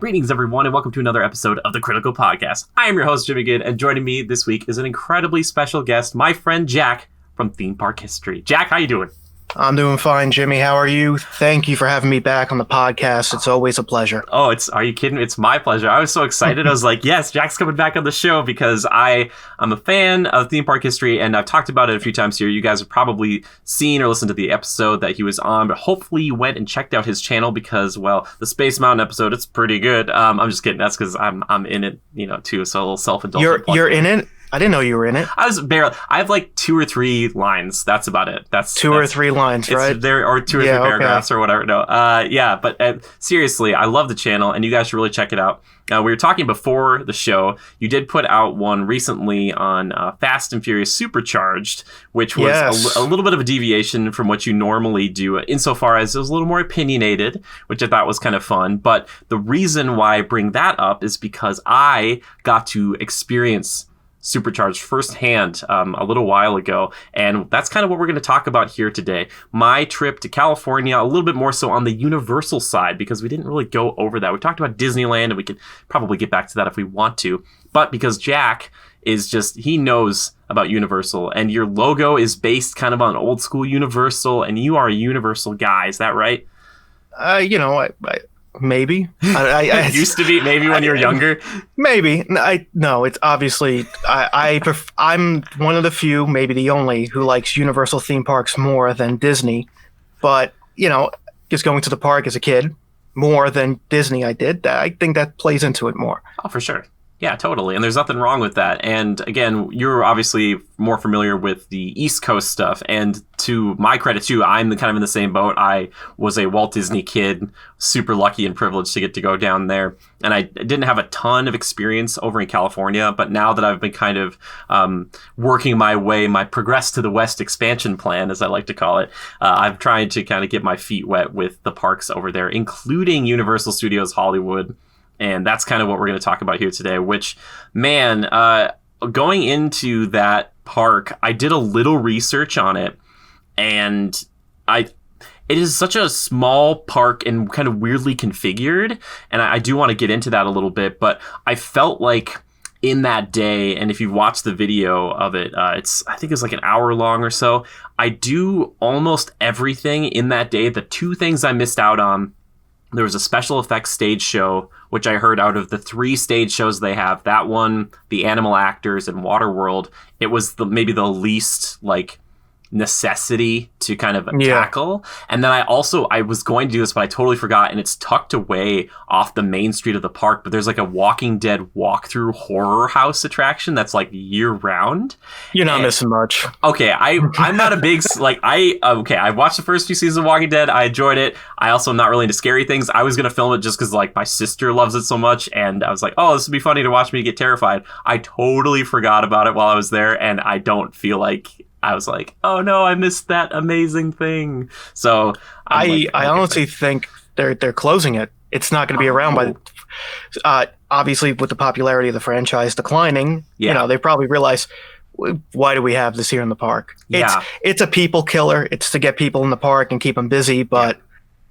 Greetings, everyone, and welcome to another episode of the Critical Podcast. I am your host, Jimmy Good, and joining me this week is an incredibly special guest, my friend Jack from Theme Park History. Jack, how you doing? I'm doing fine, Jimmy. How are you? Thank you for having me back on the podcast. It's always a pleasure. Oh, are you kidding? It's my pleasure. I was so excited. I was like, yes, Jack's coming back on the show because I'm a fan of Theme Park History, and I've talked about it a few times here. You guys have probably seen or listened to the episode that he was on, but hopefully you went and checked out his channel because, well, the Space Mountain episode, it's pretty good. I'm just kidding. That's because I'm in it, too, so a little self-indulgent. You're in it? I didn't know you were in it. I have like 2 or 3 lines. That's about it. That's 2 or 3 lines, right? Or 2 or 3 paragraphs or whatever. No, but seriously, I love the channel, and you guys should really check it out. We were talking before the show. You did put out one recently on Fast and Furious Supercharged, which was a little bit of a deviation from what you normally do, insofar as it was a little more opinionated, which I thought was kind of fun. But the reason why I bring that up is because I got to experience Supercharged firsthand a little while ago, and that's kind of what we're going to talk about here today. My trip to California, a little bit more so on the Universal side, because we didn't really go over that. We talked about Disneyland, and we could probably get back to that if we want to, but because Jack is he knows about Universal, and your logo is based kind of on old school Universal, and you are a Universal guy, is that right? Maybe. I used to be, maybe when you were younger. Maybe. No, it's obviously I'm one of the few, maybe the only, who likes Universal theme parks more than Disney. But, just going to the park as a kid more than Disney I did, I think that plays into it more. Oh, for sure. Yeah, totally. And there's nothing wrong with that. And again, you're obviously more familiar with the East Coast stuff. And to my credit, too, I'm kind of in the same boat. I was a Walt Disney kid, super lucky and privileged to get to go down there. And I didn't have a ton of experience over in California. But now that I've been kind of working my way, my Progress to the West expansion plan, as I like to call it, I'm trying to kind of get my feet wet with the parks over there, including Universal Studios Hollywood. And that's kind of what we're going to talk about here today, which, man, going into that park, I did a little research on it, and it is such a small park and kind of weirdly configured, and I do want to get into that a little bit, but I felt like in that day, and if you watch the video of it, I think it's like an hour long or so, I do almost everything in that day. The 2 things I missed out on, there was a special effects stage show, which I heard out of the 3 stage shows they have, that one, the Animal Actors, and Waterworld, it was maybe the least necessity to kind of tackle. And then I was going to do this, but I totally forgot, and it's tucked away off the main street of the park, but there's like a Walking Dead walkthrough horror house attraction that's like year round. You're not missing much. Okay, I'm not a big I watched the first few seasons of Walking Dead. I enjoyed it. I also am not really into scary things. I was gonna film it just because my sister loves it so much, and I was like, oh, this would be funny to watch me get terrified. I totally forgot about it while I was there, and I don't feel like I was like, oh no, I missed that amazing thing. So I honestly think they're closing it. It's not going to be around by obviously with the popularity of the franchise declining. They probably realize, why do we have this here in the park? It's a people killer. It's to get people in the park and keep them busy. But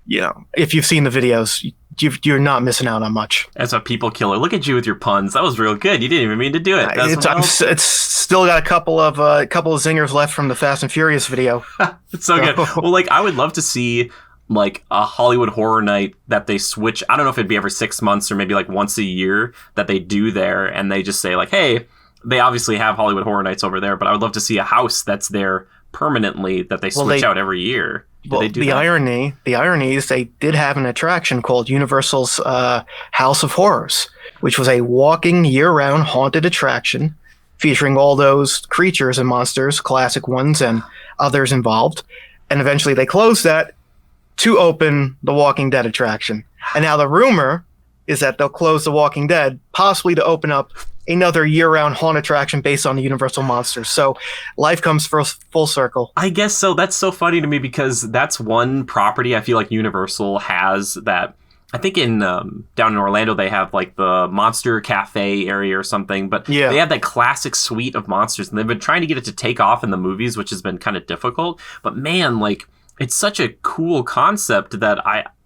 if you've seen the videos, you're not missing out on much. As a people killer. Look at you with your puns. That was real good. You didn't even mean to do it. It's still got a couple of zingers left from the Fast and Furious video. It's so good. Well, I would love to see a Hollywood Horror Night that they switch. I don't know if it'd be every 6 months or maybe once a year that they do there, and they just say hey, they obviously have Hollywood Horror Nights over there, but I would love to see a house that's there permanently that they switch out every year. The irony is they did have an attraction called Universal's House of Horrors, which was a walking year-round haunted attraction featuring all those creatures and monsters, classic ones and others involved. And eventually they closed that to open the Walking Dead attraction. And now the rumor is that they'll close the Walking Dead, possibly to open up another year-round haunt attraction based on the Universal monsters. So life comes full circle. I guess so. That's so funny to me because that's one property I feel like Universal has that. I think in down in Orlando they have the Monster Cafe area or something, but they have that classic suite of monsters, and they've been trying to get it to take off in the movies, which has been kind of difficult. But man, it's such a cool concept that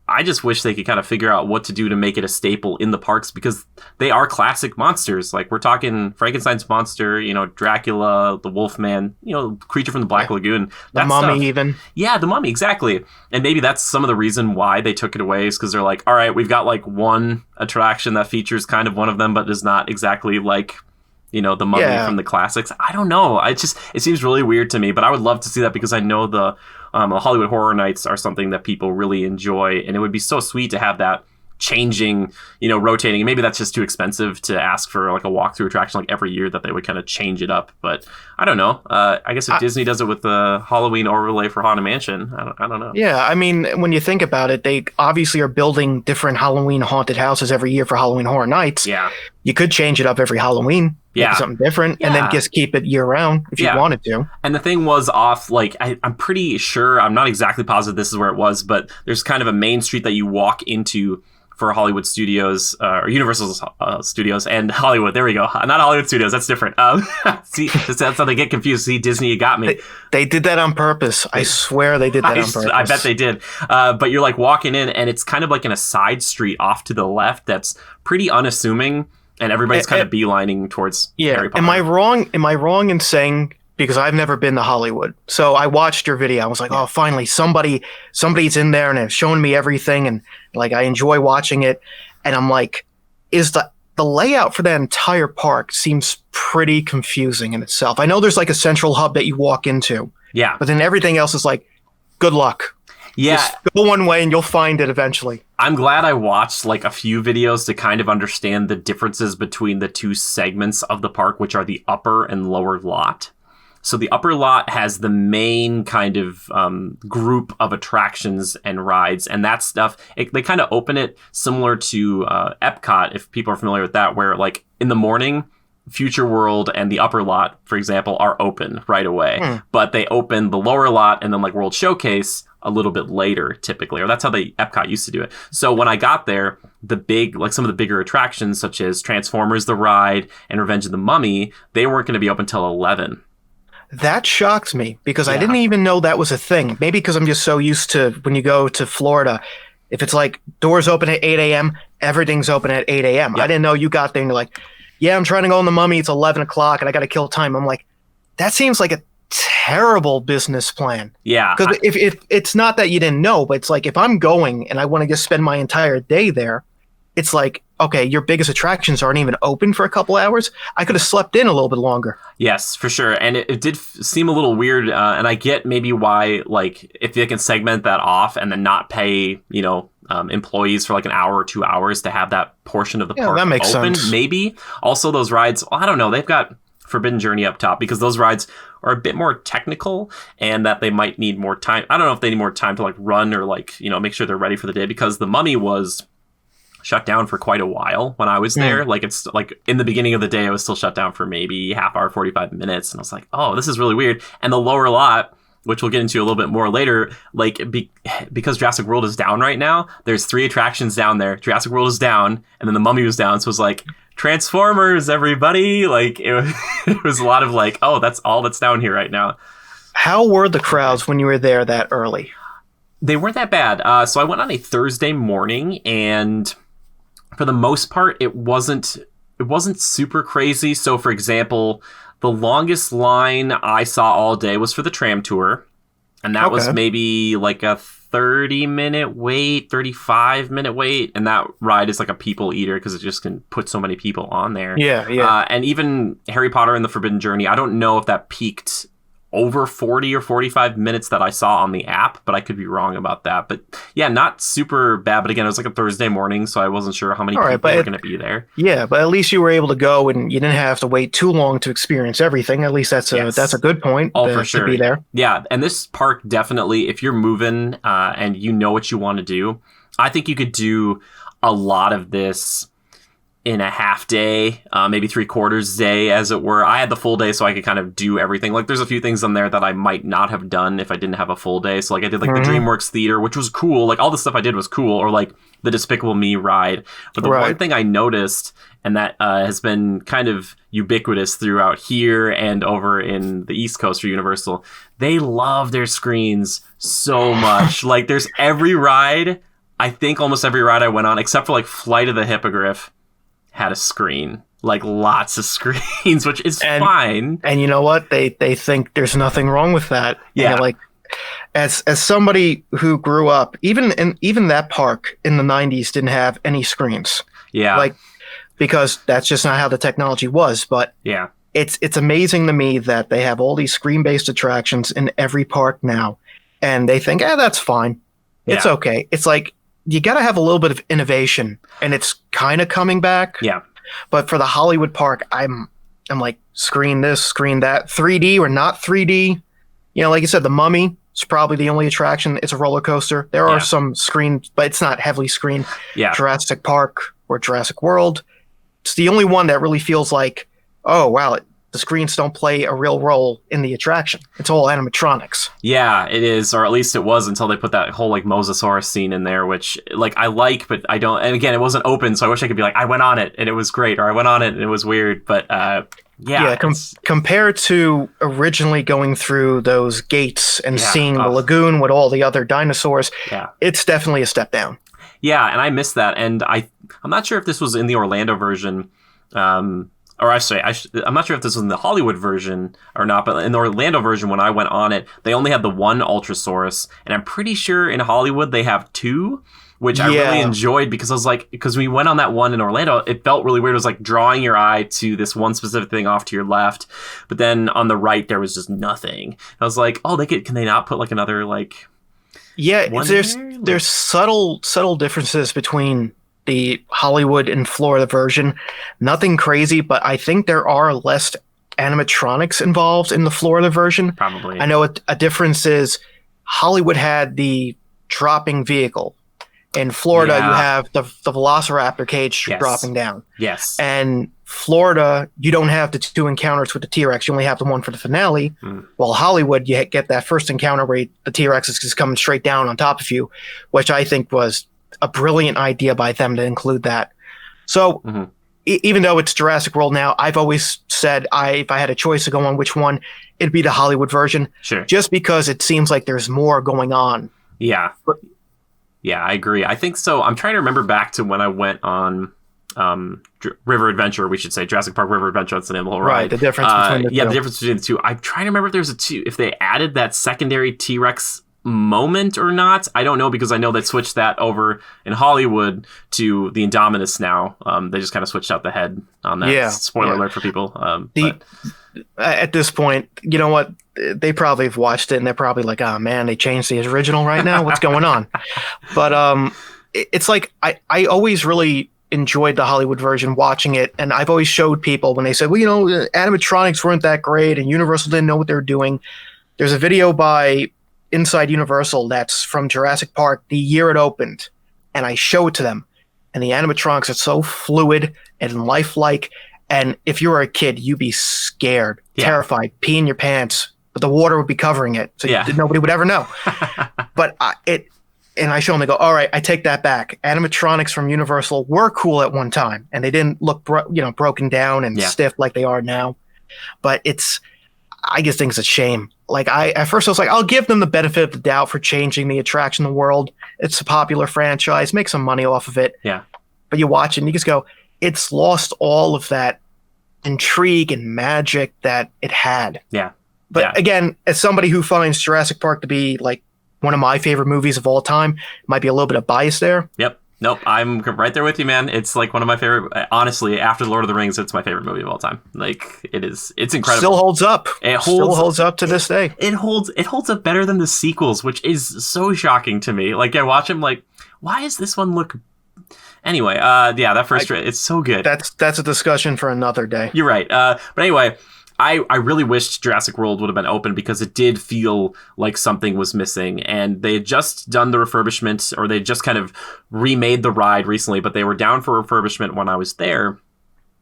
I just wish they could kind of figure out what to do to make it a staple in the parks, because they are classic monsters. Like, we're talking Frankenstein's monster, Dracula, the Wolfman, creature from the Black Lagoon. The Mummy, even. Yeah, the Mummy, exactly. And maybe that's some of the reason why they took it away, is because they're like, all right, we've got like one attraction that features kind of one of them, but is not exactly like, the Mummy from the classics. I don't know. It seems really weird to me, but I would love to see that, because I know the Hollywood Horror Nights are something that people really enjoy, and it would be so sweet to have that changing, rotating. And maybe that's just too expensive to ask for like a walkthrough attraction like every year, that they would kind of change it up. But I don't know. I guess if Disney does it with the Halloween overlay for Haunted Mansion, I don't know. Yeah, I mean, when you think about it, they obviously are building different Halloween haunted houses every year for Halloween Horror Nights. Yeah. You could change it up every Halloween. Yeah. Something different, and then just keep it year round if you wanted to. And the thing was off, like, I'm pretty sure, I'm not exactly positive this is where it was, but there's kind of a main street that you walk into for Hollywood Studios, or Universal Studios and Hollywood. There we go. Not Hollywood Studios. That's different. See, that's how they get confused. See, Disney, you got me. They did that on purpose. I swear they did that on purpose. I bet they did. But you're like walking in, and it's kind of like in a side street off to the left that's pretty unassuming, and everybody's kind of beelining towards Harry Potter. Am I wrong in saying, because I've never been to Hollywood, so I watched your video. I was like, oh, finally somebody's in there and it's showing me everything, and like I enjoy watching it. And I'm like, is the layout for that entire park seems pretty confusing in itself. I know there's like a central hub that you walk into. Yeah. But then everything else is like, good luck. Yeah. Just go one way and you'll find it eventually. I'm glad I watched like a few videos to kind of understand the differences between the two segments of the park, which are the upper and lower lot. So the upper lot has the main kind of group of attractions and rides, and that stuff, they kind of open it similar to Epcot, if people are familiar with that, where like in the morning, Future World and the upper lot, for example, are open right away. But they open the lower lot and then like World Showcase a little bit later, typically, or that's how Epcot used to do it. So when I got there, some of the bigger attractions, such as Transformers the ride and Revenge of the Mummy, they weren't going to be open till 11. That shocked me, because I didn't even know that was a thing. Maybe because I'm just so used to when you go to Florida, if it's like doors open at 8 a.m., everything's open at 8 a.m. I didn't know you got there and you're like, yeah, I'm trying to go on the Mummy. It's 11 o'clock and I got to kill time. I'm like, that seems like a terrible business plan. Yeah. Because if it's not that you didn't know, but it's like if I'm going and I want to just spend my entire day there, it's like, okay, your biggest attractions aren't even open for a couple hours. I could have slept in a little bit longer. Yes, for sure. And it did seem a little weird. And I get maybe why, like, if they can segment that off and then not pay, employees for like an hour or 2 hours to have that portion of the park that makes open, sense. maybe. Also, those rides, I don't know, they've got Forbidden Journey up top, because those rides are a bit more technical, and that they might need more time. I don't know if they need more time to like run or like, make sure they're ready for the day, because the Mummy was shut down for quite a while when I was there. Like, it's like in the beginning of the day, it was still shut down for maybe half hour, 45 minutes. And I was like, oh, this is really weird. And the lower lot, which we'll get into a little bit more later, like because Jurassic World is down right now, there's 3 attractions down there. Jurassic World is down, and then the Mummy was down. So it was like, Transformers, everybody. Like, it was a lot of like, oh, that's all that's down here right now. How were the crowds when you were there that early? They weren't that bad. So I went on a Thursday morning, and for the most part, it wasn't super crazy. So, for example, the longest line I saw all day was for the tram tour, and that was maybe like a 30-minute wait, 35-minute wait, and that ride is like a people eater because it just can put so many people on there. Yeah. And even Harry Potter and the Forbidden Journey, I don't know if that peaked over 40 or 45 minutes that I saw on the app, but I could be wrong about that. But yeah, not super bad. But again, it was like a Thursday morning, so I wasn't sure how many people were going to be there. Yeah, but at least you were able to go and you didn't have to wait too long to experience everything. At least that's a good point. For sure. To be there. Yeah, and this park definitely, if you're moving and you know what you want to do, I think you could do a lot of this in a half day, maybe 3/4 day, as it were. I had the full day, so I could kind of do everything. Like, there's a few things on there that I might not have done if I didn't have a full day. So, like, I did like the DreamWorks Theater, which was cool. Like, all the stuff I did was cool, or like the Despicable Me ride. But the one thing I noticed, and that has been kind of ubiquitous throughout here and over in the East Coast for Universal, they love their screens so much. Like, there's every ride I think almost every ride I went on, except for like Flight of the Hippogriff, had a screen. Like lots of screens, which is fine. And you know what? They think there's nothing wrong with that. Yeah. And like as somebody who grew up, even that park in the 90s didn't have any screens. Yeah. Like because that's just not how the technology was. But yeah, it's amazing to me that they have all these screen-based attractions in every park now, and they think, that's fine. It's okay. It's like you got to have a little bit of innovation, and it's kind of coming back. Yeah. But for the Hollywood park, I'm like, screen this, screen that, 3D or not 3D. You know, like you said, the Mummy is probably the only attraction. It's a roller coaster. There are some screens, but it's not heavily screened. Yeah. Jurassic Park or Jurassic World. It's the only one that really feels like, oh, wow, the screens don't play a real role in the attraction. It's all animatronics. Yeah, it is, or at least it was until they put that whole like Mosasaurus scene in there, which like I like, but I don't. And again, it wasn't open, so I wish I could be like, I went on it and it was great, or I went on it and it was weird. But compared to originally going through those gates and seeing the lagoon with all the other dinosaurs, it's definitely a step down. Yeah, and I missed that, and I'm not sure if this was in the Orlando version. Or I'm not sure if this was in the Hollywood version or not, but in the Orlando version, when I went on it, they only had the one Ultrasaurus, and I'm pretty sure in Hollywood they have two, which I really enjoyed because I was like, because we went on that one in Orlando, it felt really weird. It was like drawing your eye to this one specific thing off to your left, but then on the right there was just nothing. I was like, oh, can they not put like another like? Yeah, there's subtle differences between the Hollywood and Florida version. Nothing crazy, but I think there are less animatronics involved in the Florida version. Probably. I know a difference is Hollywood had the dropping vehicle. In Florida, you have the Velociraptor cage dropping down. Yes. And Florida, you don't have the two encounters with the T-Rex. You only have the one for the finale. While Hollywood, you get that first encounter where the T-Rex is just coming straight down on top of you, which I think was a brilliant idea by them to include that. So even though it's Jurassic World now, I've always said if I had a choice to go on which one, it'd be the Hollywood version. Sure. Just because it seems like there's more going on. Yeah. Yeah, I agree. I think so. I'm trying to remember back to when I went on River Adventure, we should say Jurassic Park River Adventure. That's the name of the whole ride. Right, the difference between the two. Yeah, the difference between the two. I'm trying to remember if there's if they added that secondary T-Rex moment or not. I don't know, because I know they switched that over in Hollywood to the Indominus now. They just kind of switched out the head on that. Yeah. Spoiler alert for people. At this point, you know what? They probably have watched it and they're probably like, oh man, they changed the original right now. What's going on? But it's like I always really enjoyed the Hollywood version watching it. And I've always showed people when they said, well, you know, animatronics weren't that great and Universal didn't know what they were doing. There's a video by Inside Universal that's from Jurassic Park the year it opened, and I show it to them, and the animatronics are so fluid and lifelike, and if you were a kid you'd be scared, terrified, pee in your pants, but the water would be covering it, so nobody would ever know. But and I show them, they go, all right, I take that back. Animatronics from Universal were cool at one time, and they didn't look broken down and stiff like they are now. But I just think it's a shame. Like at first I was like, I'll give them the benefit of the doubt for changing the attraction in the world. It's a popular franchise, make some money off of it. Yeah. But you watch it and you just go, it's lost all of that intrigue and magic that it had. Yeah. But again, as somebody who finds Jurassic Park to be like one of my favorite movies of all time, might be a little bit of bias there. Yep. Nope, I'm right there with you, man. It's like one of my favorite. Honestly, after Lord of the Rings, it's my favorite movie of all time. Like it's incredible. Still holds up. Still holds up to this day. It holds up better than the sequels, which is so shocking to me. Like I watch them, like, why does this one look? Anyway, that first it's so good. That's a discussion for another day. You're right. But anyway. I really wished Jurassic World would have been open because it did feel like something was missing, and they had just done the refurbishment, or they just kind of remade the ride recently, but they were down for refurbishment when I was there,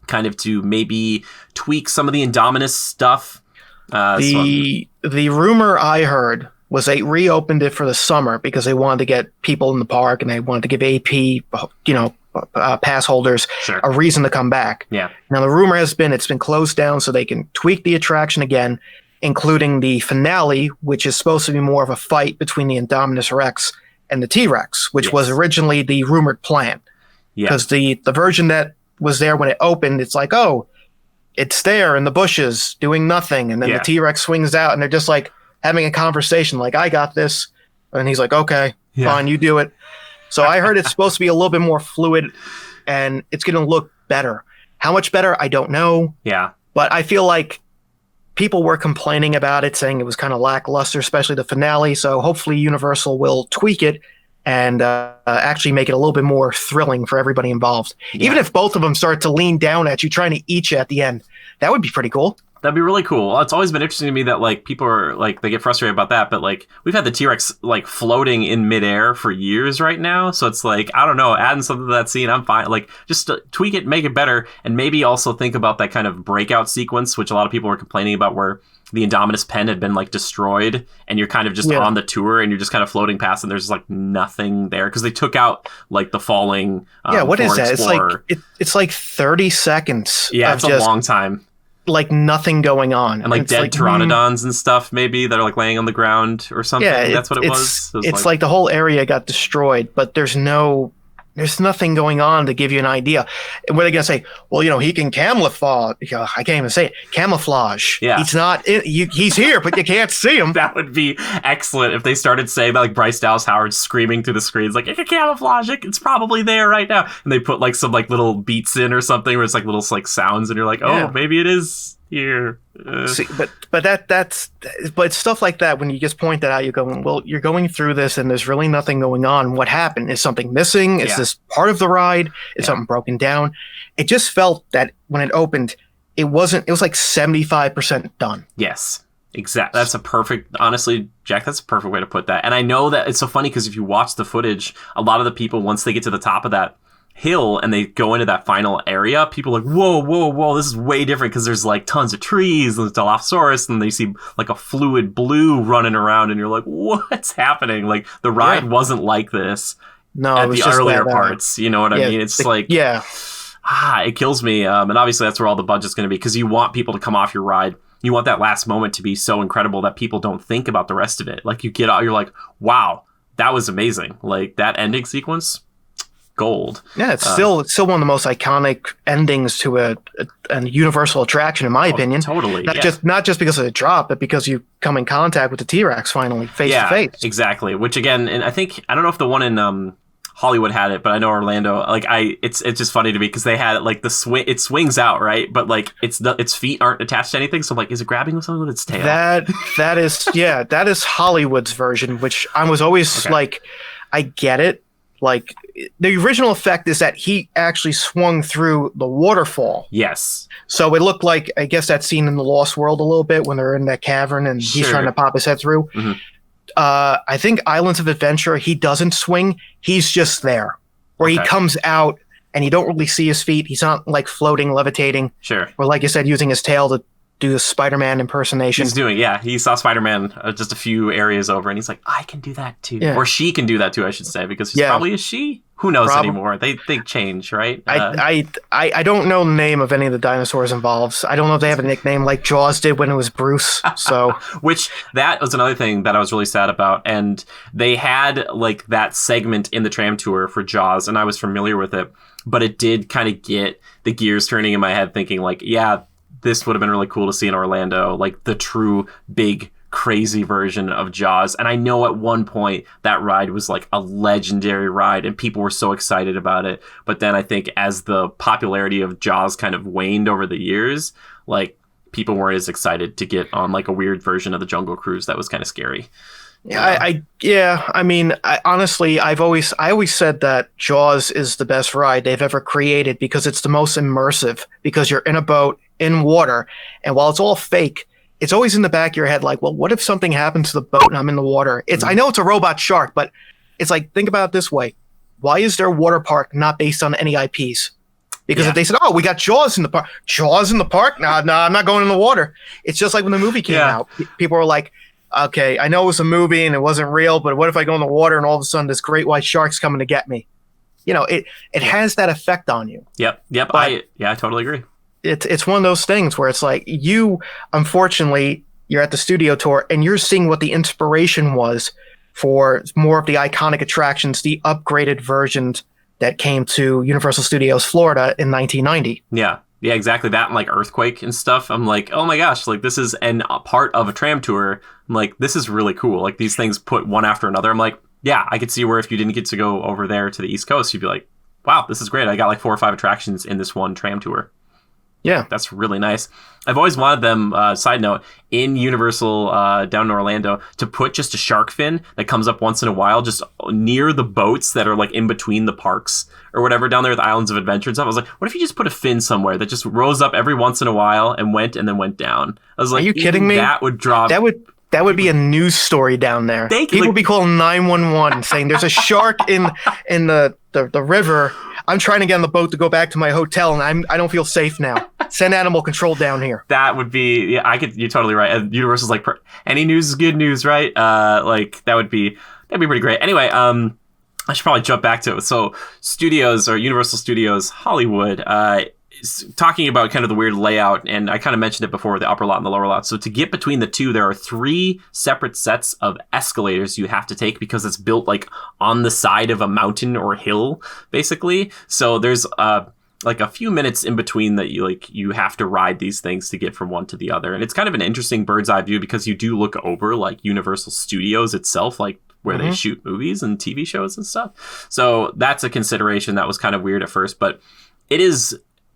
kind of to maybe tweak some of the Indominus stuff. The rumor I heard was they reopened it for the summer because they wanted to get people in the park and they wanted to give AP, pass holders a reason to come back. Yeah. Now the rumor has been it's been closed down so they can tweak the attraction again, including the finale, which is supposed to be more of a fight between the Indominus Rex and the T-Rex, which Yes. was originally the rumored plan. Yeah. Because the version that was there when it opened, it's like, oh, it's there in the bushes doing nothing. And then Yeah. the T-Rex swings out and they're just like having a conversation like, I got this. And he's like, okay, Yeah. fine, you do it. So I heard it's supposed to be a little bit more fluid and it's going to look better. How much better? I don't know. Yeah. But I feel like people were complaining about it, saying it was kind of lackluster, especially the finale. So hopefully Universal will tweak it and actually make it a little bit more thrilling for everybody involved. Yeah. Even if both of them start to lean down at you, trying to eat you at the end, that would be pretty cool. That'd be really cool. It's always been interesting to me that like people are like they get frustrated about that, but like we've had the T-Rex like floating in midair for years right now. So it's like I don't know, adding something to that scene, I'm fine. Like just tweak it, make it better, and maybe also think about that kind of breakout sequence, which a lot of people were complaining about, where the Indominus pen had been like destroyed, and you're kind of just on the tour, and you're just kind of floating past, and there's like nothing there because they took out like the falling. What is that? Explorer. It's like 30 seconds. Yeah, it's a long time. Like nothing going on, and like it's dead like, pteranodons and stuff maybe that are like laying on the ground or something. Yeah, that's what it was. It's like the whole area got destroyed, but there's nothing going on to give you an idea. And what are they gonna say? Well, he can camouflage. I can't even say it. Camouflage. Yeah, he's here, but you can't see him. That would be excellent if they started saying that, like Bryce Dallas Howard screaming through the screens, like it can camouflage. It's probably there right now, and they put like some like little beats in or something where it's like little like sounds, and you're like, oh, maybe it is here. See, but stuff like that, when you just point that out, you're going, well, you're going through this and there's really nothing going on. What happened? Is something missing? Is this part of the ride? Is something broken down? It just felt that when it opened, it was like 75% done. Yes, exactly. Honestly, Jack, that's a perfect way to put that. And I know that it's so funny because if you watch the footage, a lot of the people, once they get to the top of that hill and they go into that final area, people are like, whoa, this is way different because there's like tons of trees and there's Dilophosaurus, and they see like a fluid blue running around, and you're like, what's happening? Like the ride wasn't like this at the earlier parts. You know what I mean? It's it kills me. And obviously that's where all the budget's going to be, because you want people to come off your ride. You want that last moment to be so incredible that people don't think about the rest of it. Like you get out, you're like, wow, that was amazing. Like that ending sequence, gold. Yeah, it's still one of the most iconic endings to a Universal attraction, in my opinion. Totally. Not just because of the drop, but because you come in contact with the T-Rex finally, face to face. Exactly. Which again, and I don't know if the one in Hollywood had it, but I know Orlando. Like it's just funny to me because they had like the swing. It swings out, right? But like its feet aren't attached to anything. So I'm like, is it grabbing something with its tail? That is Hollywood's version, which I was always like, I get it. Like the original effect is that he actually swung through the waterfall. Yes. So it looked like, I guess, that scene in the Lost World a little bit when they're in that cavern and he's trying to pop his head through. Mm-hmm. I think Islands of Adventure, he doesn't swing. He's just there, where he comes out and you don't really see his feet. He's not like floating, levitating. Sure. Or like you said, using his tail to do the Spider-Man impersonation. He saw Spider-Man just a few areas over, and he's like, I can do that too. Yeah. Or she can do that too, I should say, because he's probably a she. Who knows anymore? They change, right? I don't know the name of any of the dinosaurs involved. I don't know if they have a nickname like Jaws did when it was Bruce. So which that was another thing that I was really sad about. And they had like that segment in the tram tour for Jaws, and I was familiar with it, but it did kind of get the gears turning in my head, thinking like, yeah, this would have been really cool to see in Orlando, like the true big crazy version of Jaws. And I know at one point that ride was like a legendary ride and people were so excited about it. But then I think as the popularity of Jaws kind of waned over the years, like people weren't as excited to get on like a weird version of the Jungle Cruise that was kind of scary. I mean, honestly, I always said that Jaws is the best ride they've ever created because it's the most immersive, because you're in a boat in water, and while it's all fake, it's always in the back of your head like, well, what if something happens to the boat and I'm in the water? I know it's a robot shark, but it's like, think about it this way. Why is their water park not based on any IPs? Because if they said, oh, we got Jaws in the park. Jaws in the park? No, I'm not going in the water. It's just like when the movie came out. People were like, okay, I know it was a movie and it wasn't real, but what if I go in the water and all of a sudden this great white shark's coming to get me? You know, it has that effect on you. Yep. I totally agree. It's one of those things where it's like unfortunately, you're at the studio tour and you're seeing what the inspiration was for more of the iconic attractions, the upgraded versions that came to Universal Studios Florida in 1990. Yeah. Yeah, exactly that, and like Earthquake and stuff. I'm like, oh my gosh, like this is a part of a tram tour. I'm like, this is really cool. Like these things put one after another. I'm like, yeah, I could see where if you didn't get to go over there to the East Coast, you'd be like, wow, this is great. I got like 4 or 5 attractions in this one tram tour. Yeah. That's really nice. I've always wanted them, side note, in Universal down in Orlando to put just a shark fin that comes up once in a while just near the boats that are like in between the parks or whatever down there at the Islands of Adventure and stuff. I was like, what if you just put a fin somewhere that just rose up every once in a while and then went down? I was like, are you kidding me? That would draw... That would be a news story down there. People would be calling 911 saying there's a shark in the river. I'm trying to get on the boat to go back to my hotel, and I don't feel safe now. Send animal control down here. That would be, yeah, you're totally right. And Universal's like, any news is good news, right? Like that'd be pretty great. Anyway, I should probably jump back to it. So studios, or Universal Studios Hollywood, talking about kind of the weird layout, and I kind of mentioned it before, the upper lot and the lower lot. So to get between the two, there are 3 separate sets of escalators you have to take because it's built like on the side of a mountain or hill, basically. So there's like a few minutes in between that you have to ride these things to get from one to the other. And it's kind of an interesting bird's eye view because you do look over like Universal Studios itself, like where they shoot movies and TV shows and stuff. So that's a consideration that was kind of weird at first, but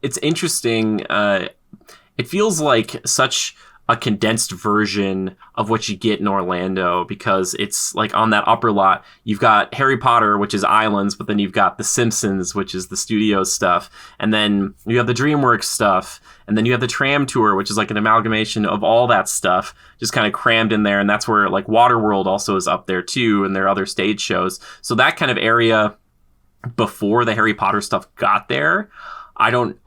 it's interesting. It feels like such a condensed version of what you get in Orlando because it's like on that upper lot, you've got Harry Potter, which is Islands, but then you've got The Simpsons, which is the studio stuff. And then you have the DreamWorks stuff. And then you have the tram tour, which is like an amalgamation of all that stuff just kind of crammed in there. And that's where like Waterworld also is up there too. And there are other stage shows. So that kind of area before the Harry Potter stuff got there, I'm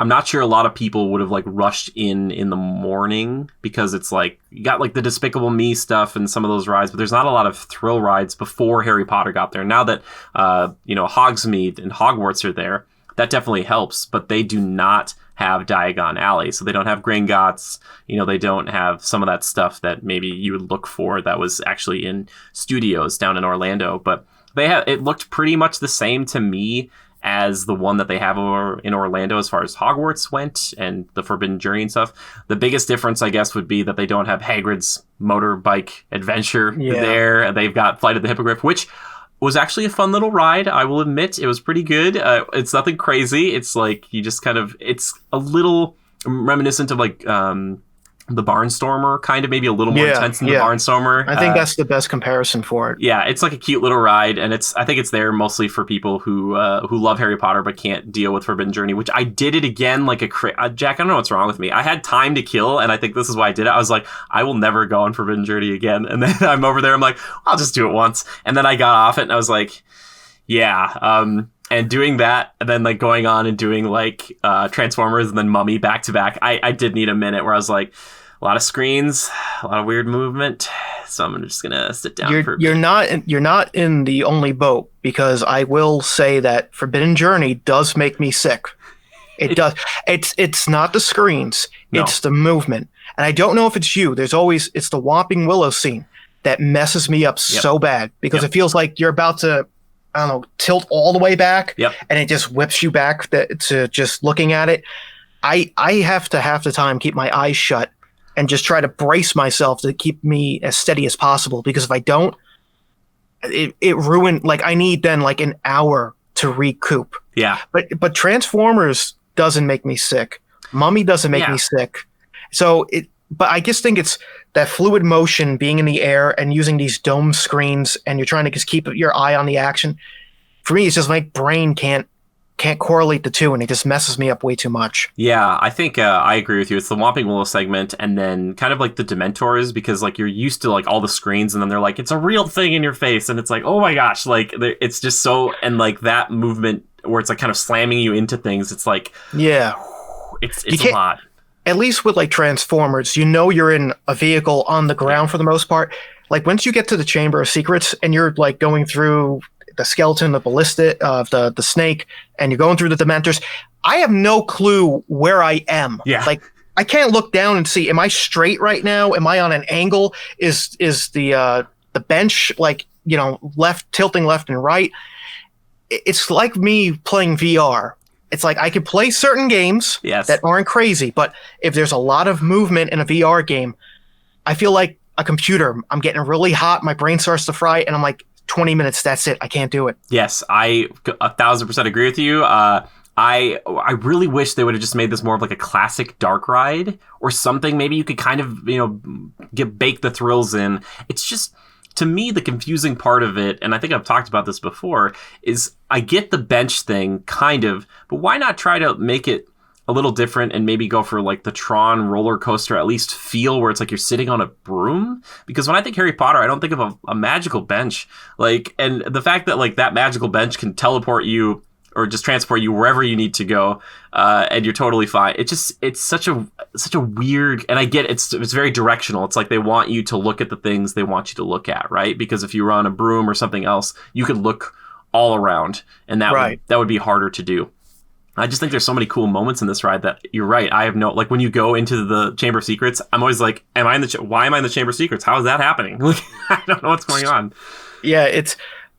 not sure a lot of people would have like rushed in the morning because it's like you got like the Despicable Me stuff and some of those rides, but there's not a lot of thrill rides before Harry Potter got there. Now that Hogsmeade and Hogwarts are there, that definitely helps, but they do not have Diagon Alley, so they don't have Gringotts. They don't have some of that stuff that maybe you would look for that was actually in studios down in Orlando. But it looked pretty much the same to me as the one that they have over in Orlando as far as Hogwarts went and the Forbidden Journey and stuff. The biggest difference, I guess, would be that they don't have Hagrid's motorbike adventure there. They've got Flight of the Hippogriff, which was actually a fun little ride. I will admit it was pretty good. It's nothing crazy. It's like you just it's a little reminiscent of like the Barnstormer, kind of maybe a little more intense than the Barnstormer. I think that's the best comparison for it. Yeah, it's like a cute little ride, and I think it's there mostly for people who love Harry Potter but can't deal with Forbidden Journey, which I did it again like Jack, I don't know what's wrong with me. I had time to kill, and I think this is why I did it. I was like, I will never go on Forbidden Journey again. And then I'm over there, I'm like, I'll just do it once. And then I got off it, and I was like, yeah, and doing that, and then like going on and doing like Transformers and then Mummy back to back, I did need a minute where I was like, a lot of screens, a lot of weird movement. So I'm just gonna sit down for a bit. You're not in the only boat, because I will say that Forbidden Journey does make me sick. It does. It's not the screens. No. It's the movement. And I don't know if it's you. It's the Whomping Willow scene that messes me up so bad, because it feels like you're about to, I don't know, tilt all the way back, and it just whips you back to just looking at it. I have to half the time keep my eyes shut and just try to brace myself to keep me as steady as possible, because if I don't, it ruined. Like I need then like an hour to recoup. Yeah. But Transformers doesn't make me sick. Mummy doesn't make me sick. So but I just think it's that fluid motion, being in the air and using these dome screens, and you're trying to just keep your eye on the action. For me, it's just my brain can't correlate the two, and it just messes me up way too much. Yeah, I think I agree with you. It's the Whomping Willow segment, and then kind of like the Dementors, because like you're used to like all the screens, and then they're like, it's a real thing in your face, and it's like, oh my gosh, like it's just so, and like that movement where it's like kind of slamming you into things, it's like, it's a lot. At least with like Transformers, you're in a vehicle on the ground for the most part. Like once you get to the Chamber of Secrets and you're like going through the skeleton, the ballista, the snake, and you're going through the Dementors, I have no clue where I am. Yeah. Like I can't look down and see, am I straight right now? Am I on an angle? Is the the bench, like, tilting left and right. It's like me playing VR. It's like I could play certain games that aren't crazy, but if there's a lot of movement in a VR game, I feel like a computer. I'm getting really hot, my brain starts to fry, and I'm like, 20 minutes, that's it. I can't do it. Yes, I 1,000% agree with you. I really wish they would have just made this more of like a classic dark ride or something. Maybe you could kind of, bake the thrills in. It's just, to me, the confusing part of it, and I think I've talked about this before, is I get the bench thing, kind of, but why not try to make it a little different and maybe go for like the Tron roller coaster, at least feel where it's like you're sitting on a broom? Because when I think Harry Potter, I don't think of a magical bench. Like, and the fact that like that magical bench can teleport you or just transport you wherever you need to go, and you're totally fine. It's such a weird, and I get it's very directional. It's like they want you to look at the things they want you to look at, right? Because if you were on a broom or something else, you could look all around, and that would be harder to do. I just think there's so many cool moments in this ride that you're right. I have like when you go into the Chamber of Secrets, I'm always like, why am I in the Chamber of Secrets? How is that happening? Like, I don't know what's going on. Yeah,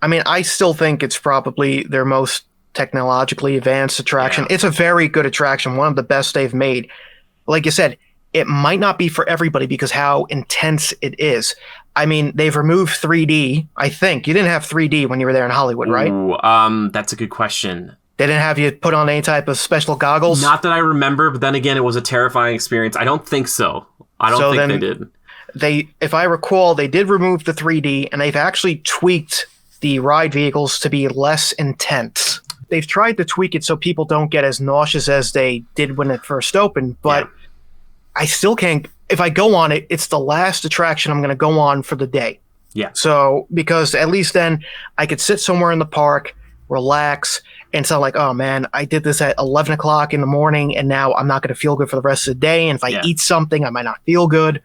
I still think it's probably their most technologically advanced attraction. Yeah. It's a very good attraction, one of the best they've made. Like you said, it might not be for everybody because how intense it is. I mean, they've removed 3D. I think you didn't have 3D when you were there in Hollywood, right? Ooh, that's a good question. They didn't have you put on any type of special goggles? Not that I remember, but then again, it was a terrifying experience. I don't think so. I don't think they did. If I recall, they did remove the 3D, and they've actually tweaked the ride vehicles to be less intense. They've tried to tweak it so people don't get as nauseous as they did when it first opened, but I still can't. If I go on it, it's the last attraction I'm going to go on for the day. Yeah. So, because at least then I could sit somewhere in the park, relax, and it's not like, oh man, I did this at 11 o'clock in the morning and now I'm not going to feel good for the rest of the day. And if I eat something, I might not feel good.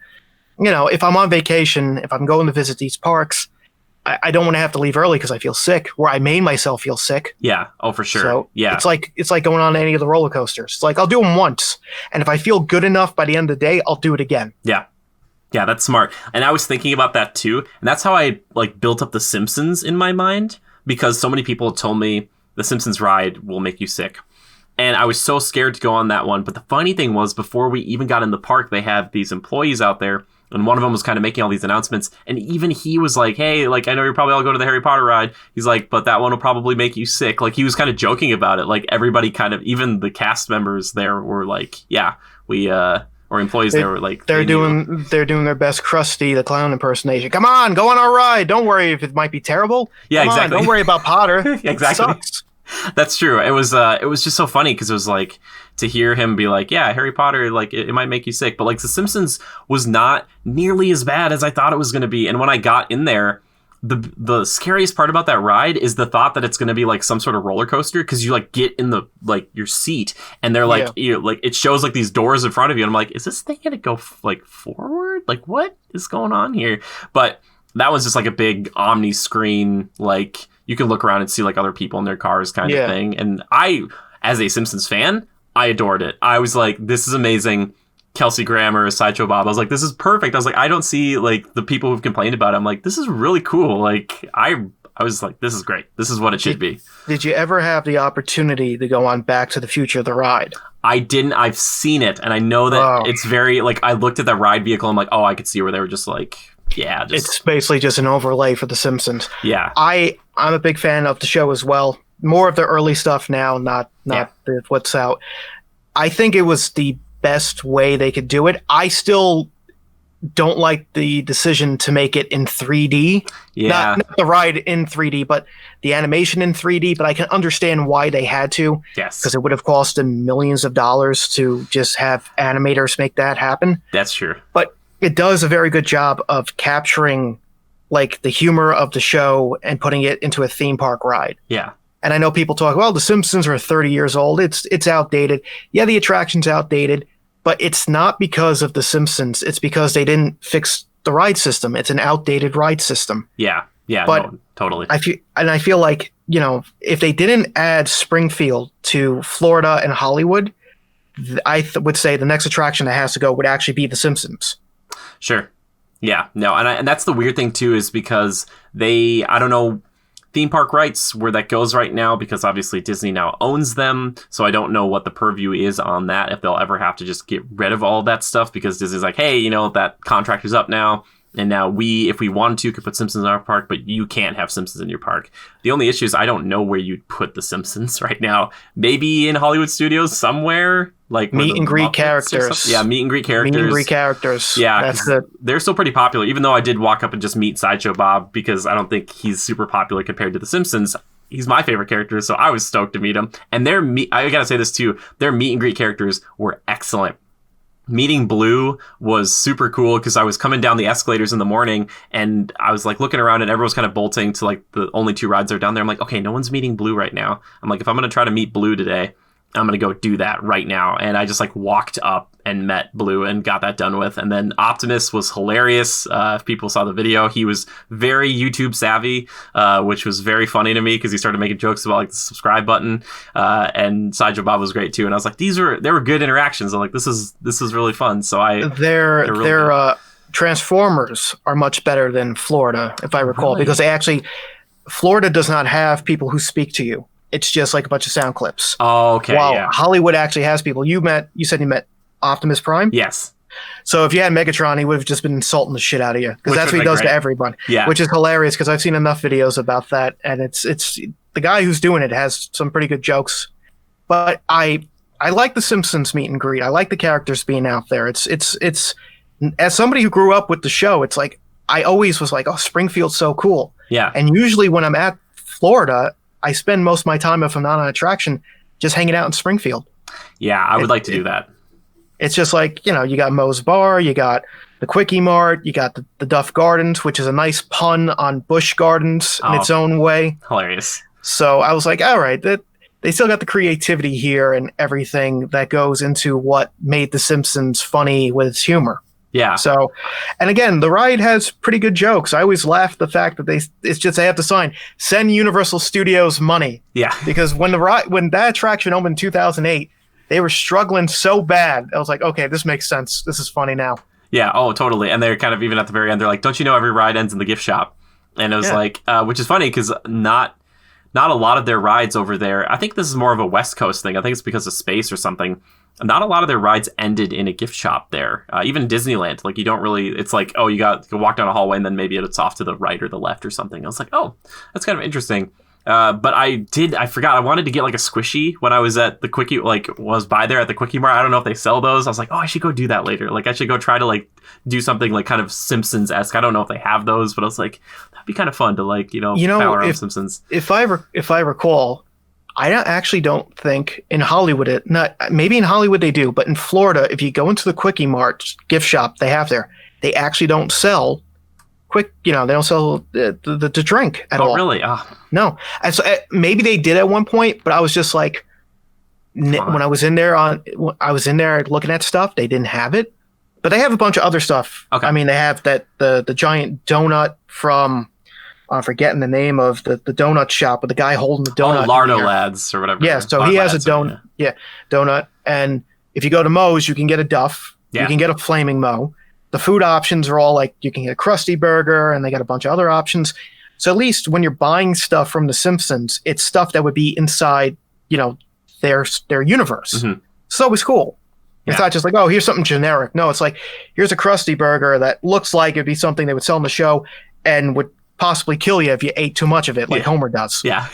If I'm on vacation, if I'm going to visit these parks, I don't want to have to leave early because I feel sick, or I made myself feel sick. Yeah. Oh, for sure. So yeah. It's like going on any of the roller coasters. It's like, I'll do them once. And if I feel good enough by the end of the day, I'll do it again. Yeah. Yeah, that's smart. And I was thinking about that too. And that's how I like built up The Simpsons in my mind, because so many people told me the Simpsons ride will make you sick. And I was so scared to go on that one. But the funny thing was, before we even got in the park, they had these employees out there. And one of them was kind of making all these announcements. And even he was like, hey, like, I know you're probably all going to the Harry Potter ride. He's like, but that one will probably make you sick. Like, he was kind of joking about it. Like, everybody kind of, even the cast members there were like, yeah, or employees there were like, they're doing their best Krusty the Clown impersonation. Come on, go on our ride. Don't worry if it might be terrible. Yeah, Come exactly. on, don't worry about Potter. Exactly. It sucks. That's true. It was just so funny because it was like to hear him be like, yeah, Harry Potter, like it might make you sick. But like The Simpsons was not nearly as bad as I thought it was going to be. And when I got in there, the scariest part about that ride is the thought that it's going to be like some sort of roller coaster, because you like get in the like your seat and they're like, like it shows like these doors in front of you. And I'm like, is this thing going to go like forward? Like what is going on here? But that was just like a big Omni screen, like you can look around and see like other people in their cars kind of thing. And I, as a Simpsons fan, I adored it. I was like, this is amazing. Kelsey Grammer, Sideshow Bob. I was like, this is perfect. I was like, I don't see like the people who've complained about it. I'm like, this is really cool. Like I was like, this is great. This is what it should be. Did you ever have the opportunity to go on Back to the Future, the ride? I didn't. I've seen it. And I know that it's very like, I looked at that ride vehicle. I'm like, oh, I could see where they were just like, it's basically just an overlay for The Simpsons. Yeah. I'm a big fan of the show as well. More of the early stuff now, not what's out. I think it was the best way they could do it. I still don't like the decision to make it in 3D. Yeah. Not the ride in 3D, but the animation in 3D. But I can understand why they had to. Yes. Because it would have cost them millions of dollars to just have animators make that happen. That's true. But it does a very good job of capturing like the humor of the show and putting it into a theme park ride. Yeah. And I know people talk, well, The Simpsons are 30 years old. It's outdated. Yeah, the attraction's outdated, but it's not because of The Simpsons. It's because they didn't fix the ride system. It's an outdated ride system. Yeah. Yeah. But no, totally. I feel like, if they didn't add Springfield to Florida and Hollywood, I would say the next attraction that has to go would actually be The Simpsons. Sure. Yeah, no, and that's the weird thing too, is because I don't know theme park rights where that goes right now, because obviously Disney now owns them, so I don't know what the purview is on that, if they'll ever have to just get rid of all of that stuff, because Disney's like, hey, that contract is up now, and now if we wanted to, could put Simpsons in our park, but you can't have Simpsons in your park. The only issue is I don't know where you'd put the Simpsons right now. Maybe in Hollywood Studios somewhere, like meet and greet characters. Yeah, meet and greet characters. Meet and greet characters. Yeah, that's it. They're still pretty popular, even though I did walk up and just meet Sideshow Bob, because I don't think he's super popular compared to the Simpsons. He's my favorite character, so I was stoked to meet him. And I gotta say this too, their meet and greet characters were excellent. Meeting Blue was super cool, because I was coming down the escalators in the morning and I was like looking around and everyone was kind of bolting to like the only 2 rides that are down there. I'm like, okay, no one's meeting Blue right now. I'm like, if I'm going to try to meet Blue today, I'm going to go do that right now. And I just like walked up and met Blue and got that done with. And then Optimus was hilarious. If people saw the video, he was very YouTube savvy, which was very funny to me, because he started making jokes about like the subscribe button. And Sideshow Bob was great too. And I was like, they were good interactions. I'm like, this is really fun. So their Transformers are much better than Florida, if I recall, Really? because Florida does not have people who speak to you. It's just like a bunch of sound clips. Oh, okay. While yeah. Hollywood actually has people. You said you met Optimus Prime? Yes. So if you had Megatron, he would have just been insulting the shit out of you, because that's what he does to everyone. Yeah. Which is hilarious, because I've seen enough videos about that, and it's the guy who's doing it has some pretty good jokes. But I like the Simpsons meet and greet. I like the characters being out there. It's as somebody who grew up with the show, it's like I always was like, oh, Springfield's so cool. Yeah. And usually when I'm at Florida, I spend most of my time, if I'm not on an attraction, just hanging out in Springfield. Yeah, I would like to do that. It's just like, you got Moe's Bar, you got the Quickie Mart, you got the Duff Gardens, which is a nice pun on Busch Gardens in its own way. Hilarious. So I was like, all right, they still got the creativity here and everything that goes into what made The Simpsons funny with its humor. Yeah. So, and again, the ride has pretty good jokes. I always laugh at the fact that they have to sign, send Universal Studios money. Yeah. Because when that attraction opened in 2008, they were struggling so bad. I was like, okay, this makes sense. This is funny now. Yeah. Oh, totally. And they're kind of, even at the very end, they're like, don't you know every ride ends in the gift shop? And it was like, which is funny, because not a lot of their rides over there. I think this is more of a West Coast thing. I think it's because of space or something. Not a lot of their rides ended in a gift shop there. Even Disneyland, like you don't really, it's like, oh, you walk down a hallway and then maybe it's off to the right or the left or something. I was like, oh, that's kind of interesting. But I forgot, I wanted to get like a squishy when I was at the Quickie, was by there at the Quickie Mart. I don't know if they sell those. I was like, oh, I should go do that later. Like I should go try to like do something like kind of Simpsons-esque. I don't know if they have those, but I was like, that'd be kind of fun to like, foul around Simpsons. If I recall, I actually don't think in Hollywood, maybe in Hollywood they do, but in Florida, if you go into the Quickie Mart gift shop they have there, they actually don't sell they don't sell the drink at all. Oh, really? Oh. No. And so maybe they did at one point, but I was just like, when I was in there looking at stuff, they didn't have it, but they have a bunch of other stuff. Okay. I mean, they have the giant donut from, I'm forgetting the name of the donut shop, but the guy holding the donut. Oh, Lardo Lads or whatever. Yeah, so he has a donut. Yeah, donut. And if you go to Moe's, you can get a Duff. Yeah. You can get a Flaming Moe. The food options are all like, you can get a Krusty Burger, and they got a bunch of other options. So at least when you're buying stuff from The Simpsons, it's stuff that would be inside, their universe. Mm-hmm. So it was cool. It's not just like, oh, here's something generic. No, it's like, here's a Krusty Burger that looks like it'd be something they would sell in the show and would possibly kill you if you ate too much of it, like Homer does. Yeah,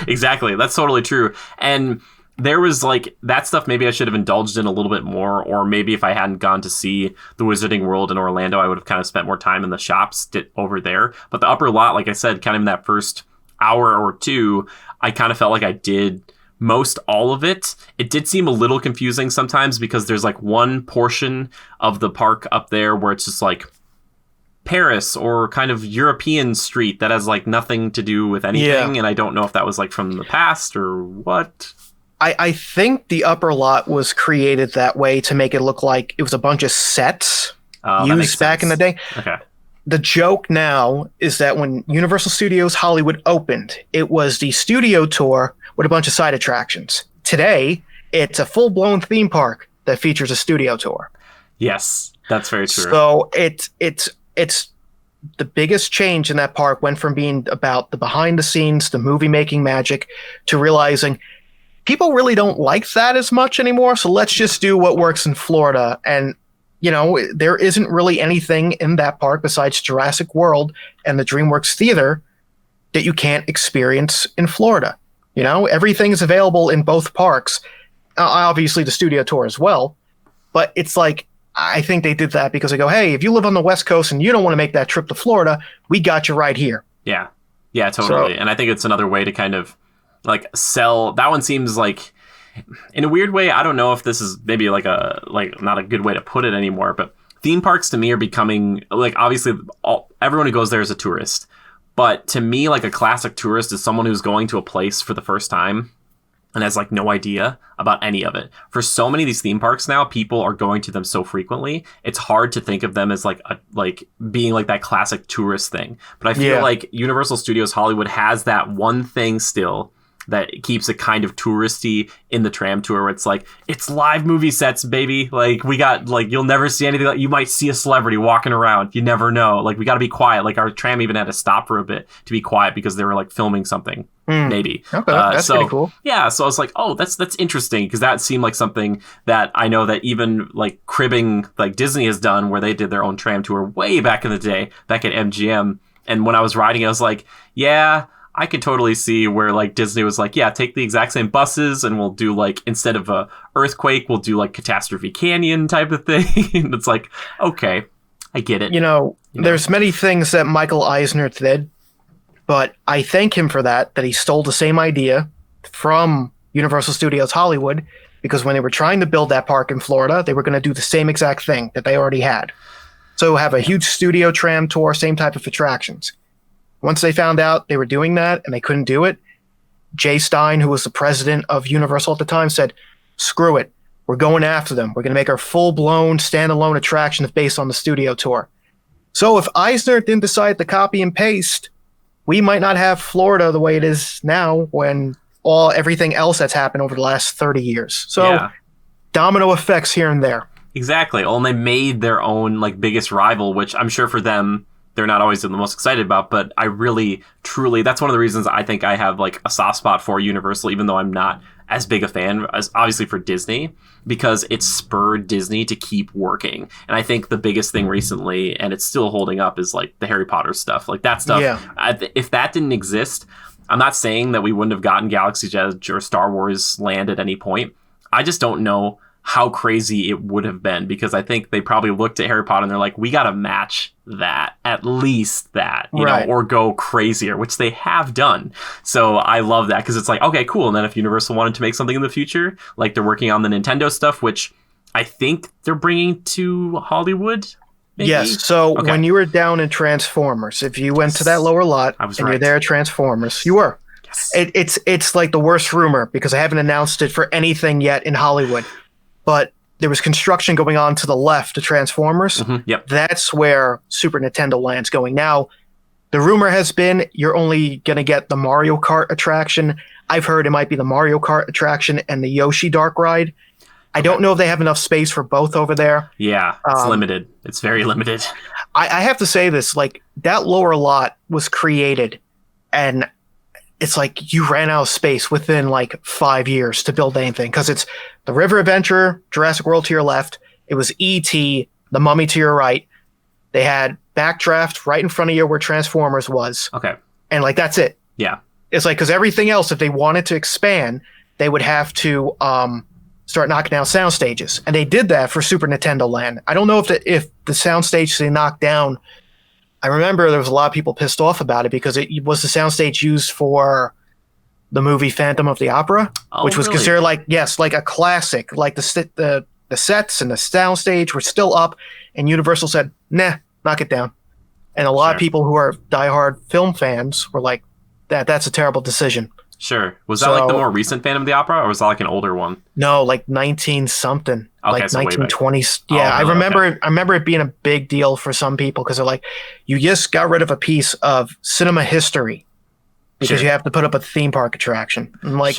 exactly. That's totally true. And there was like that stuff maybe I should have indulged in a little bit more, or maybe if I hadn't gone to see the Wizarding World in Orlando, I would have kind of spent more time in the shops over there. But the upper lot, like I said, kind of in that first hour or two, I kind of felt like I did most all of it. It did seem a little confusing sometimes, because there's like one portion of the park up there where it's just like Paris or kind of European street that has like nothing to do with anything. Yeah. And I don't know if that was like from the past or what. I think the upper lot was created that way to make it look like it was a bunch of sets used back in the day. Okay. The joke now is that when Universal Studios Hollywood opened, it was the studio tour with a bunch of side attractions. Today, it's a full-blown theme park that features a studio tour. Yes, that's very true. So it's the biggest change in that park went from being about the behind the scenes, the movie making magic, to realizing people really don't like that as much anymore. So let's just do what works in Florida. And, there isn't really anything in that park besides Jurassic World and the DreamWorks Theater that you can't experience in Florida. Everything is available in both parks. Obviously, the studio tour as well. But it's like, I think they did that because they go, hey, if you live on the West Coast and you don't want to make that trip to Florida, we got you right here. Yeah. Yeah, totally. And I think it's another way to kind of like sell. That one seems like, in a weird way, I don't know if this is maybe like not a good way to put it anymore, but theme parks to me are becoming like, obviously everyone who goes there is a tourist. But to me, like a classic tourist is someone who's going to a place for the first time and has like no idea about any of it. For so many of these theme parks now, people are going to them so frequently, it's hard to think of them as like being like that classic tourist thing. But I feel like Universal Studios Hollywood has that one thing still that keeps it kind of touristy in the tram tour, where it's like, it's live movie sets, baby. Like, we got, like, you'll never see anything. Like, you might see a celebrity walking around. You never know. Like, we got to be quiet. Like, our tram even had to stop for a bit to be quiet because they were, like, filming something. Maybe. Okay, that's pretty cool. Yeah, so I was like, oh, that's interesting, because that seemed like something that I know that even, like, cribbing, like, Disney has done, where they did their own tram tour way back in the day, back at MGM. And when I was riding it, I was like, yeah, I could totally see where like Disney was like, yeah, take the exact same buses and we'll do like, instead of a earthquake, we'll do like Catastrophe Canyon type of thing. And it's like, okay, I get it. There's many things that Michael Eisner did, but I thank him for that he stole the same idea from Universal Studios Hollywood, because when they were trying to build that park in Florida, they were going to do the same exact thing that they already had. So have a huge studio tram tour, same type of attractions. Once they found out they were doing that and they couldn't do it, Jay Stein, who was the president of Universal at the time, said, screw it. We're going after them. We're going to make our full-blown, standalone attraction based on the studio tour. So if Eisner didn't decide to copy and paste, we might not have Florida the way it is now, when everything else that's happened over the last 30 years. So domino effects here and there. Exactly. Well, and they made their own like biggest rival, which I'm sure for them, they're not always the most excited about, but I really, truly, that's one of the reasons I think I have like a soft spot for Universal, even though I'm not as big a fan as obviously for Disney, because it spurred Disney to keep working. And I think the biggest thing recently, and it's still holding up, is like the Harry Potter stuff. Like that stuff, if that didn't exist, I'm not saying that we wouldn't have gotten Galaxy's Edge or Star Wars Land at any point. I just don't know how crazy it would have been, because I think they probably looked at Harry Potter and they're like, we got to match that, at least that, you know, or go crazier, which they have done. So I love that, because it's like, okay, cool. And then if Universal wanted to make something in the future, like they're working on the Nintendo stuff, which I think they're bringing to Hollywood. Maybe? Yes. So when you were down in Transformers, if you went to that lower lot and you're there at Transformers, you were. Yes. It's like the worst rumor, because I haven't announced it for anything yet in Hollywood. But there was construction going on to the left of Transformers. Yep. That's where Super Nintendo Land's going. Now, the rumor has been you're only going to get the Mario Kart attraction. I've heard it might be the Mario Kart attraction and the Yoshi Dark Ride. I don't know if they have enough space for both over there. Yeah, it's limited. It's very limited. I have to say this, like, that lower lot was created, and it's like you ran out of space within like 5 years to build anything, because it's the River Adventure, Jurassic World to your left. It was E.T., the Mummy to your right. They had Backdraft right in front of you where Transformers was. Okay. And like, that's it. Yeah. It's like, because everything else, if they wanted to expand, they would have to start knocking down sound stages. And they did that for Super Nintendo Land. I don't know if the sound stage they knocked down, I remember there was a lot of people pissed off about it, because it was the soundstage used for the movie Phantom of the Opera, which was considered like a classic. Like the sets and the soundstage were still up, and Universal said, "Nah, knock it down." And a lot of people who are diehard film fans were like, "That's a terrible decision." Sure. Was that like the more recent Phantom of the Opera, or was that like an older one? No, like 19 something. Okay, like so 1920s. Yeah, I remember it. I remember it being a big deal for some people, because they're like, you just got rid of a piece of cinema history because you have to put up a theme park attraction. And like,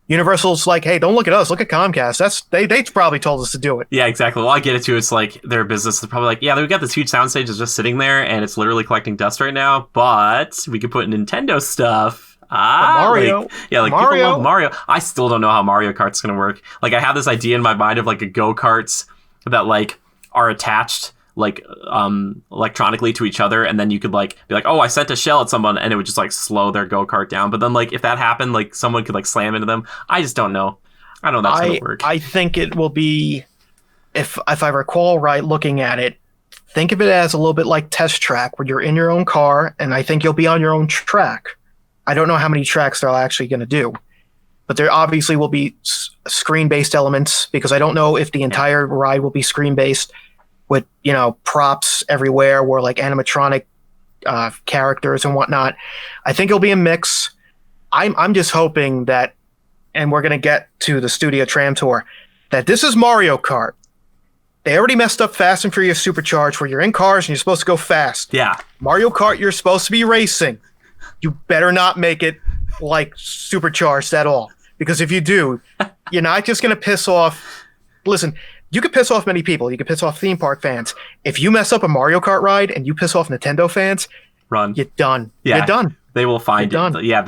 Universal's like, hey, don't look at us. Look at Comcast. They probably told us to do it. Yeah, exactly. Well, I get it too. It's like their business is probably like, yeah, we've got this huge soundstage that's just sitting there and it's literally collecting dust right now, but we could put Nintendo stuff. Mario. Like people love Mario. I still don't know how Mario Kart's going to work. Like I have this idea in my mind of like a go-karts that like are attached like electronically to each other, and then you could like be like, oh, I sent a shell at someone, and it would just like slow their go-kart down. But then like if that happened, like someone could like slam into them. I just don't know. I don't know that's gonna work. I think it will be, if I recall right, looking at it, think of it as a little bit like Test Track, where you're in your own car, and I think you'll be on your own track. I don't know how many tracks they're actually going to do, but there obviously will be screen-based elements, because I don't know if the entire ride will be screen-based with, you know, props everywhere, or like animatronic characters and whatnot. I think it'll be a mix. I'm just hoping that, and we're going to get to the Studio Tram Tour, that this is Mario Kart. They already messed up Fast and Furious Supercharged, where you're in cars and you're supposed to go fast. Yeah. Mario Kart, you're supposed to be racing. You better not make it like Supercharged at all. Because if you do, you're not just going to piss off... Listen, you could piss off many people. You could piss off theme park fans. If you mess up a Mario Kart ride and you piss off Nintendo fans, run. You're done. Yeah. You're done. They will find it. Yeah,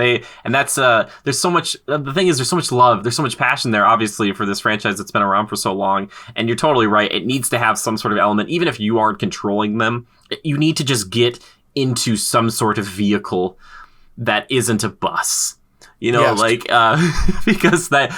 and that's there's so much. The thing is, there's so much love, there's so much passion there, obviously, for this franchise that's been around for so long. And you're totally right. It needs to have some sort of element, even if you aren't controlling them. You need to just get into some sort of vehicle that isn't a bus. You know, yes. like because the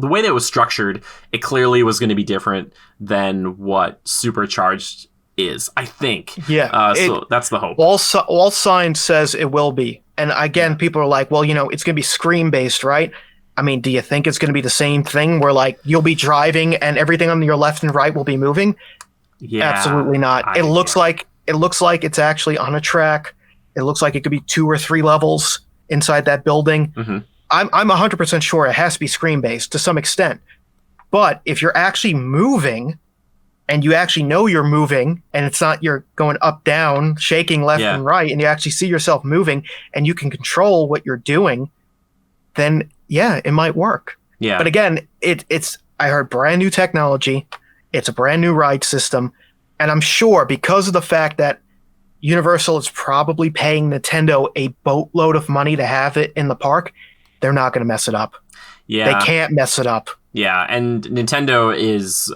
way that it was structured, it clearly was going to be different than what Supercharged is, I think. Yeah. So that's the hope. All signs says it will be. And again, people are like, well, you know, it's going to be screen based, right? I mean, do you think it's going to be the same thing where like you'll be driving and everything on your left and right will be moving? Yeah. Absolutely not. It looks like it's actually on a track. It looks like it could be 2 or 3 levels inside that building. Mm-hmm. I'm 100% sure it has to be screen based to some extent. But if you're actually moving and you actually know you're moving and it's not you're going up, down, shaking left and right, and you actually see yourself moving and you can control what you're doing, then yeah, it might work. Yeah. But again, it's I heard brand new technology. It's a brand new ride system. And I'm sure because of the fact that Universal is probably paying Nintendo a boatload of money to have it in the park, they're not going to mess it up. Yeah. They can't mess it up. Yeah, and Nintendo is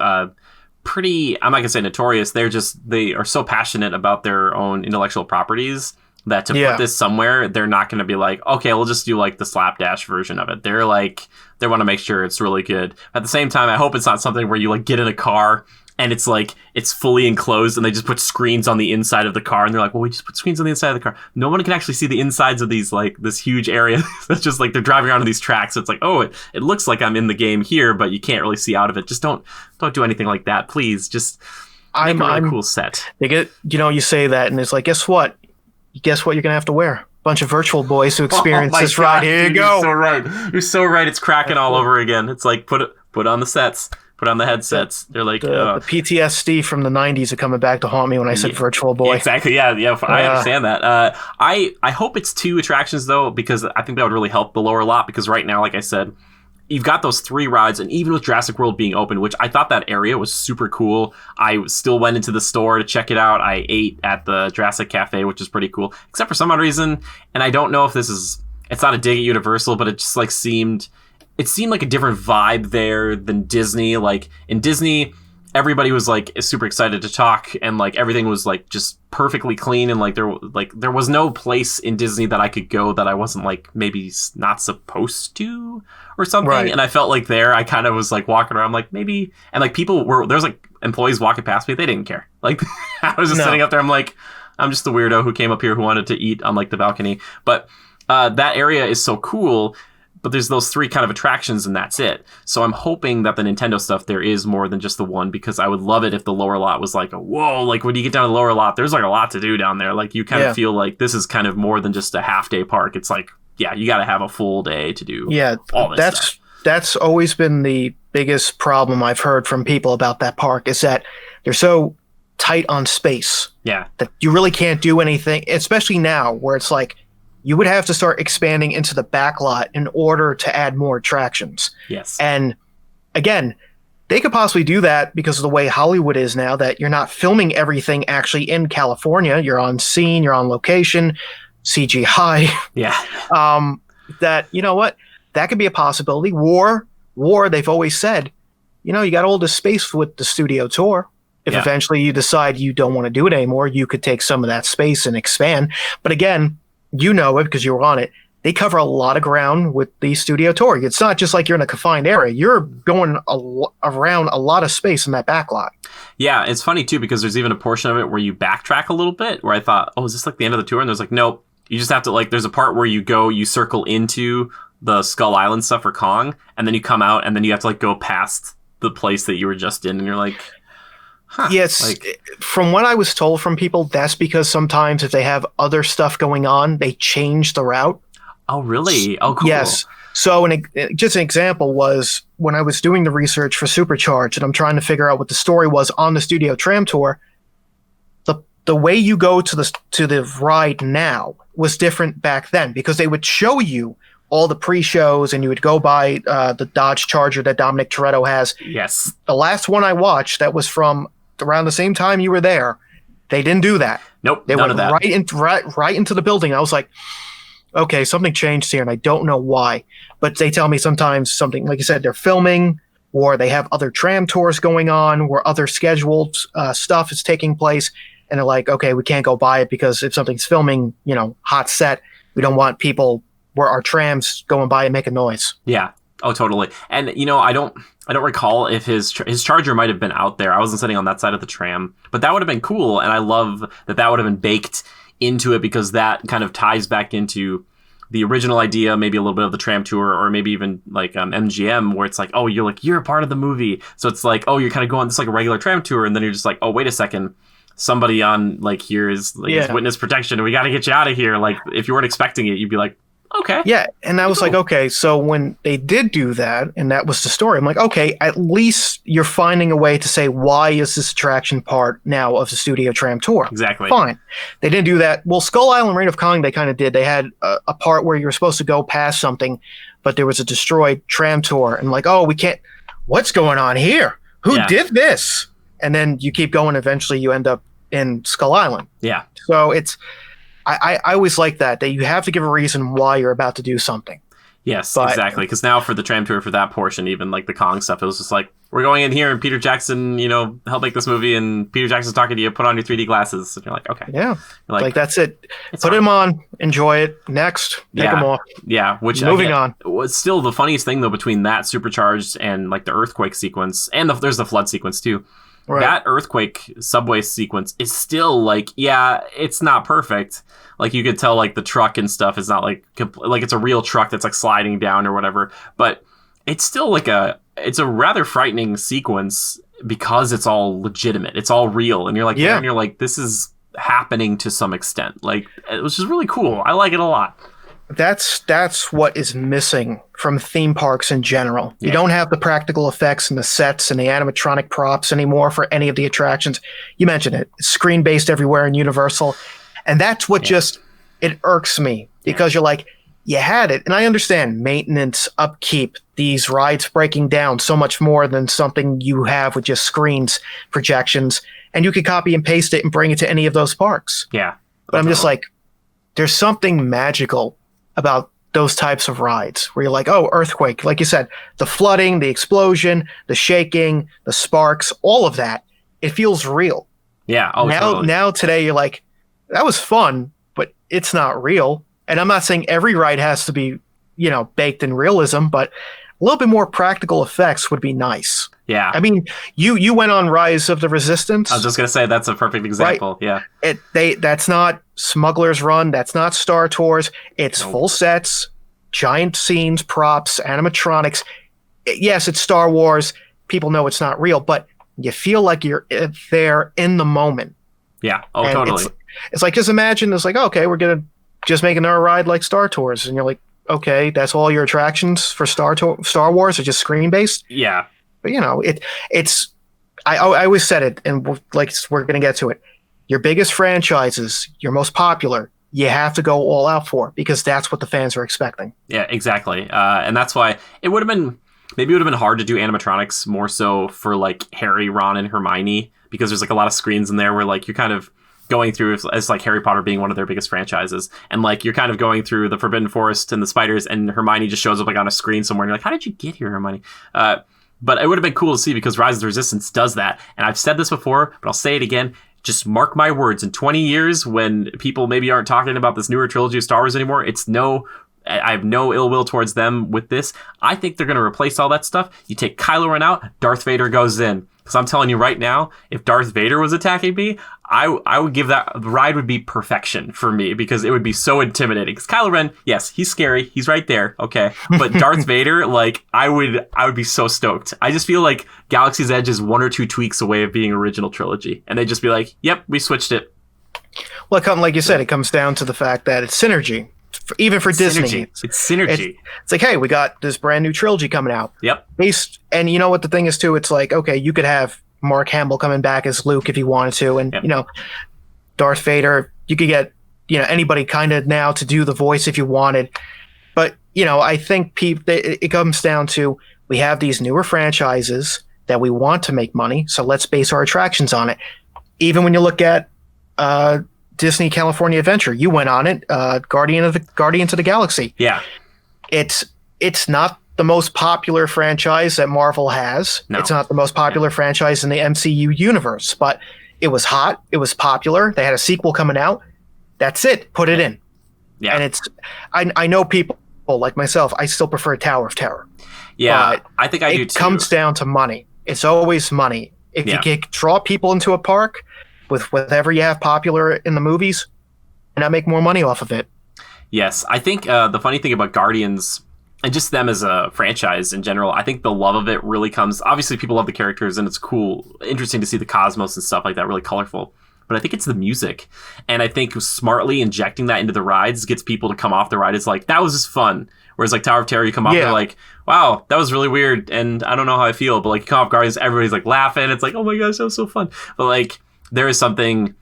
pretty, I'm not going to say notorious, they are so passionate about their own intellectual properties that to put this somewhere, they're not going to be like, okay, we'll just do like the slapdash version of it. They're like, they want to make sure it's really good. At the same time, I hope it's not something where you like get in a car and it's like, it's fully enclosed and they just put screens on the inside of the car. And they're like, well, we just put screens on the inside of the car. No one can actually see the insides of these, like this huge area. It's just like they're driving around on these tracks. So it's like, oh, it looks like I'm in the game here, but you can't really see out of it. Just don't do anything like that, please. Just make a really cool set. They get, you say that and it's like, guess what? You're going to have to wear. Bunch of virtual boys to experience this ride. Here you go. You're so right. You're so right. It's cracking all over again. It's like, put on the sets. Put on the headsets. They're like the PTSD from the 90s are coming back to haunt me when I said Virtual Boy. Exactly. Yeah. I understand that. I hope it's 2 attractions though, because I think that would really help the lower lot. Because right now, like I said, you've got those 3 rides, and even with Jurassic World being open, which I thought that area was super cool. I still went into the store to check it out. I ate at the Jurassic Cafe, which is pretty cool, except for some odd reason. And I don't know if it's not a dig at Universal, but it just like seemed like a different vibe there than Disney. Like in Disney, everybody was like super excited to talk, and like everything was like just perfectly clean, and like there was no place in Disney that I could go that I wasn't like maybe not supposed to or something. Right. And I felt like there I kind of was like walking around like maybe, and like there's like employees walking past me, they didn't care. Like I was just sitting up there, I'm like, I'm just the weirdo who came up here who wanted to eat on like the balcony. But that area is so cool. But there's those 3 kind of attractions and that's it. So I'm hoping that the Nintendo stuff, there is more than just the one, because I would love it if the lower lot was like, whoa, like when you get down to the lower lot, there's like a lot to do down there. Like you kind of feel like this is kind of more than just a half day park. It's like, yeah, you got to have a full day to do all this stuff. That's always been the biggest problem I've heard from people about that park, is that they're so tight on space. Yeah. That you really can't do anything, especially now where it's like, you would have to start expanding into the back lot in order to add more attractions. Yes. And again, they could possibly do that because of the way Hollywood is now, that you're not filming everything actually in California. You're on scene, you're on location, CGI. Yeah. That, you know what? That could be a possibility. War, they've always said, you know, you got all this space with the studio tour. If eventually you decide you don't want to do it anymore, you could take some of that space and expand. But again, you know it because you were on it. They cover a lot of ground with the studio tour. It's not just like you're in a confined area. You're going around a lot of space in that back lot. Yeah, it's funny, too, because there's even a portion of it where you backtrack a little bit, where I thought, oh, is this like the end of the tour? And there's like, nope. You just have to, like, there's a part where you circle into the Skull Island stuff for Kong, and then you come out, and then you have to, like, go past the place that you were just in, and you're like, huh. Yes, from what I was told from people, that's because sometimes if they have other stuff going on, they change the route. Oh, really? Oh, cool. Yes. So just an example was when I was doing the research for Supercharged, and I'm trying to figure out what the story was on the studio tram tour, the way you go to the ride now was different back then, because they would show you all the pre-shows and you would go by the Dodge Charger that Dominic Toretto has. Yes. The last one I watched that was from around the same time you were there, they didn't do that. Nope, they none went of that. right into the building. I was like, okay, something changed here, and I don't know why. But they tell me sometimes something, like you said, they're filming, or they have other tram tours going on, where other scheduled stuff is taking place, and they're like, okay, we can't go by it because if something's filming, you know, hot set, we don't want people where our trams going by and making noise. Yeah. Oh, totally. And, you know, I don't recall if his Charger might have been out there. I wasn't sitting on that side of the tram, but that would have been cool. And I love that would have been baked into it, because that kind of ties back into the original idea, maybe a little bit of the tram tour, or maybe even like MGM, where it's like, oh, you're a part of the movie. So it's like, oh, you're kind of going this like a regular tram tour. And then you're just like, oh, wait a second. Somebody on like here is witness protection, and we got to get you out of here. Like, if you weren't expecting it, you'd be like, okay. Yeah, and I was like, okay, so when they did do that, and that was the story, I'm like, okay, at least you're finding a way to say, why is this attraction part now of the studio tram tour? Exactly. Fine. They didn't do that. Well, Skull Island Reign of Kong, they kind of did. They had a part where you were supposed to go past something, but there was a destroyed tram tour, and like, oh, we can't, what's going on here? Who did this? And then you keep going, eventually you end up in Skull Island. Yeah. So it's, I always like that you have to give a reason why you're about to do something. Yes, exactly. Because now for the tram tour, for that portion, even like the Kong stuff, it was just like, we're going in here and Peter Jackson, you know, helped make this movie, and Peter Jackson's talking to you, put on your 3D glasses. And you're like, okay. Yeah. You're like that's it. Put them on, enjoy it. Next, take them off. Yeah. Which moving on. Was still the funniest thing though, between that Supercharged and like the earthquake sequence, and there's the flood sequence too. Right. That earthquake subway sequence is still like, yeah, it's not perfect. Like, you could tell like the truck and stuff is not like it's a real truck that's like sliding down or whatever, but it's still like it's a rather frightening sequence because it's all legitimate. It's all real. And you're like, and you're like, this is happening to some extent. Like, it was just really cool. I like it a lot. That's what is missing from theme parks in general. You don't have the practical effects and the sets and the animatronic props anymore for any of the attractions. You mentioned it. It's screen-based everywhere in Universal. And that's what it irks me, because you're like, you had it. And I understand maintenance, upkeep, these rides breaking down so much more than something you have with just screens, projections, and you could copy and paste it and bring it to any of those parks. Yeah. But I'm just like, there's something magical about those types of rides where you're like, oh, earthquake, like you said, the flooding, the explosion, the shaking, the sparks, all of that, it feels real. Yeah. Oh, now today you're like, that was fun, but it's not real. And I'm not saying every ride has to be, you know, baked in realism, but a little bit more practical effects would be nice. Yeah. I mean, you went on Rise of the Resistance. I was just going to say that's a perfect example. Right? Yeah. That's not Smuggler's Run. That's not Star Tours. It's full sets, giant scenes, props, animatronics. Yes, it's Star Wars. People know it's not real, but you feel like you're there in the moment. Yeah. Oh, and totally. It's like, just imagine it's like, okay, we're going to just make another ride like Star Tours. And you're like, okay, that's all your attractions for Star Wars are just screen-based? Yeah. But, you know, it's I always said it, and we're going to get to it. Your biggest franchises, your most popular, you have to go all out for because that's what the fans are expecting. Yeah, exactly. And that's why it would have been, maybe it would have been hard to do animatronics more so for like Harry, Ron, and Hermione, because there's like a lot of screens in there where like you're kind of going through as like Harry Potter being one of their biggest franchises, and like you're kind of going through the Forbidden Forest and the spiders, and Hermione just shows up like on a screen somewhere, and you're like, how did you get here, Hermione? But it would have been cool to see because Rise of the Resistance does that. And I've said this before, but I'll say it again. Just mark my words. In 20 years, when people maybe aren't talking about this newer trilogy of Star Wars anymore, I have no ill will towards them with this. I think they're going to replace all that stuff. You take Kylo Ren out, Darth Vader goes in. Because I'm telling you right now, if Darth Vader was attacking me, I would give that, the ride would be perfection for me because it would be so intimidating. Because Kylo Ren, yes, he's scary. He's right there. Okay. But Darth Vader, like, I would be so stoked. I just feel like Galaxy's Edge is 1 or 2 tweaks away of being original trilogy. And they'd just be like, yep, we switched it. Well, like you said, it comes down to the fact that it's synergy. Even for Disney. It's synergy. It's like, hey, we got this brand new trilogy coming out. Yep. And you know what the thing is, too? It's like, okay, you could have Mark Hamill coming back as Luke if you wanted to. And, you know, Darth Vader, you could get, you know, anybody kind of now to do the voice if you wanted. But, you know, I think it comes down to we have these newer franchises that we want to make money, so let's base our attractions on it. Even when you look at Disney California Adventure, you went on it, Guardians of the Galaxy. Yeah. It's not the most popular franchise that Marvel has. No. It's not the most popular franchise in the MCU universe, but it was hot. It was popular. They had a sequel coming out. That's it. Put it in. Yeah. And it's, I know people like myself, I still prefer Tower of Terror. Yeah, I think I do too. It comes down to money. It's always money. If you can draw people into a park with whatever you have popular in the movies, and I make more money off of it. Yes, I think the funny thing about Guardians and just them as a franchise in general, I think the love of it really comes. Obviously, people love the characters, and it's cool, interesting to see the cosmos and stuff like that, really colorful. But I think it's the music, and I think smartly injecting that into the rides gets people to come off the ride. It's like, that was just fun. Whereas like Tower of Terror, you come off, they're like, wow, that was really weird, and I don't know how I feel. But like, you come off Guardians, everybody's like laughing. It's like, oh my gosh, that was so fun. But like, there is something,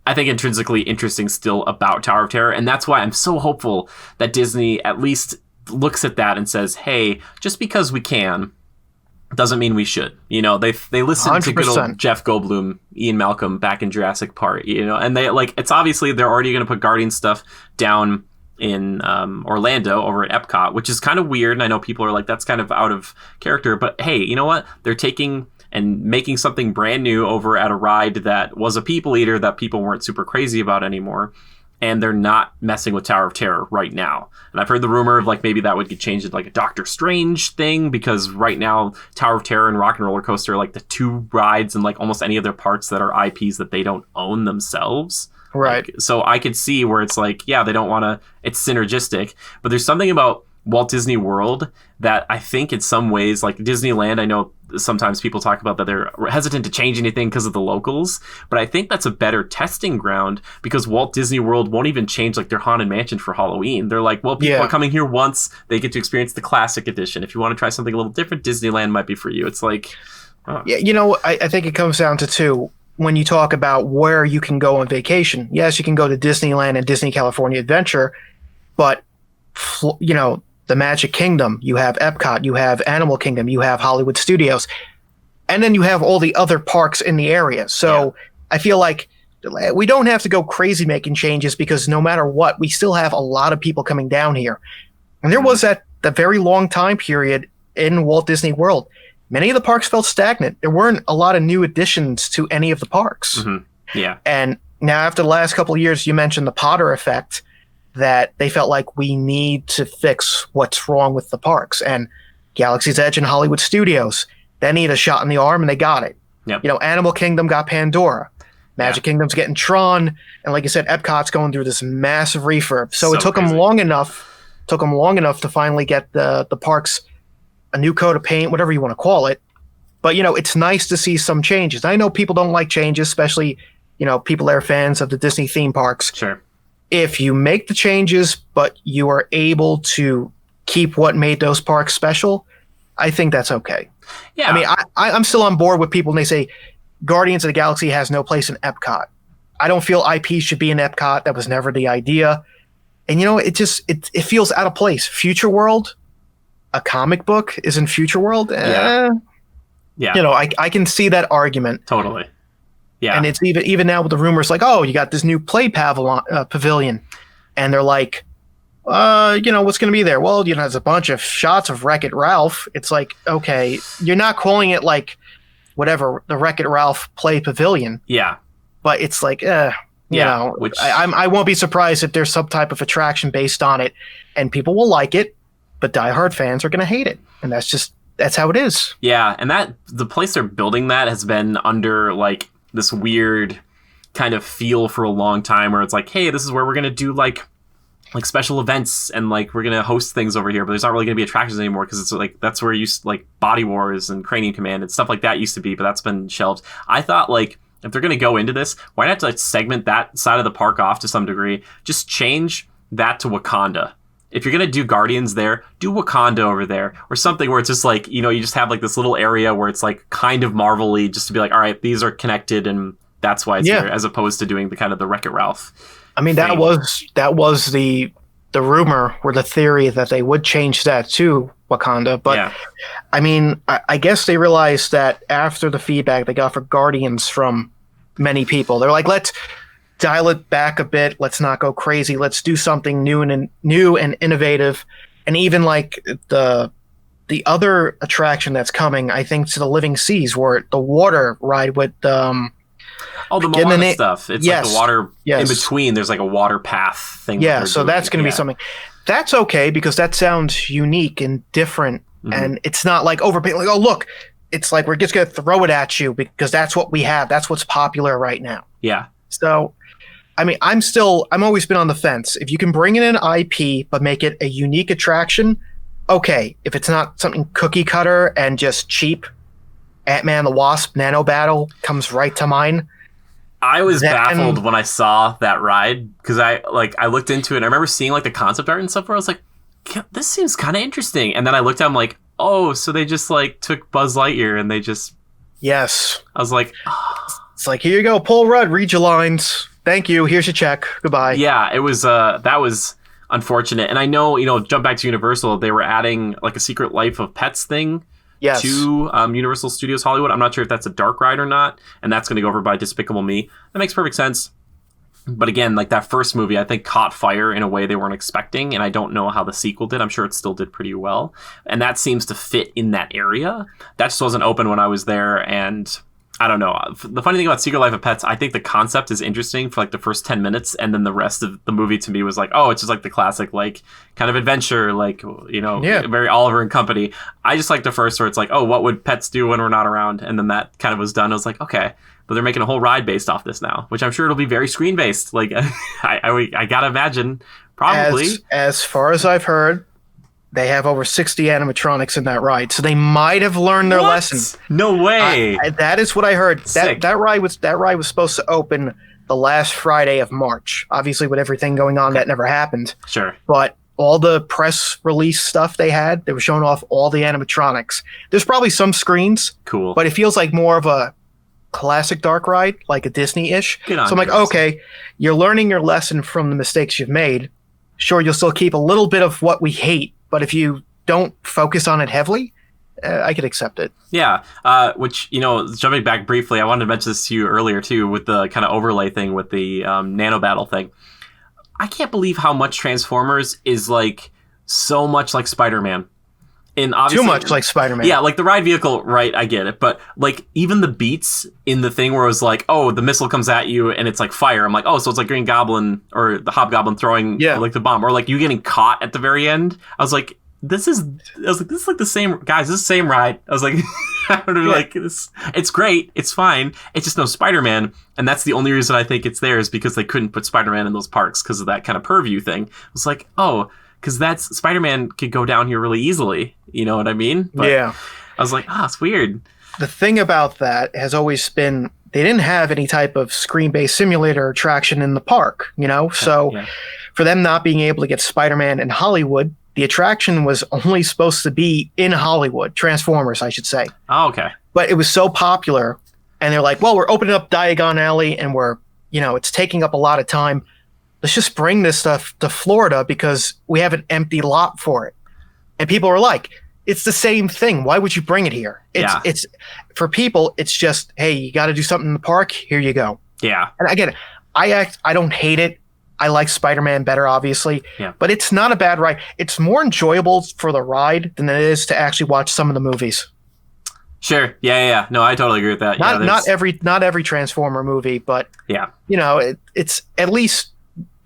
I think, intrinsically interesting still about Tower of Terror, and that's why I'm so hopeful that Disney at least looks at that and says, hey, just because we can doesn't mean we should. You know, they listen 100%. To good old Jeff Goldblum, Ian Malcolm back in Jurassic Park, you know, and they like, it's obviously they're already going to put Guardian stuff down in Orlando over at Epcot, which is kind of weird. And I know people are like, that's kind of out of character, but hey, you know what? They're taking and making something brand new over at a ride that was a people eater that people weren't super crazy about anymore. And they're not messing with Tower of Terror right now. And I've heard the rumor of like maybe that would get changed into like a Doctor Strange thing, because right now Tower of Terror and Rock and Roller Coaster are like the 2 rides in like almost any of their parks that are IPs that they don't own themselves. Right. Like, so I could see where it's like, yeah, they don't want to, it's synergistic, but there's something about Walt Disney World that I think in some ways, like Disneyland, I know sometimes people talk about that they're hesitant to change anything because of the locals, but I think that's a better testing ground because Walt Disney World won't even change like their Haunted Mansion for Halloween. They're like, well, people are coming here once, they get to experience the classic edition. If you want to try something a little different, Disneyland might be for you. It's like, yeah, you know, I think it comes down to 2. When you talk about where you can go on vacation, yes, you can go to Disneyland and Disney California Adventure, but you know, the Magic Kingdom, you have Epcot, you have Animal Kingdom, you have Hollywood Studios, and then you have all the other parks in the area. So I feel like we don't have to go crazy making changes because no matter what, we still have a lot of people coming down here. And there was that very long time period in Walt Disney World. Many of the parks felt stagnant. There weren't a lot of new additions to any of the parks. Mm-hmm. Yeah. And now after the last couple of years, you mentioned the Potter effect, that they felt like we need to fix what's wrong with the parks. And Galaxy's Edge and Hollywood Studios, they need a shot in the arm, and they got it. Yep. You know, Animal Kingdom got Pandora. Magic Kingdom's getting Tron. And like you said, Epcot's going through this massive refurb. So it took them long enough to finally get the parks a new coat of paint, whatever you want to call it. But, you know, it's nice to see some changes. I know people don't like changes, especially, you know, people that are fans of the Disney theme parks. Sure. If you make the changes, but you are able to keep what made those parks special, I think that's okay. Yeah. I mean, I'm still on board with people when they say Guardians of the Galaxy has no place in Epcot. I don't feel IP should be in Epcot. That was never the idea. And it feels out of place. Future World, a comic book is in Future World. Yeah. I can see that argument. Totally. Yeah. And it's even now with the rumors like, oh, you got this new play pavilion, and they're like, what's going to be there? Well, there's a bunch of shots of Wreck-It Ralph. It's like, okay, you're not calling it like whatever, the Wreck-It Ralph play pavilion. Yeah. But it's like, which I won't be surprised if there's some type of attraction based on it, and people will like it, but diehard fans are going to hate it, and that's how it is. Yeah, and that the place they're building that has been under like this weird kind of feel for a long time, where it's like, hey, this is where we're going to do like special events and like we're going to host things over here, but there's not really going to be attractions anymore because it's like that's where like Body Wars and Cranium Command and stuff like that used to be, but that's been shelved. I thought like if they're going to go into this, why not like segment that side of the park off to some degree? Just change that to Wakanda. If you're going to do Guardians there, do Wakanda over there or something where it's just like, you just have like this little area where it's like kind of Marvel-y just to be like, all right, these are connected and that's why it's here, as opposed to doing the kind of the Wreck-It Ralph. I mean, thing. that was the rumor or the theory that they would change that to Wakanda. But I mean, I guess they realized that after the feedback they got for Guardians from many people, they're like, let's dial it back a bit. Let's not go crazy. Let's do something new and innovative. And even like the other attraction that's coming, I think, to the Living Seas, where the water ride with the Moana stuff. It's like the water in between. There's like a water path thing. Yeah, so that's going to be something. That's okay because that sounds unique and different, and it's not like overpaying. Like, oh look, it's like we're just going to throw it at you because that's what we have. That's what's popular right now. Yeah. So, I mean, I'm always been on the fence. If you can bring in an IP but make it a unique attraction, okay. If it's not something cookie cutter and just cheap, Ant-Man the Wasp Nano Battle comes right to mind. I was baffled when I saw that ride because I looked into it and I remember seeing like the concept art and stuff where I was like, this seems kind of interesting. And then I looked at it, I'm like, oh, so they just like took Buzz Lightyear and they just... Yes. I was like... It's like, here you go, Paul Rudd, read your lines. Thank you. Here's your check. Goodbye. Yeah, it was, that was unfortunate. And I know, jump back to Universal, they were adding like a Secret Life of Pets thing to Universal Studios Hollywood. I'm not sure if that's a dark ride or not, and that's going to go over by Despicable Me. That makes perfect sense. But again, like that first movie, I think caught fire in a way they weren't expecting, and I don't know how the sequel did. I'm sure it still did pretty well. And that seems to fit in that area. That just wasn't open when I was there, and... I don't know. The funny thing about Secret Life of Pets, I think the concept is interesting for like the first 10 minutes, and then the rest of the movie to me was like, oh, it's just like the classic, like kind of adventure, like, very Oliver and Company. I just like the first where it's like, oh, what would pets do when we're not around? And then that kind of was done. I was like, okay, but they're making a whole ride based off this now, which I'm sure it'll be very screen based. Like, I gotta imagine, probably. As far as I've heard, they have over 60 animatronics in that ride, so they might have learned their lesson. No way. That is what I heard. Sick. That ride was supposed to open the last Friday of March. Obviously, with everything going on, that never happened. Sure. But all the press release stuff they were showing off all the animatronics. There's probably some screens. Cool. But it feels like more of a classic dark ride, like a Disney-ish. So I'm like, okay, you're learning your lesson from the mistakes you've made. Sure, you'll still keep a little bit of what we hate, but if you don't focus on it heavily, I could accept it. Yeah, which, jumping back briefly, I wanted to mention this to you earlier, too, with the kind of overlay thing with the Nano Battle thing. I can't believe how much Transformers is, like, so much like Spider-Man. And obviously, too much like Spider-Man. Yeah, like the ride vehicle, right, I get it. But, like, even the beats in the thing where it was like, oh, the missile comes at you and it's like fire. I'm like, oh, so it's like Green Goblin or the Hobgoblin throwing like the bomb. Or like you getting caught at the very end. I was like, this is like the same, guys, this is the same ride. I was like, it's great. It's fine. It's just no Spider-Man. And that's the only reason I think it's there is because they couldn't put Spider-Man in those parks because of that kind of purview thing. It was like, oh... Because that's Spider-Man could go down here really easily. You know what I mean? But I was like, it's weird. The thing about that has always been they didn't have any type of screen-based simulator attraction in the park, So for them not being able to get Spider-Man in Hollywood, the attraction was only supposed to be in Hollywood. Transformers, I should say. Oh, okay. But it was so popular, and they're like, well, we're opening up Diagon Alley, and we're it's taking up a lot of time. Let's just bring this stuff to Florida because we have an empty lot for it. And people are like, it's the same thing. Why would you bring it here? It's for people, it's just, hey, you got to do something in the park. Here you go. Yeah. And again, I don't hate it. I like Spider-Man better, obviously. Yeah. But it's not a bad ride. It's more enjoyable for the ride than it is to actually watch some of the movies. Sure. Yeah. No, I totally agree with that. Not every Transformer movie, but yeah, it's at least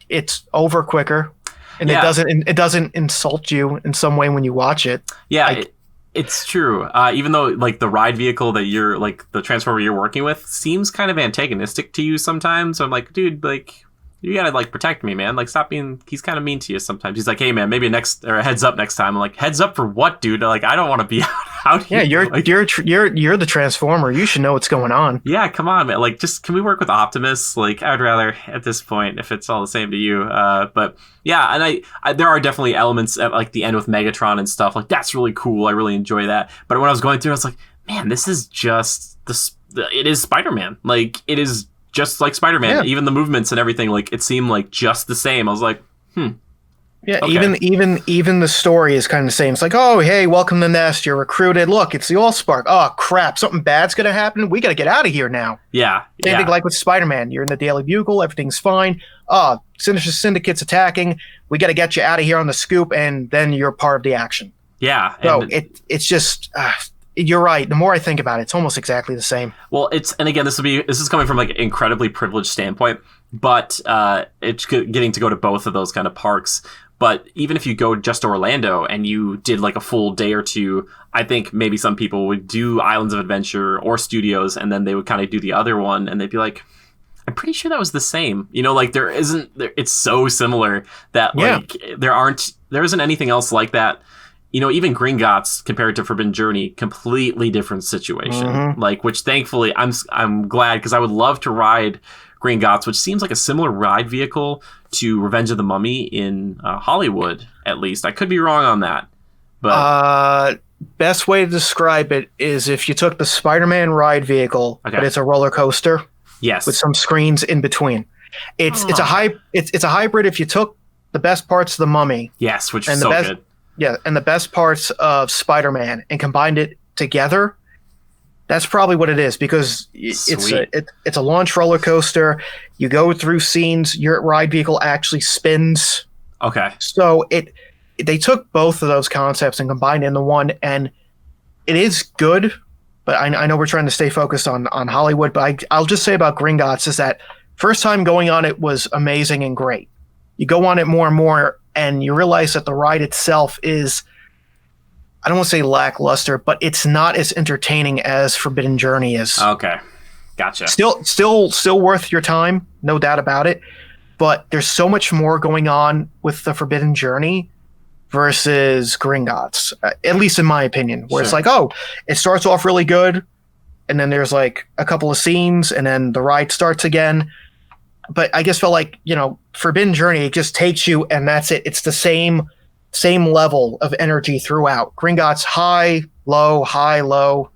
it's over quicker. And it doesn't insult you in some way when you watch it. Yeah, it's true. Even though like the ride vehicle that you're like the Transformer you're working with seems kind of antagonistic to you sometimes. So I'm like, dude, like you gotta like protect me, man. Like stop being. He's kind of mean to you sometimes. He's like, hey, man, maybe a heads up next time. I'm like, heads up for what, dude? Like I don't want to be out here. Yeah, like, you're the Transformer. You should know what's going on. Yeah, come on, man. Like just can we work with Optimus? Like I'd rather at this point if it's all the same to you. But yeah, and I there are definitely elements at like the end with Megatron and stuff. Like that's really cool. I really enjoy that. But when I was going through, I was like, man, this is just it is Spider-Man. Like it is just like Spider-Man. Yeah. Even the movements and everything, like it seemed like just the same. I was like, Yeah, okay. even the story is kind of the same. It's like, oh, hey, welcome to Nest. You're recruited. Look, it's the Allspark. Oh, crap. Something bad's going to happen. We got to get out of here now. Yeah. Same thing like with Spider-Man. You're in the Daily Bugle. Everything's fine. Oh, Sinister Syndicate's attacking. We got to get you out of here on the scoop, and then you're part of the action. Yeah. So it's just... you're right. The more I think about it, it's almost exactly the same. Well, and again, this is coming from like an incredibly privileged standpoint, but it's getting to go to both of those kind of parks. But even if you go just to Orlando and you did like a full day or two, I think maybe some people would do Islands of Adventure or Studios, and then they would kind of do the other one, and they'd be like, I'm pretty sure that was the same. Like it's so similar that like there isn't anything else like that. Even Gringotts compared to Forbidden Journey, completely different situation. Mm-hmm. Like, which thankfully I'm glad because I would love to ride Gringotts, which seems like a similar ride vehicle to Revenge of the Mummy in Hollywood, at least. I could be wrong on that, but best way to describe it is if you took the Spider-Man ride vehicle, but it's a roller coaster, yes, with some screens in between. It's a hybrid. If you took the best parts of the Mummy, yes, which is so good. Yeah, and the best parts of Spider-Man and combined it together, that's probably what it is because it's a launch roller coaster. You go through scenes, your ride vehicle actually spins. Okay. So they took both of those concepts and combined into one, and it is good, but I know we're trying to stay focused on Hollywood, but I'll just say about Gringotts is that first time going on it was amazing and great. You go on it more and more, and you realize that the ride itself is, I don't want to say lackluster, but it's not as entertaining as Forbidden Journey is. Okay, gotcha. Still worth your time, no doubt about it. But there's so much more going on with the Forbidden Journey versus Gringotts, at least in my opinion. Where It's like, oh, it starts off really good, and then there's like a couple of scenes, and then the ride starts again. But I just felt like, Forbidden Journey, it just takes you and that's it. It's the same level of energy throughout. Gringotts high, low.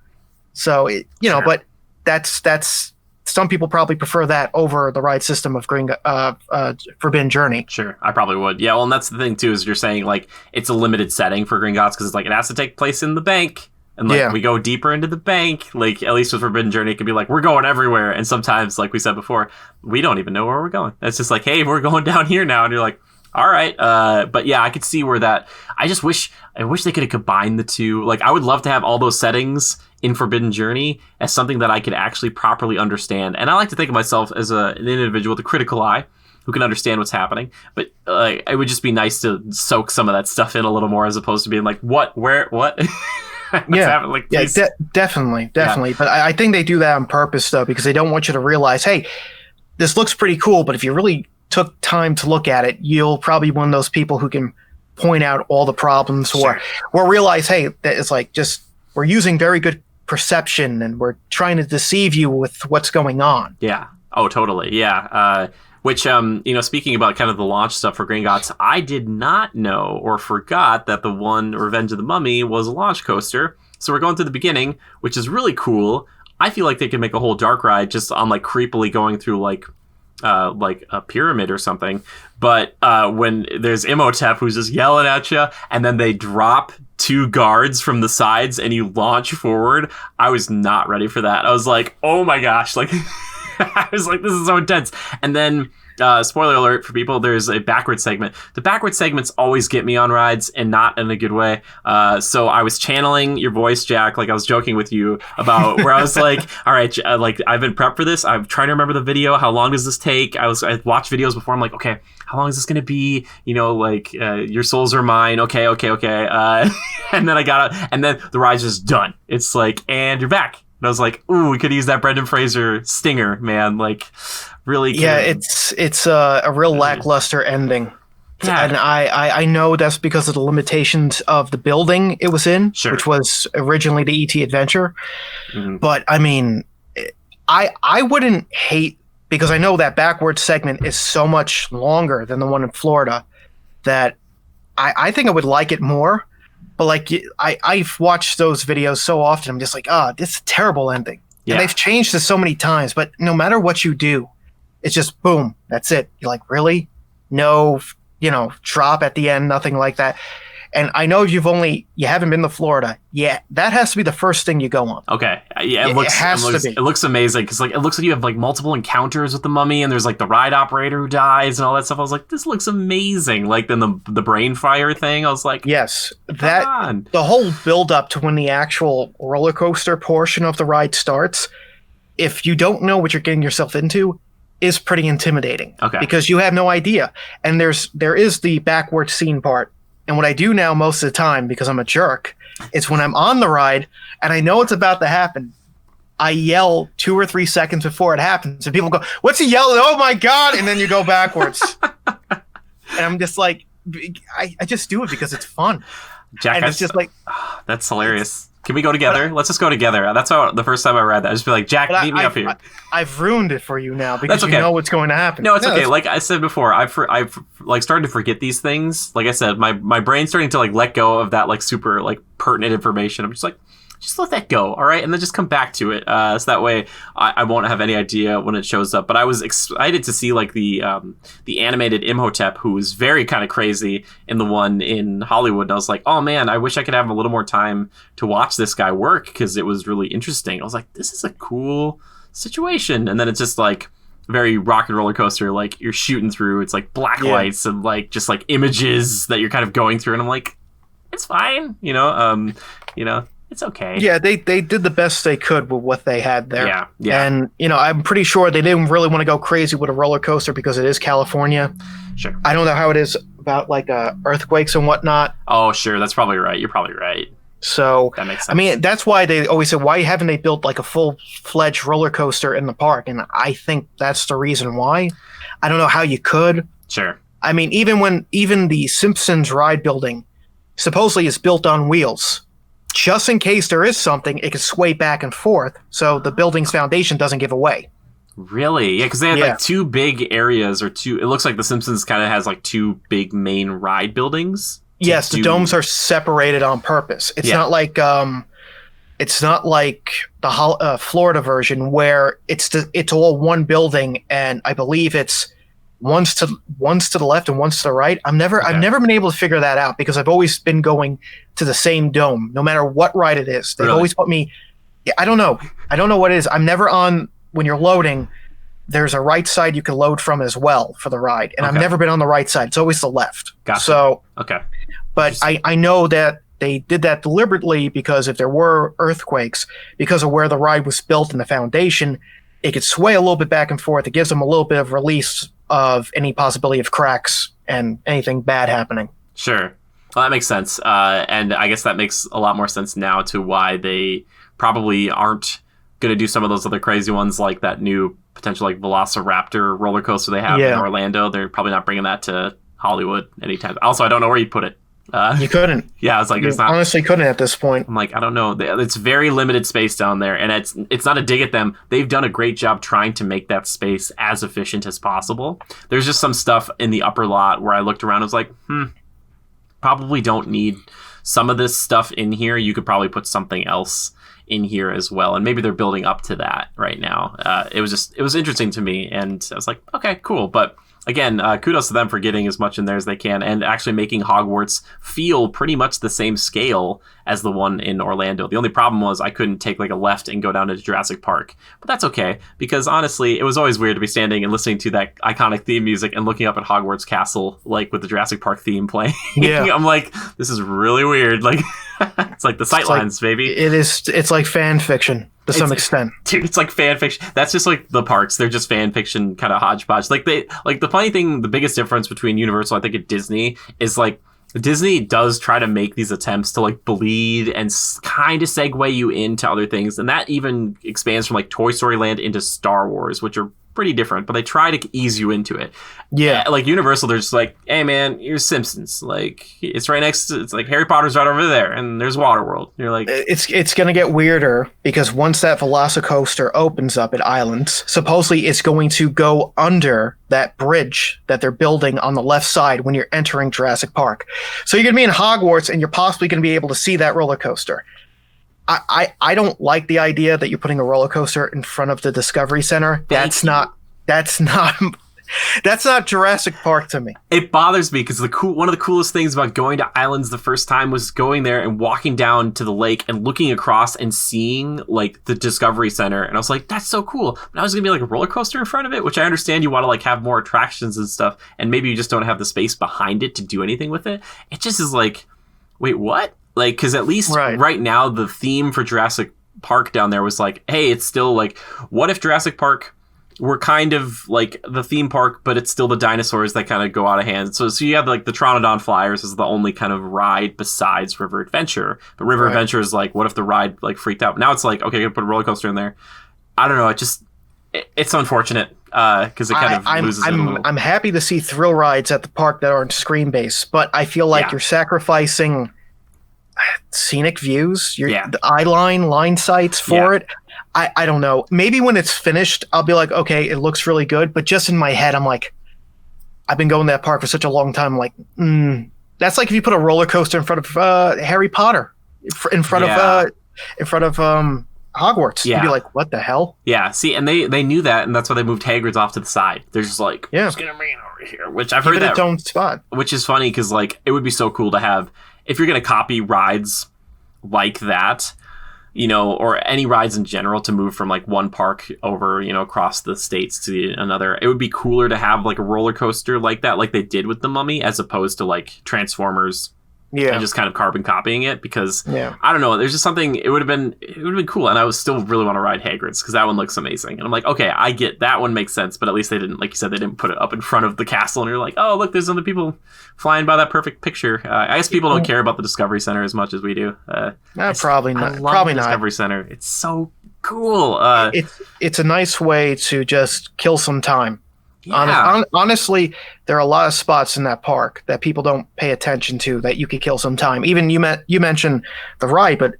So, sure. But that's some people probably prefer that over the ride system of Forbidden Journey. Sure, I probably would. Yeah, well, and that's the thing too, is you're saying like it's a limited setting for Gringotts because it's like it has to take place in the bank. And like we go deeper into the bank, like at least with Forbidden Journey, it can be like we're going everywhere. And sometimes, like we said before, we don't even know where we're going. It's just like, hey, we're going down here now, and you're like, all right. But yeah, I could see where that. I wish they could have combined the two. Like I would love to have all those settings in Forbidden Journey as something that I could actually properly understand. And I like to think of myself as an individual with a critical eye who can understand what's happening. But it would just be nice to soak some of that stuff in a little more, as opposed to being like, what, where, what. Definitely. Yeah. But I think they do that on purpose, though, because they don't want you to realize, hey, this looks pretty cool, but if you really took time to look at it, you'll probably be one of those people who can point out all the problems or realize, hey, that it's like just we're using very good perception and we're trying to deceive you with what's going on. Yeah. Oh, totally. Yeah. Which, speaking about kind of the launch stuff for Gringotts, I did not know or forgot that the one Revenge of the Mummy was a launch coaster. So we're going through the beginning, which is really cool. I feel like they could make a whole dark ride just on like creepily going through like like a pyramid or something. But when there's Imhotep who's just yelling at you, and then they drop 2 guards from the sides and you launch forward, I was not ready for that. I was like, oh my gosh, like I was like, this is so intense. And then spoiler alert for people, there's a backward segment. The backward segments always get me on rides, and not in a good way. So I was channeling your voice, Jack, like I was joking with you about where I was like, all right, like I've been prepped for this. I'm trying to remember the video. How long does this take? I watched videos before. I'm like, okay, how long is this going to be? You know, like your souls are mine. Okay. And then I got out, and then the ride's just done. It's like, and you're back. And I was like, ooh, we could use that Brendan Fraser stinger, man. Like, really. Yeah, it's a real lackluster ending. Yeah. And I know that's because of the limitations of the building it was in, Sure. which was originally the E.T. Adventure. Mhm. But, I mean, I wouldn't hate, because I know that backward segment is so much longer than the one in Florida, that I think I would like it more. But like I've watched those videos so often, I'm just like, this is a terrible ending. Yeah. And they've changed this so many times, but no matter what you do, it's just boom, that's it. You're like, really? No, drop at the end, nothing like that. And I know you haven't been to Florida. Yeah, that has to be the first thing you go on. Okay. Yeah, it looks amazing, because like it looks like you have like multiple encounters with the mummy, and there's like the ride operator who dies and all that stuff. I was like, this looks amazing. Like then the brain fire thing, I was like, yes, on. The whole build up to when the actual roller coaster portion of the ride starts, if you don't know what you're getting yourself into, is pretty intimidating. Okay. Because you have no idea. And there is the backward scene part. And what I do now most of the time, because I'm a jerk, is when I'm on the ride and I know it's about to happen, I yell 2 or 3 seconds before it happens. And people go, what's he yelling? Oh my God. And then you go backwards. And I'm just like, I just do it because it's fun. Jack, and it's just like, that's hilarious. Can we go together? Let's just go together. That's how the first time I read that, I just be like, Jack, meet me up here. I've ruined it for you now because That's okay. You know what's going to happen. No, it's okay. Like I said before, I've like started to forget these things. Like I said, my brain's starting to like let go of that like super like pertinent information. I'm just like, just let that go, all right? And then just come back to it. So that way I won't have any idea when it shows up. But I was excited to see like the animated Imhotep, who was very kind of crazy in the one in Hollywood. And I was like, oh man, I wish I could have a little more time to watch this guy work, because it was really interesting. I was like, this is a cool situation. And then it's just like very rock and roller coaster, like you're shooting through. It's like black lights and like just like images that you're kind of going through. And I'm like, it's fine, it's okay. Yeah, they did the best they could with what they had there. Yeah. And, I'm pretty sure they didn't really want to go crazy with a roller coaster because it is California. Sure. I don't know how it is about like earthquakes and whatnot. Oh, sure. That's probably right. You're probably right. So, that makes sense. I mean, that's why they always say, why haven't they built like a full-fledged roller coaster in the park? And I think that's the reason why. I don't know how you could. Sure. I mean, even the Simpsons ride building supposedly is built on wheels. Just in case there is something, it can sway back and forth, so the building's foundation doesn't give away. Really? Yeah, because they had like 2 big areas, or 2. It looks like The Simpsons kind of has like 2 big main ride buildings. Yes, the domes are separated on purpose. It's not like the Florida version where it's all one building, and I believe it's one's to the left and one's to the right. I've never been able to figure that out, because I've always been going to the same dome, no matter what ride it is. They've always put me. Yeah, I don't know what it is. I'm never on when you're loading. There's a right side you can load from as well for the ride, and I've never been on the right side. It's always the left. Gotcha. So okay, but I know that they did that deliberately, because if there were earthquakes, because of where the ride was built in the foundation, it could sway a little bit back and forth. It gives them a little bit of release of any possibility of cracks and anything bad happening. Sure. Well, that makes sense. And I guess that makes a lot more sense now to why they probably aren't going to do some of those other crazy ones, like that new potential like Velociraptor roller coaster they have in Orlando. They're probably not bringing that to Hollywood anytime. Also, I don't know where you'd put it. You couldn't. Yeah, I was like, you honestly couldn't at this point. I'm like, I don't know. It's very limited space down there, and it's not a dig at them. They've done a great job trying to make that space as efficient as possible. There's just some stuff in the upper lot where I looked around and was like, probably don't need some of this stuff in here. You could probably put something else in here as well, and maybe they're building up to that right now. It was interesting to me, and I was like, okay, cool. But again, kudos to them for getting as much in there as they can and actually making Hogwarts feel pretty much the same scale as the one in Orlando. The only problem was I couldn't take like a left and go down to Jurassic Park. But that's okay, because honestly, it was always weird to be standing and listening to that iconic theme music and looking up at Hogwarts Castle, like with the Jurassic Park theme playing. Yeah. I'm like, this is really weird. Like, it's like the sightlines, baby. It's like fan fiction to some extent. Dude, it's like fan fiction. That's just like the parks. They're just fan fiction kind of hodgepodge. Like the funny thing, the biggest difference between Universal, I think, and Disney is like Disney does try to make these attempts to like bleed and kind of segue you into other things. And that even expands from like Toy Story Land into Star Wars, which are pretty different, but they try to ease you into it. Yeah. Like Universal, they're just like, hey man, here's Simpsons. Like, it's right next to, it's like Harry Potter's right over there, and there's Waterworld. You're like, it's going to get weirder, because once that Velocicoaster opens up at Islands, supposedly it's going to go under that bridge that they're building on the left side when you're entering Jurassic Park. So you're going to be in Hogwarts, and you're possibly going to be able to see that roller coaster. I don't like the idea that you're putting a roller coaster in front of the Discovery Center. That's not Jurassic Park to me. It bothers me because one of the coolest things about going to Islands the first time was going there and walking down to the lake and looking across and seeing like the Discovery Center, and I was like, that's so cool. But now it's gonna be like a roller coaster in front of it, which I understand you want to like have more attractions and stuff, and maybe you just don't have the space behind it to do anything with it. It just is like, wait, what? Like, because at least right now, the theme for Jurassic Park down there was like, hey, it's still like, what if Jurassic Park were kind of like the theme park, but it's still the dinosaurs that kind of go out of hand. So you have like the Troodon Flyers is the only kind of ride besides River Adventure. But River Adventure is like, what if the ride like freaked out? Now it's like, okay, I'm gonna put a roller coaster in there. I don't know. It's unfortunate because it kind of loses it a little. I'm happy to see thrill rides at the park that aren't screen based, but I feel like you're sacrificing scenic views, the line sights for it. I don't know. Maybe when it's finished, I'll be like, okay, it looks really good. But just in my head, I'm like, I've been going to that park for such a long time. I'm like, that's like if you put a roller coaster in front of Harry Potter, in front of Hogwarts. Yeah. You'd be like, what the hell? Yeah. See, and they knew that, and that's why they moved Hagrid's off to the side. They're just like, it's gonna be over here, which I've heard that its own spot. Which is funny because like it would be so cool to have if you're gonna copy rides like that, you know, or any rides in general, to move from like one park over, you know, across the states to another. It would be cooler to have like a roller coaster like that, like they did with the Mummy, as opposed to like Transformers. And just kind of carbon copying it, because I don't know, there's just something, it would have been cool, and I would still really want to ride Hagrid's because that one looks amazing. And I'm like, okay, I get that one makes sense, but at least they didn't, like you said, they didn't put it up in front of the castle, and you're like, oh look, there's other people flying by that perfect picture. I guess people don't care about the Discovery Center as much as we do. Probably not. I love the Discovery Center. It's so cool. It's a nice way to just kill some time. Yeah. Honestly, there are a lot of spots in that park that people don't pay attention to that you could kill some time. Even you mentioned the ride, but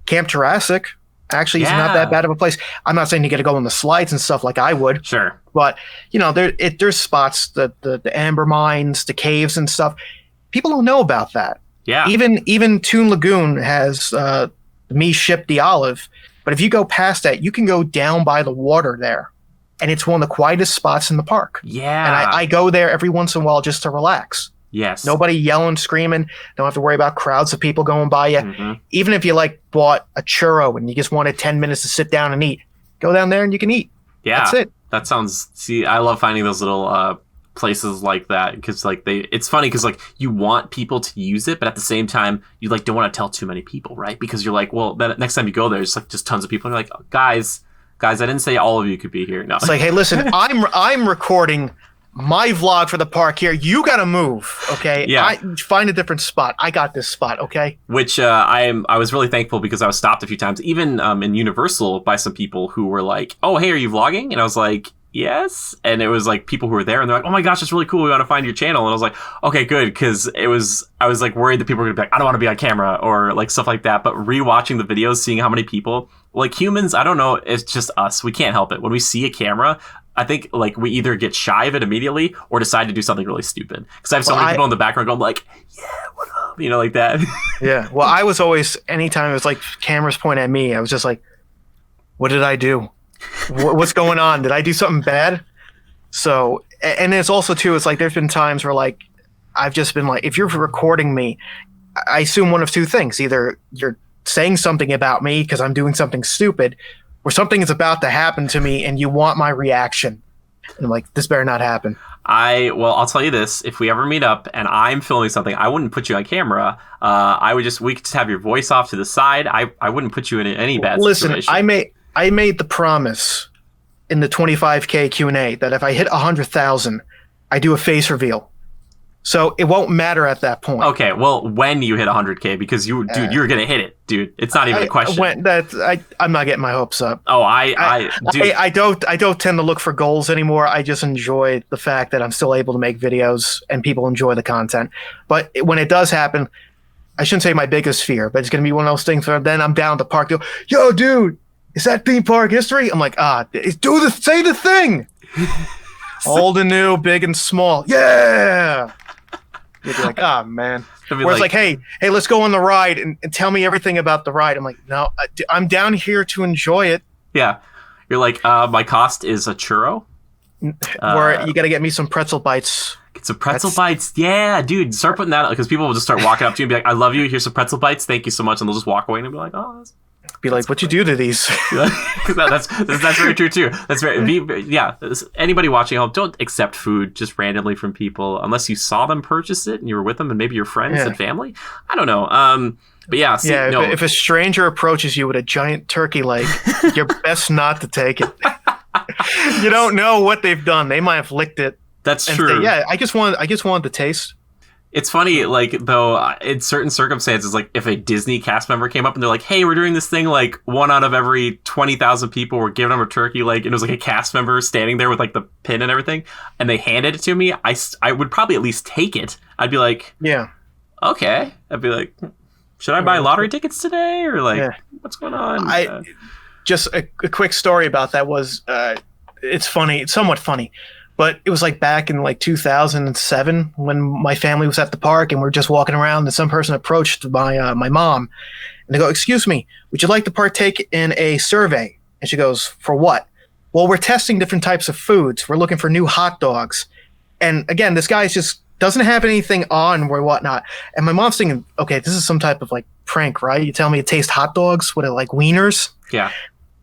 Camp Jurassic actually is not that bad of a place. I'm not saying you got to go on the slides and stuff like I would. Sure. But, you know, there's spots, the amber mines, the caves and stuff. People don't know about that. Yeah. Even Toon Lagoon has Me Ship the Olive. But if you go past that, you can go down by the water there. And it's one of the quietest spots in the park. Yeah. And I go there every once in a while just to relax. Yes. Nobody yelling, screaming. Don't have to worry about crowds of people going by you. Mm-hmm. Even if you like bought a churro and you just wanted 10 minutes to sit down and eat, go down there and you can eat. Yeah. That's it. That sounds, I love finding those little places like that, because like it's funny because like you want people to use it, but at the same time you like don't want to tell too many people, right? Because you're like, well, then next time you go there, it's like just tons of people, and you're like, oh, guys, I didn't say all of you could be here. No. It's like, hey, listen, I'm recording my vlog for the park here. You got to move, okay? Yeah. Find a different spot. I got this spot, okay? Which I was really thankful, because I was stopped a few times, even in Universal, by some people who were like, oh, hey, are you vlogging? And I was like, yes. And it was like people who were there, and they're like, oh my gosh, it's really cool. We want to find your channel. And I was like, okay, good. Because I was like worried that people were going to be like, I don't want to be on camera, or like stuff like that. But rewatching the videos, seeing how many people, like humans, I don't know, it's just us. We can't help it. When we see a camera, I think like we either get shy of it immediately or decide to do something really stupid. Because I have so Well, many people in the background going like, "Yeah, what up?" You know, like that. Yeah. Well, I was always, anytime it was like cameras point at me, I was just like, what did I do? What's going on? Did I do something bad? So, and it's also too, it's like there's been times where like I've just been like, if you're recording me, I assume one of two things. Either you're saying something about me because I'm doing something stupid, or something is about to happen to me and you want my reaction. And I'm like, this better not happen. I'll tell you this: if we ever meet up and I'm filming something, I wouldn't put you on camera. We could just have your voice off to the side. I wouldn't put you in any bad situation. I made the promise in the 25K Q&A that if I hit 100,000, I do a face reveal. So it won't matter at that point. Okay, well, when you hit 100K, because you're gonna hit it, dude. It's not even a question. I'm not getting my hopes up. Oh, dude. I don't tend to look for goals anymore. I just enjoy the fact that I'm still able to make videos and people enjoy the content. But when it does happen, I shouldn't say my biggest fear, but it's gonna be one of those things where then I'm down at the park. Go, yo, dude, is that theme park history? I'm like, say the thing. Old and new, big and small. Yeah. You'd be like, man. Where it's like, hey, let's go on the ride and tell me everything about the ride. I'm like, no, I'm down here to enjoy it. Yeah. You're like, my cost is a churro. Where you got to get me some pretzel bites. Get some pretzel bites. Yeah, dude. Start putting that, because people will just start walking up to you and be like, I love you. Here's some pretzel bites. Thank you so much. And they'll just walk away and be like, oh, that's... Be like, what you do to these? that's very true too. That's very Anybody watching at home, don't accept food just randomly from people unless you saw them purchase it and you were with them and maybe your friends and family. I don't know. But yeah, if a stranger approaches you with a giant turkey leg, you're best not to take it. You don't know what they've done. They might have licked it. That's true. I just wanted the taste. It's funny, like, though, in certain circumstances, like, if a Disney cast member came up and they're like, hey, we're doing this thing, like, 1 out of every 20,000 people, we're giving them a turkey leg, and it was, like, a cast member standing there with, like, the pin and everything, and they handed it to me, I would probably at least take it. I'd be like, yeah, okay. I'd be like, should I buy lottery tickets today? Or, like, what's going on? Just a quick story about that was, it's funny, it's somewhat funny. But it was like back in like 2007 when my family was at the park and we're just walking around and some person approached my mom and they go, excuse me, would you like to partake in a survey? And she goes, for what? Well, we're testing different types of foods. We're looking for new hot dogs. And again, this guy just doesn't have anything on or whatnot. And my mom's thinking, okay, this is some type of like prank, right? You tell me it tastes hot dogs? What, like wieners? Yeah.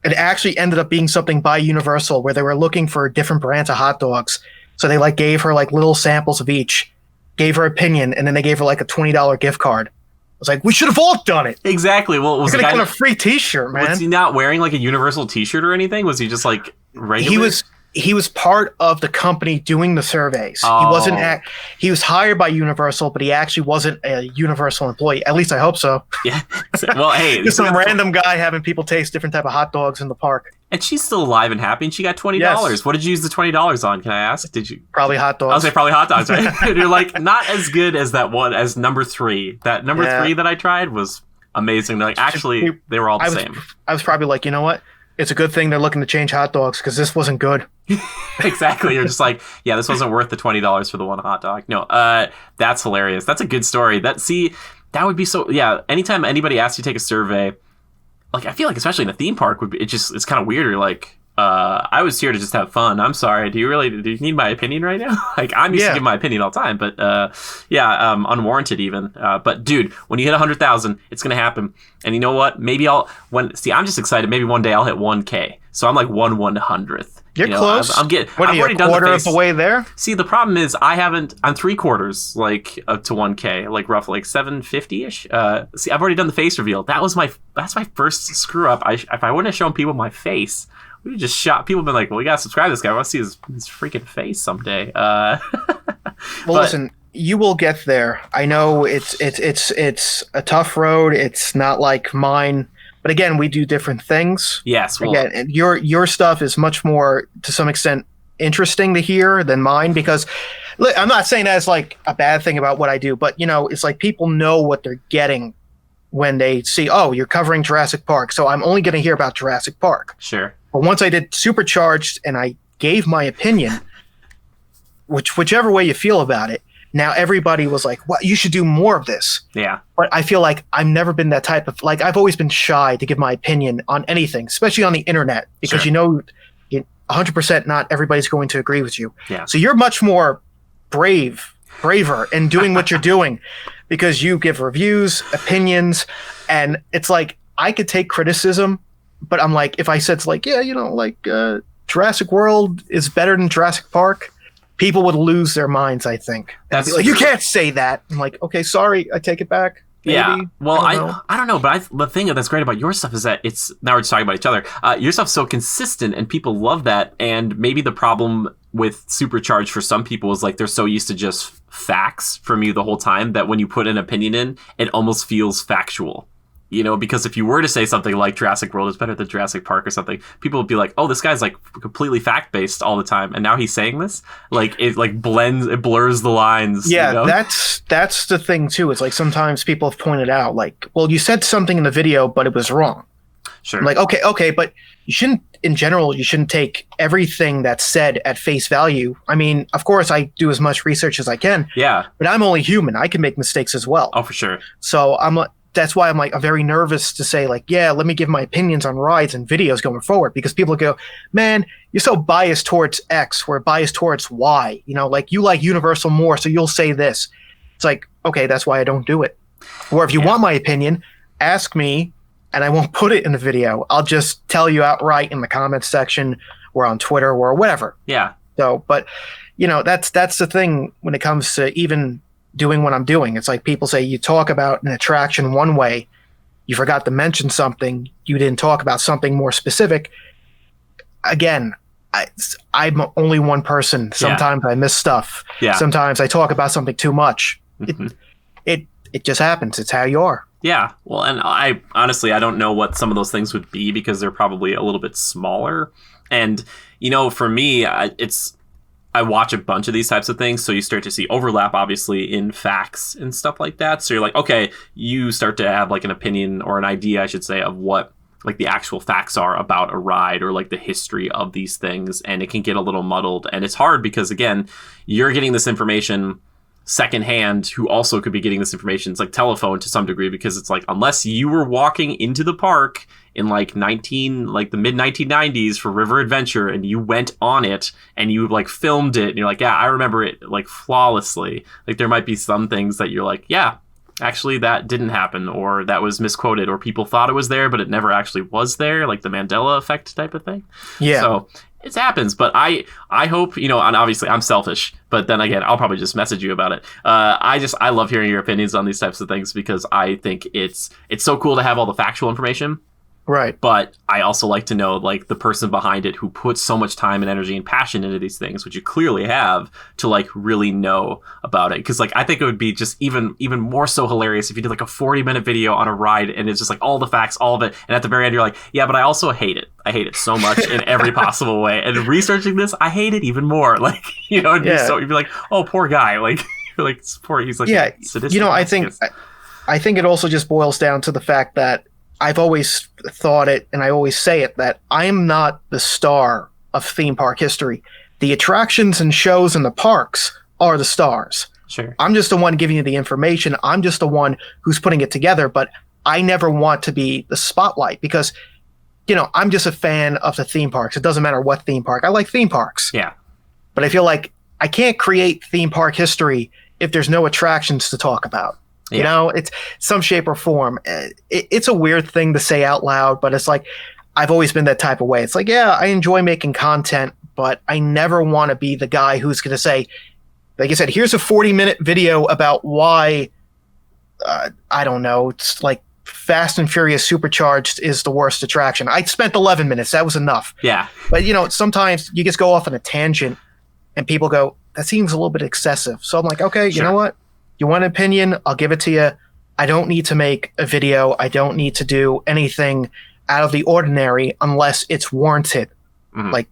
It actually ended up being something by Universal where they were looking for different brands of hot dogs. So they like gave her like little samples of each, gave her opinion, and then they gave her like a $20 gift card. I was like, we should have all done it. Exactly. Well, was the guy a free T-shirt, man? Was he not wearing like a Universal T-shirt or anything? Was he just like regular? He was part of the company doing the surveys. Oh. He wasn't. He was hired by Universal, but he actually wasn't a Universal employee. At least I hope so. Yeah. Well, hey, just some random guy having people taste different type of hot dogs in the park. And she's still alive and happy, and she got $20. Yes. What did you use the $20 on? Can I ask? Did you probably hot dogs? I was say probably hot dogs, right? You're like not as good as that one as number 3. That number 3 that I tried was amazing. Like actually, they were all the same. I was probably like, you know what? It's a good thing they're looking to change hot dogs because this wasn't good. Exactly. You're just like, yeah, this wasn't worth the $20 for the one hot dog. No, that's hilarious. That's a good story. That would be so. Yeah. Anytime anybody asks you to take a survey, like I feel like especially in a theme park, it's kind of weird. You're like, I was here to just have fun. I'm sorry. Do you need my opinion right now? Like I'm used to give my opinion all the time, but unwarranted even. But dude, when you hit 100,000, it's gonna happen. And you know what? Maybe I'm just excited. Maybe one day I'll hit 1K. So I'm like 1/100th. You're close. I've already done quarter of the way there. See, the problem is I'm 3/4, like up to 1K, like roughly like 750-ish. See, I've already done the face reveal. That's my first screw up. If I wouldn't have shown people my face, we just shot. People have been like, well, we gotta subscribe to this guy. I want to see his freaking face someday. Listen, you will get there. I know it's a tough road. It's not like mine. But again, we do different things. Yes. Well, again, and your stuff is much more, to some extent, interesting to hear than mine because look, I'm not saying that as like a bad thing about what I do, but it's like people know what they're getting when they see, oh, you're covering Jurassic Park, so I'm only going to hear about Jurassic Park. Sure. But once I did Supercharged and I gave my opinion, whichever way you feel about it, now everybody was like, well, you should do more of this. Yeah. But I feel like I've never been that type of, like, I've always been shy to give my opinion on anything, especially on the internet, because Sure. you know, 100% not everybody's going to agree with you. Yeah. So you're much more braver in doing what you're doing, because you give reviews, opinions, and it's like, I could take criticism, but I'm like, if I said, like, yeah, you know, like, Jurassic World is better than Jurassic Park, people would lose their minds, I think. That's like, you can't say that. I'm like, okay, sorry, I take it back. Maybe. Yeah. Well, I don't know, but the thing that's great about your stuff is that now we're just talking about each other. Your stuff's so consistent and people love that. And maybe the problem with Supercharged for some people is like they're so used to just facts from you the whole time that when you put an opinion in, it almost feels factual. You know, because if you were to say something like Jurassic World is better than Jurassic Park or something, people would be like, oh, this guy's like completely fact-based all the time. And now he's saying this? Like, it like blurs the lines. Yeah, you know? that's the thing, too. It's like sometimes people have pointed out, like, well, you said something in the video, but it was wrong. Sure. I'm like, okay, but you shouldn't take everything that's said at face value. I mean, of course, I do as much research as I can. Yeah. But I'm only human. I can make mistakes as well. Oh, for sure. So that's why I'm very nervous to say, like, yeah, let me give my opinions on rides and videos going forward, because people go, man, you're so biased towards X, we're biased towards Y. You know, like, you like Universal more, so you'll say this. It's like, okay, that's why I don't do it. Or if you want my opinion, ask me, and I won't put it in the video. I'll just tell you outright in the comments section or on Twitter or whatever. Yeah. So, but, you know, that's the thing when it comes to even doing what I'm doing. It's like people say you talk about an attraction one way, you forgot to mention something, you didn't talk about something more specific. Again, I'm only one person. Sometimes I miss stuff. Yeah. Sometimes I talk about something too much. It just happens. It's how you are. Yeah. Well, and I honestly, I don't know what some of those things would be because they're probably a little bit smaller. And, you know, for me, I watch a bunch of these types of things, so you start to see overlap, obviously, in facts and stuff like that. So you're like, okay, you start to have like an opinion or an idea, I should say, of what like the actual facts are about a ride or like the history of these things, and it can get a little muddled. And it's hard because, again, you're getting this information secondhand who also could be getting this information. It's like telephone to some degree, because it's like, unless you were walking into the park in like the mid 1990s for River Adventure and you went on it and you like filmed it and you're like, yeah, I remember it like flawlessly. Like, there might be some things that you're like, yeah, actually that didn't happen, or that was misquoted, or people thought it was there but it never actually was there, like the Mandela effect type of thing. Yeah. So it happens, but I hope, you know, and obviously I'm selfish, but then again, I'll probably just message you about it. I love hearing your opinions on these types of things, because I think it's so cool to have all the factual information. Right. But I also like to know, like, the person behind it who puts so much time and energy and passion into these things, which you clearly have, to like really know about it. Because like, I think it would be just even more so hilarious if you did like a 40-minute video on a ride and it's just like all the facts, all of it, and at the very end you're like, yeah, but I also hate it. I hate it so much in every possible way. And researching this, I hate it even more. Like, you know, you'd be like, oh, poor guy. Like, you're like, he's like, yeah, sadistic. you know, I think it also just boils down to the fact that I've always thought it, and I always say it, that I am not the star of theme park history. The attractions and shows in the parks are the stars. Sure. I'm just the one giving you the information. I'm just the one who's putting it together, but I never want to be the spotlight, because, you know, I'm just a fan of the theme parks. It doesn't matter what theme park. I like theme parks. Yeah. But I feel like I can't create theme park history if there's no attractions to talk about. Yeah. You know, it's some shape or form. It's a weird thing to say out loud, but it's like, I've always been that type of way. It's like, yeah, I enjoy making content, but I never want to be the guy who's going to say, like I said, here's a 40-minute video about why, I don't know, it's like Fast and Furious Supercharged is the worst attraction. I spent 11 minutes. That was enough. Yeah. But, you know, sometimes you just go off on a tangent and people go, that seems a little bit excessive. So I'm like, okay, you know what? You want an opinion? I'll give it to you. I don't need to make a video. I don't need to do anything out of the ordinary unless it's warranted, like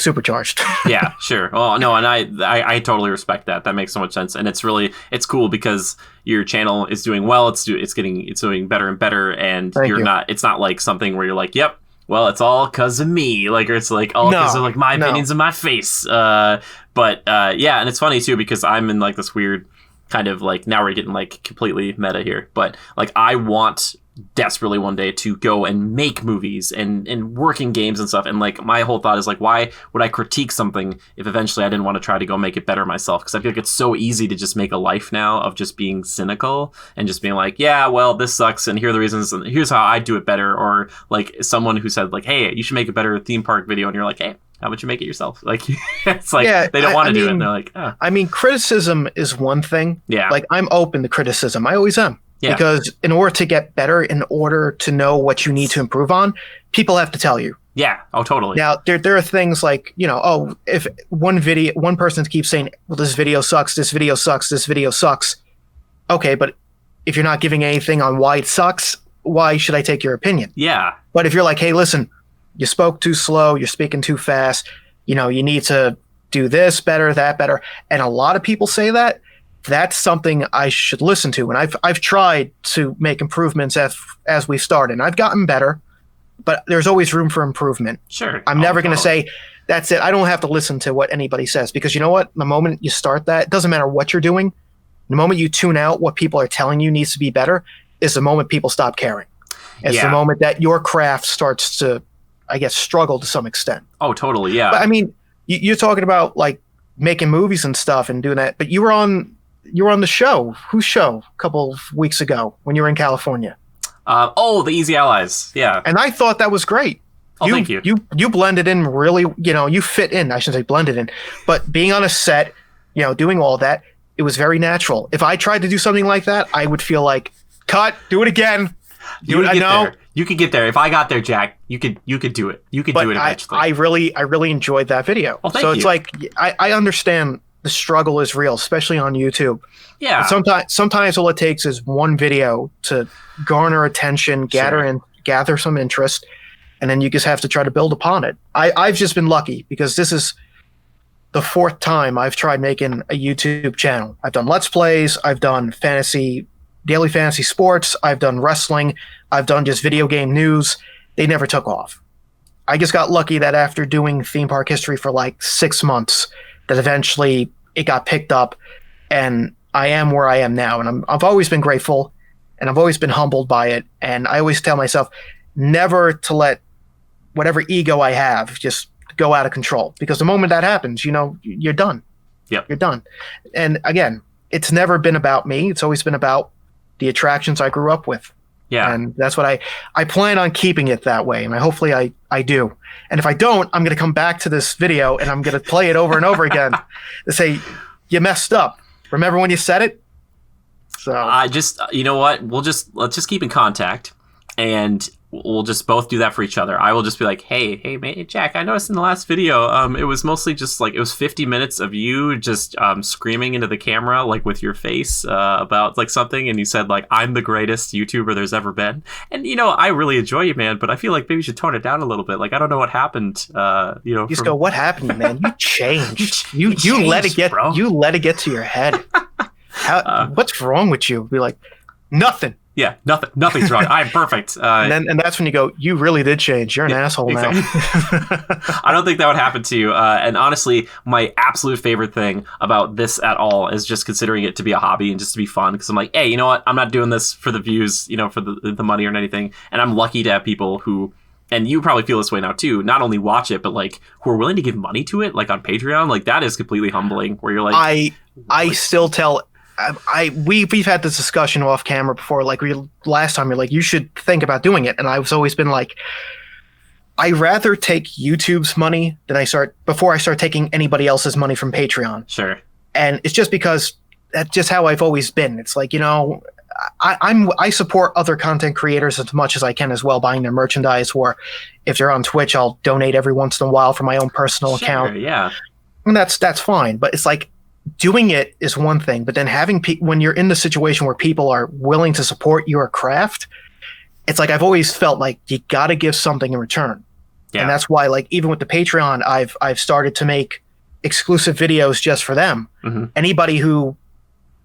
Supercharged. Yeah, sure. Well, no, and I totally respect that. That makes so much sense, and it's cool because your channel is doing well. It's doing better and better, and it's not like something where you're like, yep, well, it's all because of me, like, or it's like all because of like my opinions in my face. But yeah, and it's funny too because I'm in like this weird kind of like, now we're getting like completely meta here, but like I want desperately one day to go and make movies and work in games and stuff, and like my whole thought is like, why would I critique something if eventually I didn't want to try to go make it better myself? Because I feel like it's so easy to just make a life now of just being cynical and just being like, yeah, well, this sucks and here are the reasons and here's how I do it better. Or like someone who said like, hey, you should make a better theme park video, and you're like, hey, how about you make it yourself? Like, it's like, yeah, they don't want to do it, and they're like, oh. I mean, criticism is one thing. Yeah. Like, I'm open to criticism. I always am. Yeah. Because in order to get better, in order to know what you need to improve on, people have to tell you. Yeah. Oh, totally. Now, there are things like, you know, oh, if one person keeps saying, well, this video sucks, this video sucks, this video sucks. Okay, but if you're not giving anything on why it sucks, why should I take your opinion? Yeah. But if you're like, hey, listen, you spoke too slow, you're speaking too fast, you know, you need to do this better, that better. And a lot of people say that. That's something I should listen to. And I've tried to make improvements as we've started. And I've gotten better, but there's always room for improvement. Sure. I'm never going to say, that's it. I don't have to listen to what anybody says, because you know what? The moment you start that, it doesn't matter what you're doing. The moment you tune out what people are telling you needs to be better is the moment people stop caring. It's the moment that your craft starts to, I guess, struggle to some extent. Oh, totally. Yeah. But I mean, you're talking about like making movies and stuff and doing that, but you were on the show. Whose show? A couple of weeks ago when you were in California. The Easy Allies. Yeah. And I thought that was great. Oh, thank you. You blended in really, you know, you fit in. I shouldn't say blended in, but being on a set, you know, doing all that, it was very natural. If I tried to do something like that, I would feel like, cut, do it again. You could get there. If I got there, Jack, you could do it. You could do it eventually. I really enjoyed that video. Well, thank you. It's like, I understand the struggle is real, especially on YouTube. Yeah. Sometimes all it takes is one video to garner attention, gather some interest, and then you just have to try to build upon it. I've just been lucky because this is the fourth time I've tried making a YouTube channel. I've done Let's Plays, I've done daily fantasy sports, I've done wrestling, I've done just video game news. They never took off. I just got lucky that after doing theme park history for like 6 months, that eventually it got picked up, and I am where I am now. And I've always been grateful, and I've always been humbled by it. And I always tell myself never to let whatever ego I have just go out of control, because the moment that happens, you know, you're done. Yep. You're done. And again, it's never been about me. It's always been about the attractions I grew up with. Yeah. And that's what I plan on keeping it that way. And hopefully I do. And if I don't, I'm going to come back to this video and I'm going to play it over and over again to say, you messed up. Remember when you said it? So I just, you know what? Let's just keep in contact, and we'll just both do that for each other. I will just be like, hey, mate, Jack, I noticed in the last video, it was mostly just like, it was 50 minutes of you just screaming into the camera, like with your face about like something. And you said like, I'm the greatest YouTuber there's ever been. And, you know, I really enjoy you, man, but I feel like maybe you should tone it down a little bit. Like, I don't know what happened. You know, you just go, what happened, man? You changed. you let it get, bro. You let it get to your head. What's wrong with you? Be like, nothing. Yeah, nothing's wrong. I'm perfect. And that's when you go, you really did change. You're an asshole exactly. now. I don't think that would happen to you. And honestly, my absolute favorite thing about this at all is just considering it to be a hobby and just to be fun. Because I'm like, hey, you know what? I'm not doing this for the views, you know, for the money or anything. And I'm lucky to have people who, and you probably feel this way now too, not only watch it, but like who are willing to give money to it, like on Patreon. Like that is completely humbling. Where you're like, I still tell. We've had this discussion off camera before. Like last time, you're like, you should think about doing it, and I've always been like, I rather take YouTube's money before I start taking anybody else's money from Patreon. Sure. And it's just because that's just how I've always been. It's like, you know, I support other content creators as much as I can as well, buying their merchandise, or if they're on Twitch, I'll donate every once in a while for my own personal account. Yeah. And that's fine, but it's like, doing it is one thing, but then having when you're in the situation where people are willing to support your craft, it's like I've always felt like you got to give something in return. Yeah. And that's why, like, even with the Patreon, I've started to make exclusive videos just for them. Mm-hmm. Anybody who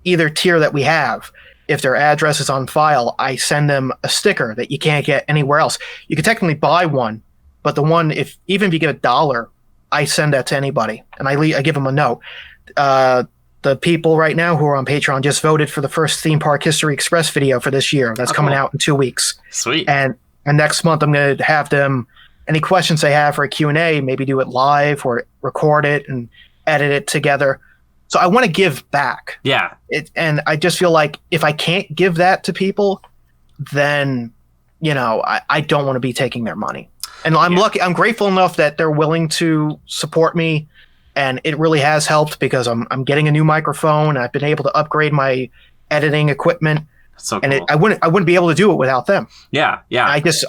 either tier that we have, if their address is on file, I send them a sticker that you can't get anywhere else. You can technically buy one, but the one, even if you get $1, I send that to anybody, and I give them a note. The people right now who are on Patreon just voted for the first Theme Park History Express video for this year. That's coming out in 2 weeks. Sweet. And next month I'm going to have them, any questions they have for a Q&A, maybe do it live or record it and edit it together. So I want to give back. Yeah. And I just feel like if I can't give that to people, then, I don't want to be taking their money. And I'm lucky. I'm grateful enough that they're willing to support me. And it really has helped because I'm getting a new microphone. And I've been able to upgrade my editing equipment. So and cool. I wouldn't be able to do it without them. Yeah. So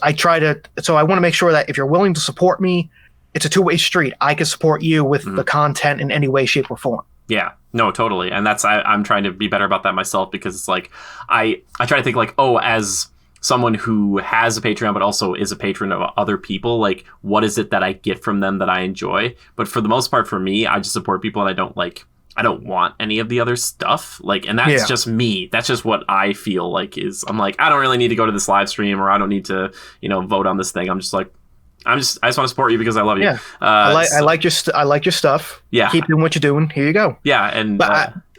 I want to make sure that if you're willing to support me, it's a two-way street. I can support you with the content in any way, shape, or form. Yeah, no, totally. And I'm trying to be better about that myself, because it's like, I try to think like, as someone who has a Patreon, but also is a patron of other people, like, what is it that I get from them that I enjoy? But for the most part, for me, I just support people, and I don't want any of the other stuff. Like, and that's just me. That's just what I feel like I'm like, I don't really need to go to this live stream, or I don't need to, vote on this thing. I'm just like, I just want to support you because I love you. Yeah. I like your stuff. Yeah. Keep doing what you're doing. Here you go. Yeah. And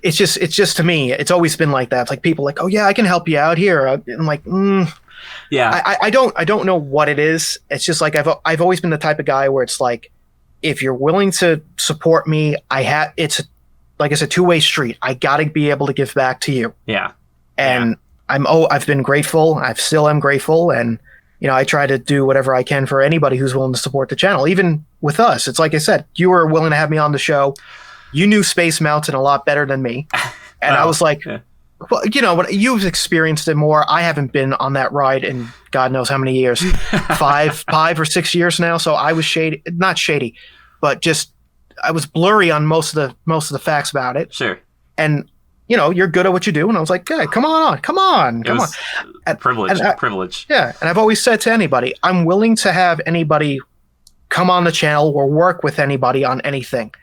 it's just to me, it's always been like that. It's like people like, oh yeah, I can help you out here. I'm like, yeah. I don't know what it is. It's just like I've always been the type of guy where it's like, if you're willing to support me, it's like it's a two-way street. I got to be able to give back to you. Yeah. And I've been grateful. I still am grateful. And, I try to do whatever I can for anybody who's willing to support the channel. Even with us, it's like I said, you were willing to have me on the show. You knew Space Mountain a lot better than me. And I was like, well, what you've experienced it more. I haven't been on that ride in God knows how many years, 5 or 6 years now. So I was not shady, but just, I was blurry on most of the facts about it. Sure. And, you're good at what you do. And I was like, yeah, come on. Privilege. Yeah. And I've always said to anybody, I'm willing to have anybody come on the channel or work with anybody on anything,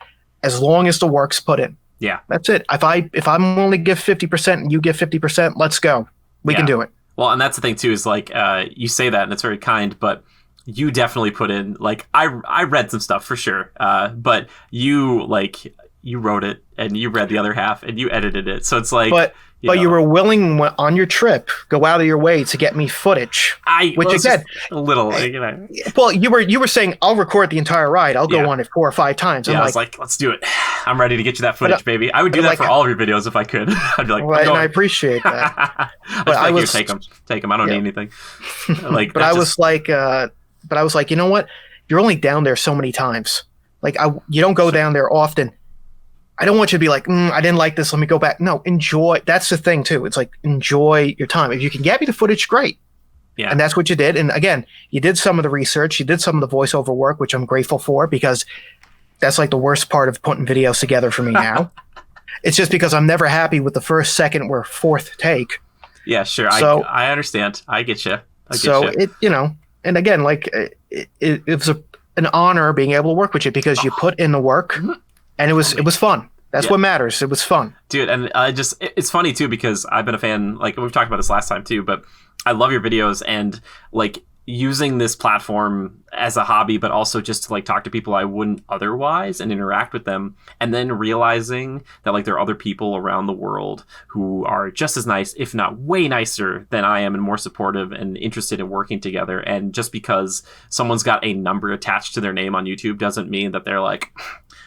as long as the work's put in. Yeah. That's it. If I'm willing to give 50% and you give 50%, let's go. We can do it. Well, and that's the thing too, is like, you say that and it's very kind, but you definitely put in, like, I read some stuff for sure. But you wrote it and you read the other half and you edited it. So it's like, but you were willing on your trip, go out of your way to get me footage. Which again, a little, Well, you were saying I'll record the entire ride. I'll go on it 4 or 5 times. I was like, let's do it. I'm ready to get you that footage, baby. I would do that for all of your videos if I could. I'd be like, and I appreciate that. But I was take them. I don't need anything. But I was like, you know what? You're only down there so many times. Like, you don't go down there often. I don't want you to be like, I didn't like this, let me go back. No, enjoy. That's the thing too. It's like, enjoy your time. If you can get me the footage, great. Yeah. And that's what you did. And again, you did some of the research, you did some of the voiceover work, which I'm grateful for, because that's like the worst part of putting videos together for me now. It's just because I'm never happy with the first, second, or fourth take. Yeah, sure. So, I understand. I get you. And again, like, it was an honor being able to work with you, because you put in the work. And it was fun. That's what matters. It was fun. Dude, and it's funny too, because I've been a fan, like, we've talked about this last time too, but I love your videos, and like, using this platform as a hobby, but also just to like talk to people I wouldn't otherwise and interact with them. And then realizing that like there are other people around the world who are just as nice, if not way nicer than I am, and more supportive and interested in working together. And just because someone's got a number attached to their name on YouTube doesn't mean that they're like,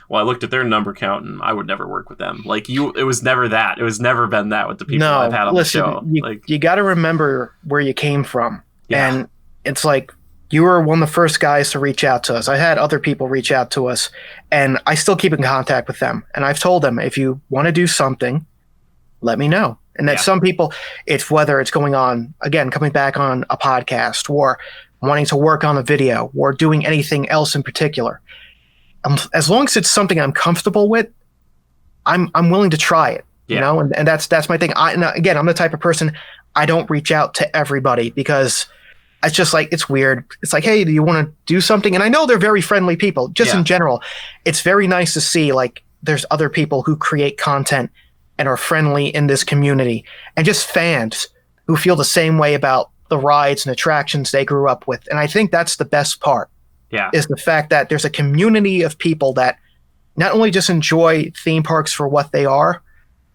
well, I looked at their number count and I would never work with them. Like, it was never that. It was never been that with the people I've had on the show. You got to remember where you came from. Yeah. And it's like, you were one of the first guys to reach out to us. I had other people reach out to us, and I still keep in contact with them. And I've told them, if you want to do something, let me know. And that some people, it's whether it's coming back on a podcast, or wanting to work on a video, or doing anything else in particular. As long as it's something I'm comfortable with, I'm willing to try it. And that's my thing. I'm the type of person, I don't reach out to everybody, because it's just like, it's weird. It's like, hey, do you want to do something? And I know they're very friendly people. Just in general, it's very nice to see like there's other people who create content and are friendly in this community, and just fans who feel the same way about the rides and attractions they grew up with. And I think that's the best part. Yeah. is the fact that there's a community of people that not only just enjoy theme parks for what they are,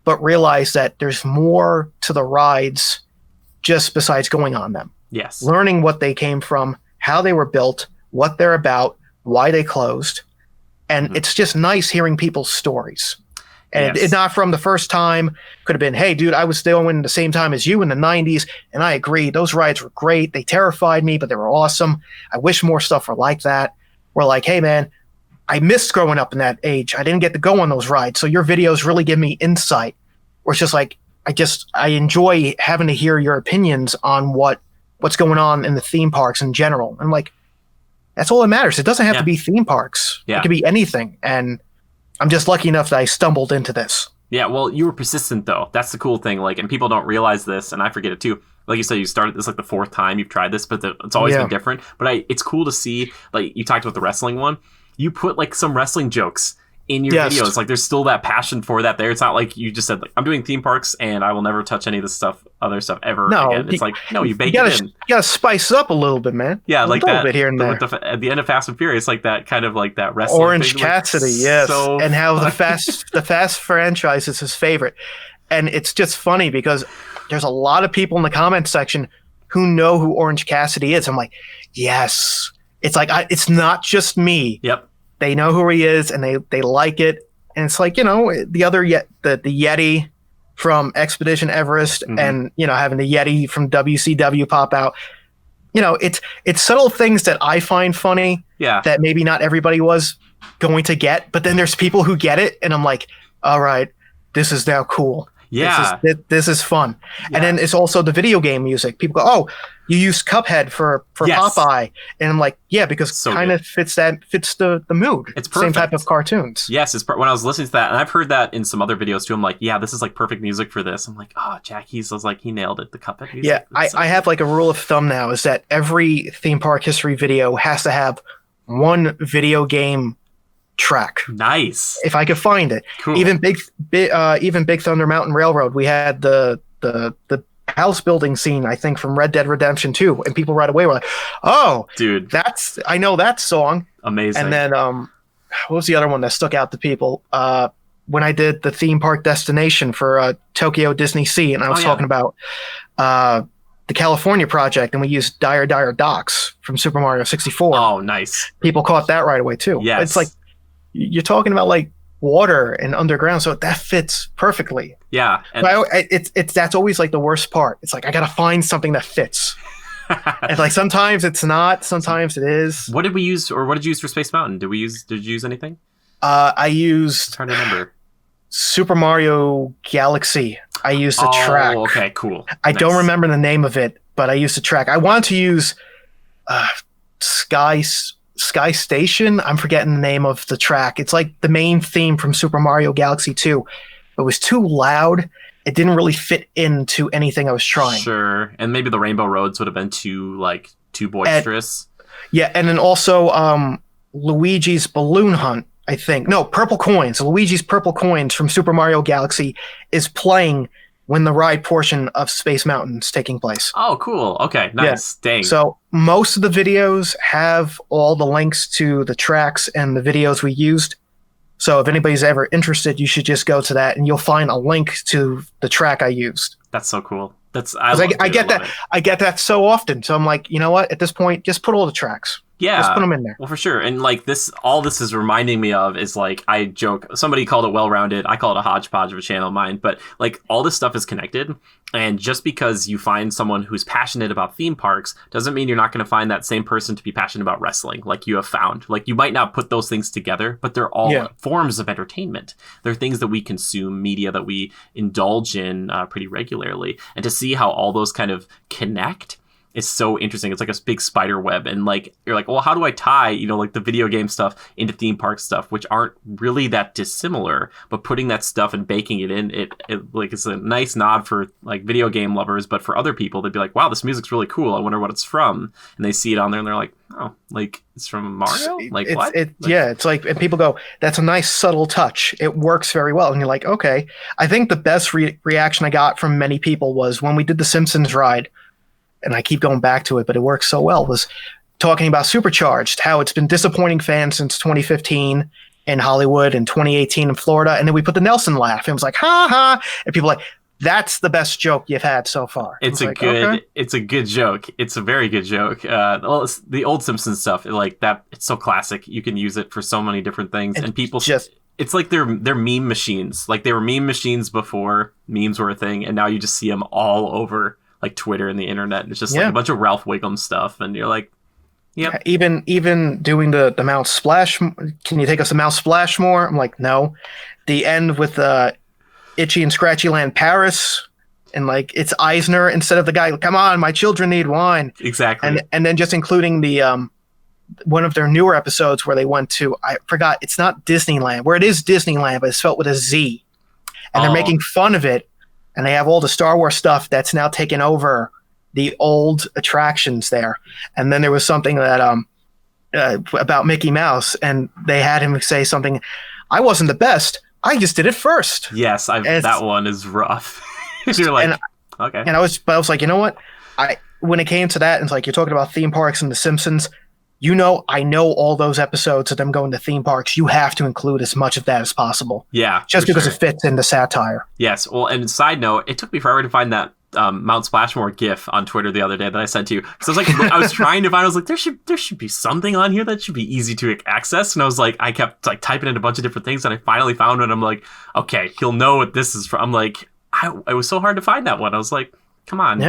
but realize that there's more to the rides just besides going on them. Yes. Learning what they came from, how they were built, what they're about, why they closed. And it's just nice hearing people's stories. And Yes. it's not from the first time. Could have been, hey, dude, I was still in the same time as you in the 90s, and I agree. Those rides were great. They terrified me, but they were awesome. I wish more stuff were like that. We're like, hey, man, I missed growing up in that age. I didn't get to go on those rides. So your videos really give me insight. Or it's just like, I enjoy having to hear your opinions on what's going on in the theme parks in general. And like, that's all that matters. It doesn't have to be theme parks. Yeah. It could be anything. And I'm just lucky enough that I stumbled into this. Yeah, well, you were persistent though. That's the cool thing. Like, and people don't realize this, and I forget it too. Like you said, you started this like the fourth time you've tried this, but it's always been different. But it's cool to see. Like you talked about the wrestling one. You put like some wrestling jokes in your videos. Like there's still that passion for that there. It's not like you just said like I'm doing theme parks and I will never touch any of this stuff, other stuff ever again. It's like no, you bake it in. You gotta spice it up a little bit, man. Yeah, like a little that. Bit here and there. At the end of Fast and Furious, like that kind of like that wrestling. Orange thing, Cassidy, like, yes, so and how the Fast franchise is his favorite, and it's just funny because there's a lot of people in the comment section who know who Orange Cassidy is. I'm like, yes, it's like it's not just me. Yep. They know who he is and they like it. And it's like, the Yeti from Expedition Everest and, having the Yeti from WCW pop out. It's subtle things that I find funny that maybe not everybody was going to get. But then there's people who get it. And I'm like, all right, this is now cool. Yeah. This is fun. Yeah. And then it's also the video game music. People go, oh, you used Cuphead for Popeye. And I'm like, yeah, because so kind of fits the mood. It's perfect. Same type of cartoons. Yes, when I was listening to that, and I've heard that in some other videos too, I'm like, yeah, this is like perfect music for this. I'm like, oh, Jackie's was like, he nailed it, the Cuphead music. Yeah, I have like a rule of thumb now is that every theme park history video has to have one video game track. Nice. If I could find it. Cool. Even Big Thunder Mountain Railroad, we had the house building scene, I think, from Red Dead Redemption 2, and people right away were like, oh, dude, I know that song. Amazing. And then what was the other one that stuck out to people? When I did the theme park destination for Tokyo Disney Sea, and I was talking about the California project, and we used Dire Dire Docks from Super Mario 64. Oh, nice. People caught that right away too. Yes. It's like you're talking about like water and underground, so that fits perfectly. Yeah. And that's always like the worst part. It's like I gotta find something that fits. And like sometimes it's not, sometimes it is. What did we use, or what did you use for Space Mountain? Did you use anything? I used I'm trying to remember. Super Mario Galaxy. I used a track. Oh, okay, cool. I don't remember the name of it, but I used a track. I wanted to use Sky Station. I'm forgetting the name of the track. It's like the main theme from Super Mario Galaxy 2. It was too loud. It didn't really fit into anything I was trying. Sure. And maybe the Rainbow Roads would have been too boisterous. And then also Luigi's Balloon Hunt, I think. No, Purple Coins. Luigi's Purple Coins from Super Mario Galaxy is playing when the ride portion of Space Mountain is taking place. Oh, cool. Okay, nice. Yeah. Dang. So most of the videos have all the links to the tracks and the videos we used. So if anybody's ever interested, you should just go to that and you'll find a link to the track I used. That's so cool. I get that so often. So I'm like, you know what? At this point, just put all the tracks. Yeah. Just put them in there. Well, for sure. And like all this is reminding me of is like, I joke, somebody called it well-rounded. I call it a hodgepodge of a channel of mine, but like all this stuff is connected. And just because you find someone who's passionate about theme parks doesn't mean you're not going to find that same person to be passionate about wrestling. Like you have found, like you might not put those things together, but they're all forms of entertainment. They're things that we consume, media that we indulge in pretty regularly. And to see how all those kind of connect, it's so interesting. It's like a big spider web. And like, you're like, well, how do I tie, like the video game stuff into theme park stuff, which aren't really that dissimilar, but putting that stuff and baking it in, it like, it's a nice nod for like video game lovers, but for other people, they'd be like, wow, this music's really cool. I wonder what it's from. And they see it on there and they're like, oh, like it's from Mario? Like what? It's like, and people go, that's a nice subtle touch. It works very well. And you're like, okay. I think the best reaction I got from many people was when we did the Simpsons ride, and I keep going back to it, but it works so well, was talking about Supercharged, how it's been disappointing fans since 2015 in Hollywood and 2018 in Florida. And then we put the Nelson laugh. And it was like, ha ha. And people were like, that's the best joke you've had so far. It's a good joke. It's a very good joke. The old Simpsons stuff, like that, it's so classic. You can use it for so many different things, and people it's like they're meme machines. Like they were meme machines before memes were a thing, and now you just see them all over like Twitter and the internet. It's just like a bunch of Ralph Wiggum stuff, and you're like, yeah. Even doing the Mount Splash. Can you take us to Mount Splashmore? I'm like, no. The end with Itchy and Scratchy Land Paris, and like it's Eisner instead of the guy. Come on, my children need wine. Exactly. And then just including the one of their newer episodes where they went to, I forgot, it's not Disneyland, where it is Disneyland, but it's spelled with a Z, and they're making fun of it, and they have all the Star Wars stuff that's now taken over the old attractions there. And then there was something that about Mickey Mouse, and they had him say something. I wasn't the best. I just did it first. Yes, that one is rough. You're like, okay. And I was like, you know what? When it came to that, and it's like you're talking about theme parks and The Simpsons. I know all those episodes of them going to theme parks. You have to include as much of that as possible. Yeah, just because it fits into satire. Yes. Well, and side note, it took me forever to find that Mount Splashmore GIF on Twitter the other day that I sent to you. Because I was like, I was trying to find. I was like, there should be something on here that should be easy to access. And I was like, I kept like typing in a bunch of different things, and I finally found one. I'm like, okay, he'll know what this is from. I'm like, it was so hard to find that one. I was like, come on,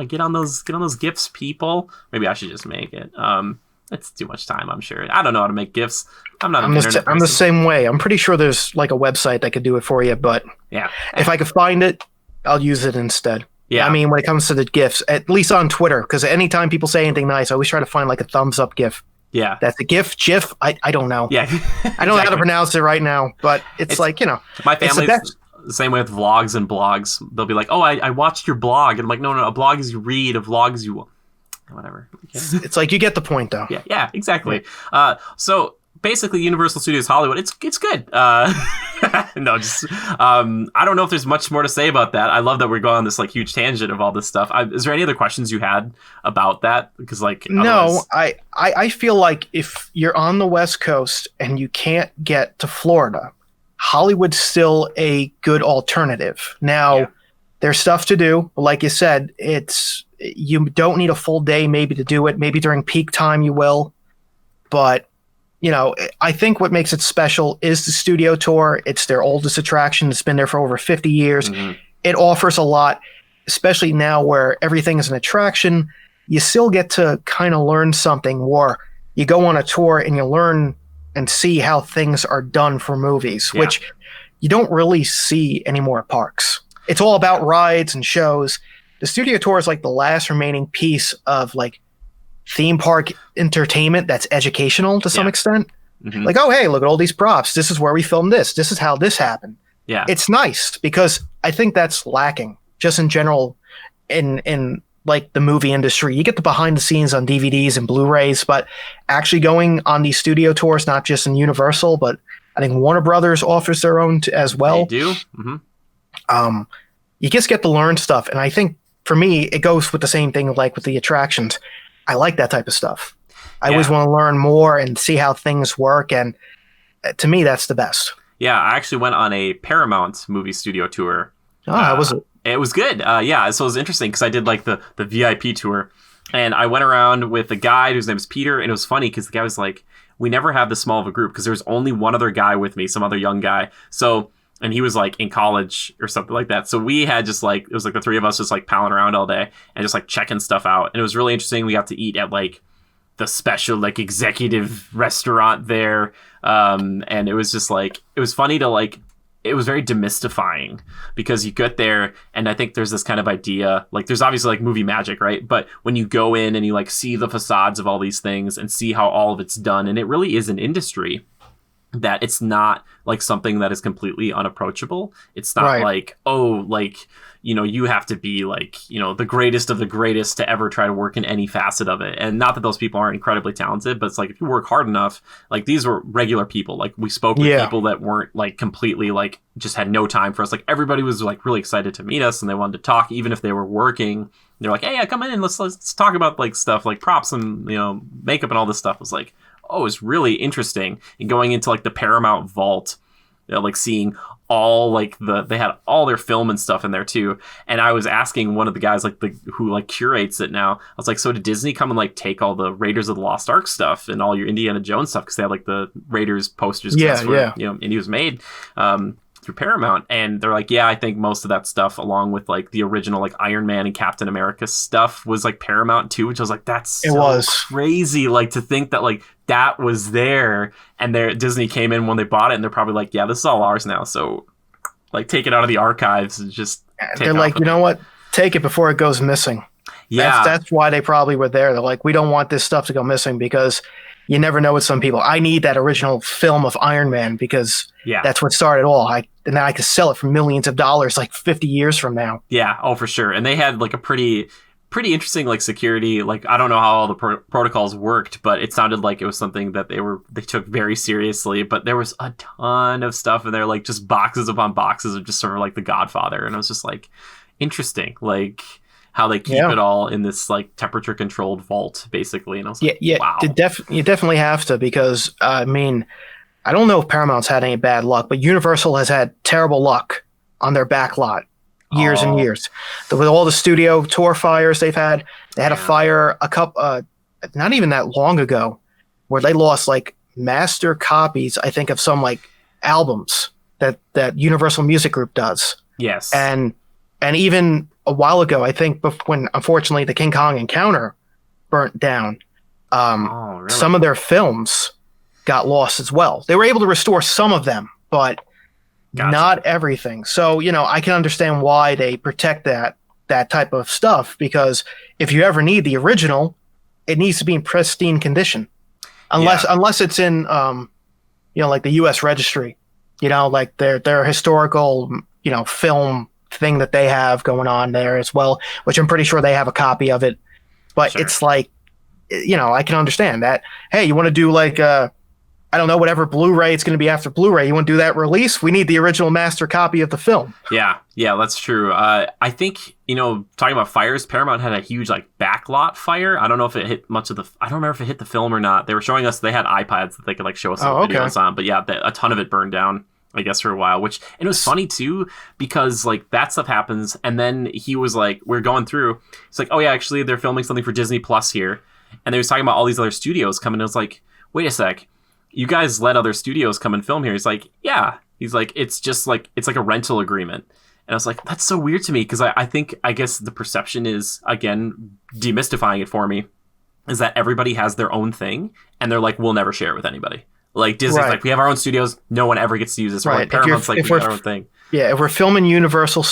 get on those GIFs, people. Maybe I should just make it. It's too much time, I'm sure. I don't know how to make GIFs. I'm the same way. I'm pretty sure there's like a website that could do it for you, but if I could find it, I'll use it instead. Yeah. I mean, when it comes to the GIFs, at least on Twitter, because anytime people say anything nice, I always try to find like a thumbs up GIF. Yeah. That's a GIF, GIF. I don't know. Yeah. I don't know how to pronounce it right now, but it's like, my family's the same way with vlogs and blogs. They'll be like, oh, I watched your blog. And I'm like, no, a blog is you read, a vlog is you... Whatever. It's like you get the point, though. Yeah, exactly. So basically, Universal Studios Hollywood, it's good. I don't know if there's much more to say about that. I love that we're going on this like huge tangent of all this stuff. Is there any other questions you had about that? Because no, I feel like if you're on the West Coast and you can't get to Florida, Hollywood's still a good alternative. Now, there's stuff to do. Like you said, you don't need a full day maybe to do it. Maybe during peak time you will. But, I think what makes it special is the studio tour. It's their oldest attraction. It's been there for over 50 years. Mm-hmm. It offers a lot, especially now where everything is an attraction. You still get to kind of learn something, or you go on a tour and you learn and see how things are done for movies, which you don't really see anymore at parks. It's all about rides and shows. The studio tour is like the last remaining piece of like theme park entertainment that's educational to some extent. Mm-hmm. Like, oh, hey, look at all these props. This is where we filmed this. This is how this happened. Yeah. It's nice because I think that's lacking just in general in like the movie industry. You get the behind the scenes on DVDs and Blu-rays, but actually going on these studio tours, not just in Universal, but I think Warner Brothers offers their own as well. They do. Mm-hmm. You just get to learn stuff. And I think for me, it goes with the same thing like with the attractions. I like that type of stuff. I always want to learn more and see how things work. And to me, that's the best. Yeah, I actually went on a Paramount movie studio tour. Oh, how was it? It was good. So it was interesting because I did like the VIP tour. And I went around with a guide whose name is Peter. And it was funny because the guy was like, we never have this small of a group because there's only one other guy with me, some other young guy. And he was like in college or something like that. So we had just like, it was like the three of us just like palling around all day and just like checking stuff out. And it was really interesting. We got to eat at like the special like executive restaurant there. And it was just like, it was funny to like, it was very demystifying because you get there and I think there's this kind of idea, like there's obviously like movie magic, right? But when you go in and you like see the facades of all these things and see how all of it's done, and it really is an industry. that it's not like something that is completely unapproachable. It's not Right. like, oh, like, you have to be like, the greatest of the greatest to ever try to work in any facet of it. And not that those people aren't incredibly talented, but it's like if you work hard enough, like these were regular people. Like we spoke with Yeah. people that weren't like completely like just had no time for us. Like everybody was like really excited to meet us and they wanted to talk, even if they were working. They're like, hey, yeah, come in, let's talk about like stuff like props and makeup and all this stuff. It was like, oh, it's really interesting. And going into like the Paramount vault, like seeing all like they had all their film and stuff in there too. And I was asking one of the guys like who like curates it now. I was like, so did Disney come and like take all the Raiders of the Lost Ark stuff and all your Indiana Jones stuff, because they had like the Raiders posters? 'Cause Yeah, that's where, yeah. Indy was made. Through Paramount, and they're like, yeah, I think most of that stuff, along with like the original like Iron Man and Captain America stuff, was like Paramount too. Which I was like, that's It so was. crazy, like to think that like that was there, and Disney came in when they bought it, and they're probably like, yeah, this is all ours now, so like take it out of the archives and just take They're off like, with you know it. what? Take it before it goes missing. Yeah, That's why they probably were there. They're like, we don't want this stuff to go missing because you never know with some people. I need that original film of Iron Man because yeah, that's what started it all. And then I could sell it for millions of dollars like 50 years from now. yeah, oh for sure. And they had like a pretty interesting like security, like I don't know how all the protocols worked, but it sounded like it was something that they took very seriously. But there was a ton of stuff in there, like just boxes upon boxes of just sort of like the Godfather, and I was just like, interesting, like how they keep Yeah. it all in this like temperature controlled vault basically. And I was Yeah, like, yeah. wow. You definitely have to because, I mean, I don't know if Paramount's had any bad luck, but Universal has had terrible luck on their back lot years and Oh. years. With all the studio tour fires they've had, they had a Yeah. fire not even that long ago where they lost like master copies, I think, of some like albums that Universal Music Group does. Yes. And even a while ago, I think when unfortunately the King Kong Encounter burnt down, oh, really? some of their films got lost as well. They were able to restore some of them, but Gotcha. not everything. So, I can understand why they protect that type of stuff, because if you ever need the original, it needs to be in pristine condition. Unless it's in like the US registry, like their historical, film thing that they have going on there as well, which I'm pretty sure they have a copy of it. But Sure. it's like, I can understand that. Hey, you want to do like I don't know, whatever Blu-ray it's going to be after Blu-ray. You want to do that release? We need the original master copy of the film. Yeah, that's true. I think, talking about fires, Paramount had a huge like backlot fire. I don't know if it hit much of I don't remember if it hit the film or not. They were showing us, they had iPads that they could like show us videos on, but yeah, a ton of it burned down, I guess, for a while, and it was funny too, because like that stuff happens. And then he was like, we're going through, it's like, oh yeah, actually they're filming something for Disney Plus here. And they was talking about all these other studios coming. I was like, wait a sec. You guys let other studios come and film here? He's like, yeah. He's like, it's just like, it's like a rental agreement. And I was like, that's so weird to me, because I guess the perception is, again, demystifying it for me, is that everybody has their own thing, and they're like, we'll never share it with anybody. Like Disney's Right. like, we have our own studios, no one ever gets to use this. Right. Like Paramount's like, we got our own thing. Yeah, if we're filming Universal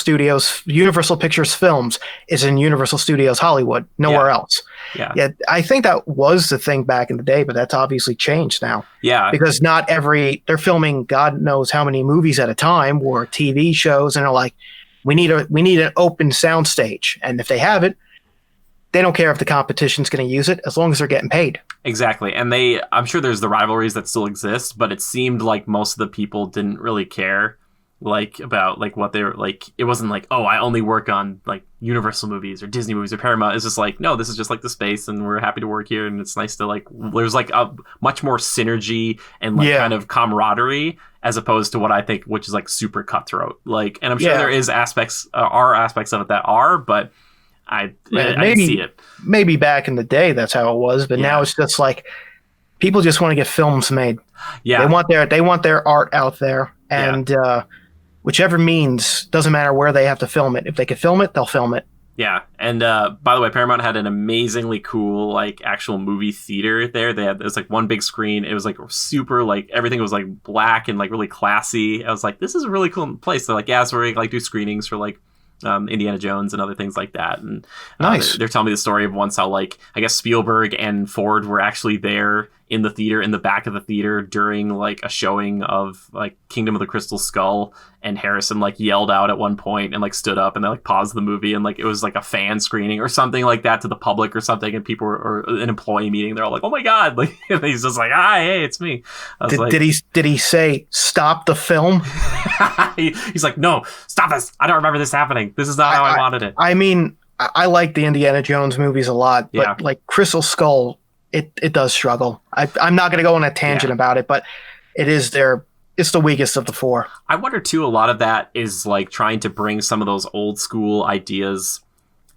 Pictures films, is in Universal Studios Hollywood, nowhere else. Yeah. I think that was the thing back in the day, but that's obviously changed now. Yeah. Because they're filming God knows how many movies at a time or TV shows, and they're like, we need an open soundstage, and if they have it, they don't care if the competition's going to use it as long as they're getting paid. Exactly. And I'm sure there's the rivalries that still exist, but it seemed like most of the people didn't really care like about like what they were like. It wasn't like, oh, I only work on like Universal movies or Disney movies or Paramount. It's just like, no, this is just like the space, and we're happy to work here, and it's nice to like, there's like a much more synergy and like kind of camaraderie, as opposed to what I think, which is like super cutthroat. Like, and I'm sure there is aspects of it that are, but I didn't see it. Maybe back in the day that's how it was, but now it's just like people just want to get films made. Yeah, they want their art out there, and whichever means, doesn't matter where they have to film it. If they can film it, they'll film it. Yeah, and by the way, Paramount had an amazingly cool like actual movie theater there. It was like one big screen. It was like super like everything was like black and like really classy. I was like, this is a really cool place. They're like, yeah, so we like do screenings for like Indiana Jones and other things like that. And nice. They're telling me the story of once how like I guess Spielberg and Ford were actually there in the theater, in the back of the theater during like a showing of like Kingdom of the Crystal Skull, and Harrison like yelled out at one point and like stood up and they like paused the movie and like it was like a fan screening or something like that to the public or something, and people were, or an employee meeting, they're all like, oh my god, like and he's just like, hi, hey, it's me. Did he say stop the film? He's like, no, stop this, I don't remember this happening, this is not how I wanted it. I mean, I like the Indiana Jones movies a lot, but like Crystal Skull, it does struggle. I'm not going to go on a tangent about it, but it's the weakest of the four. I wonder too, a lot of that is like trying to bring some of those old school ideas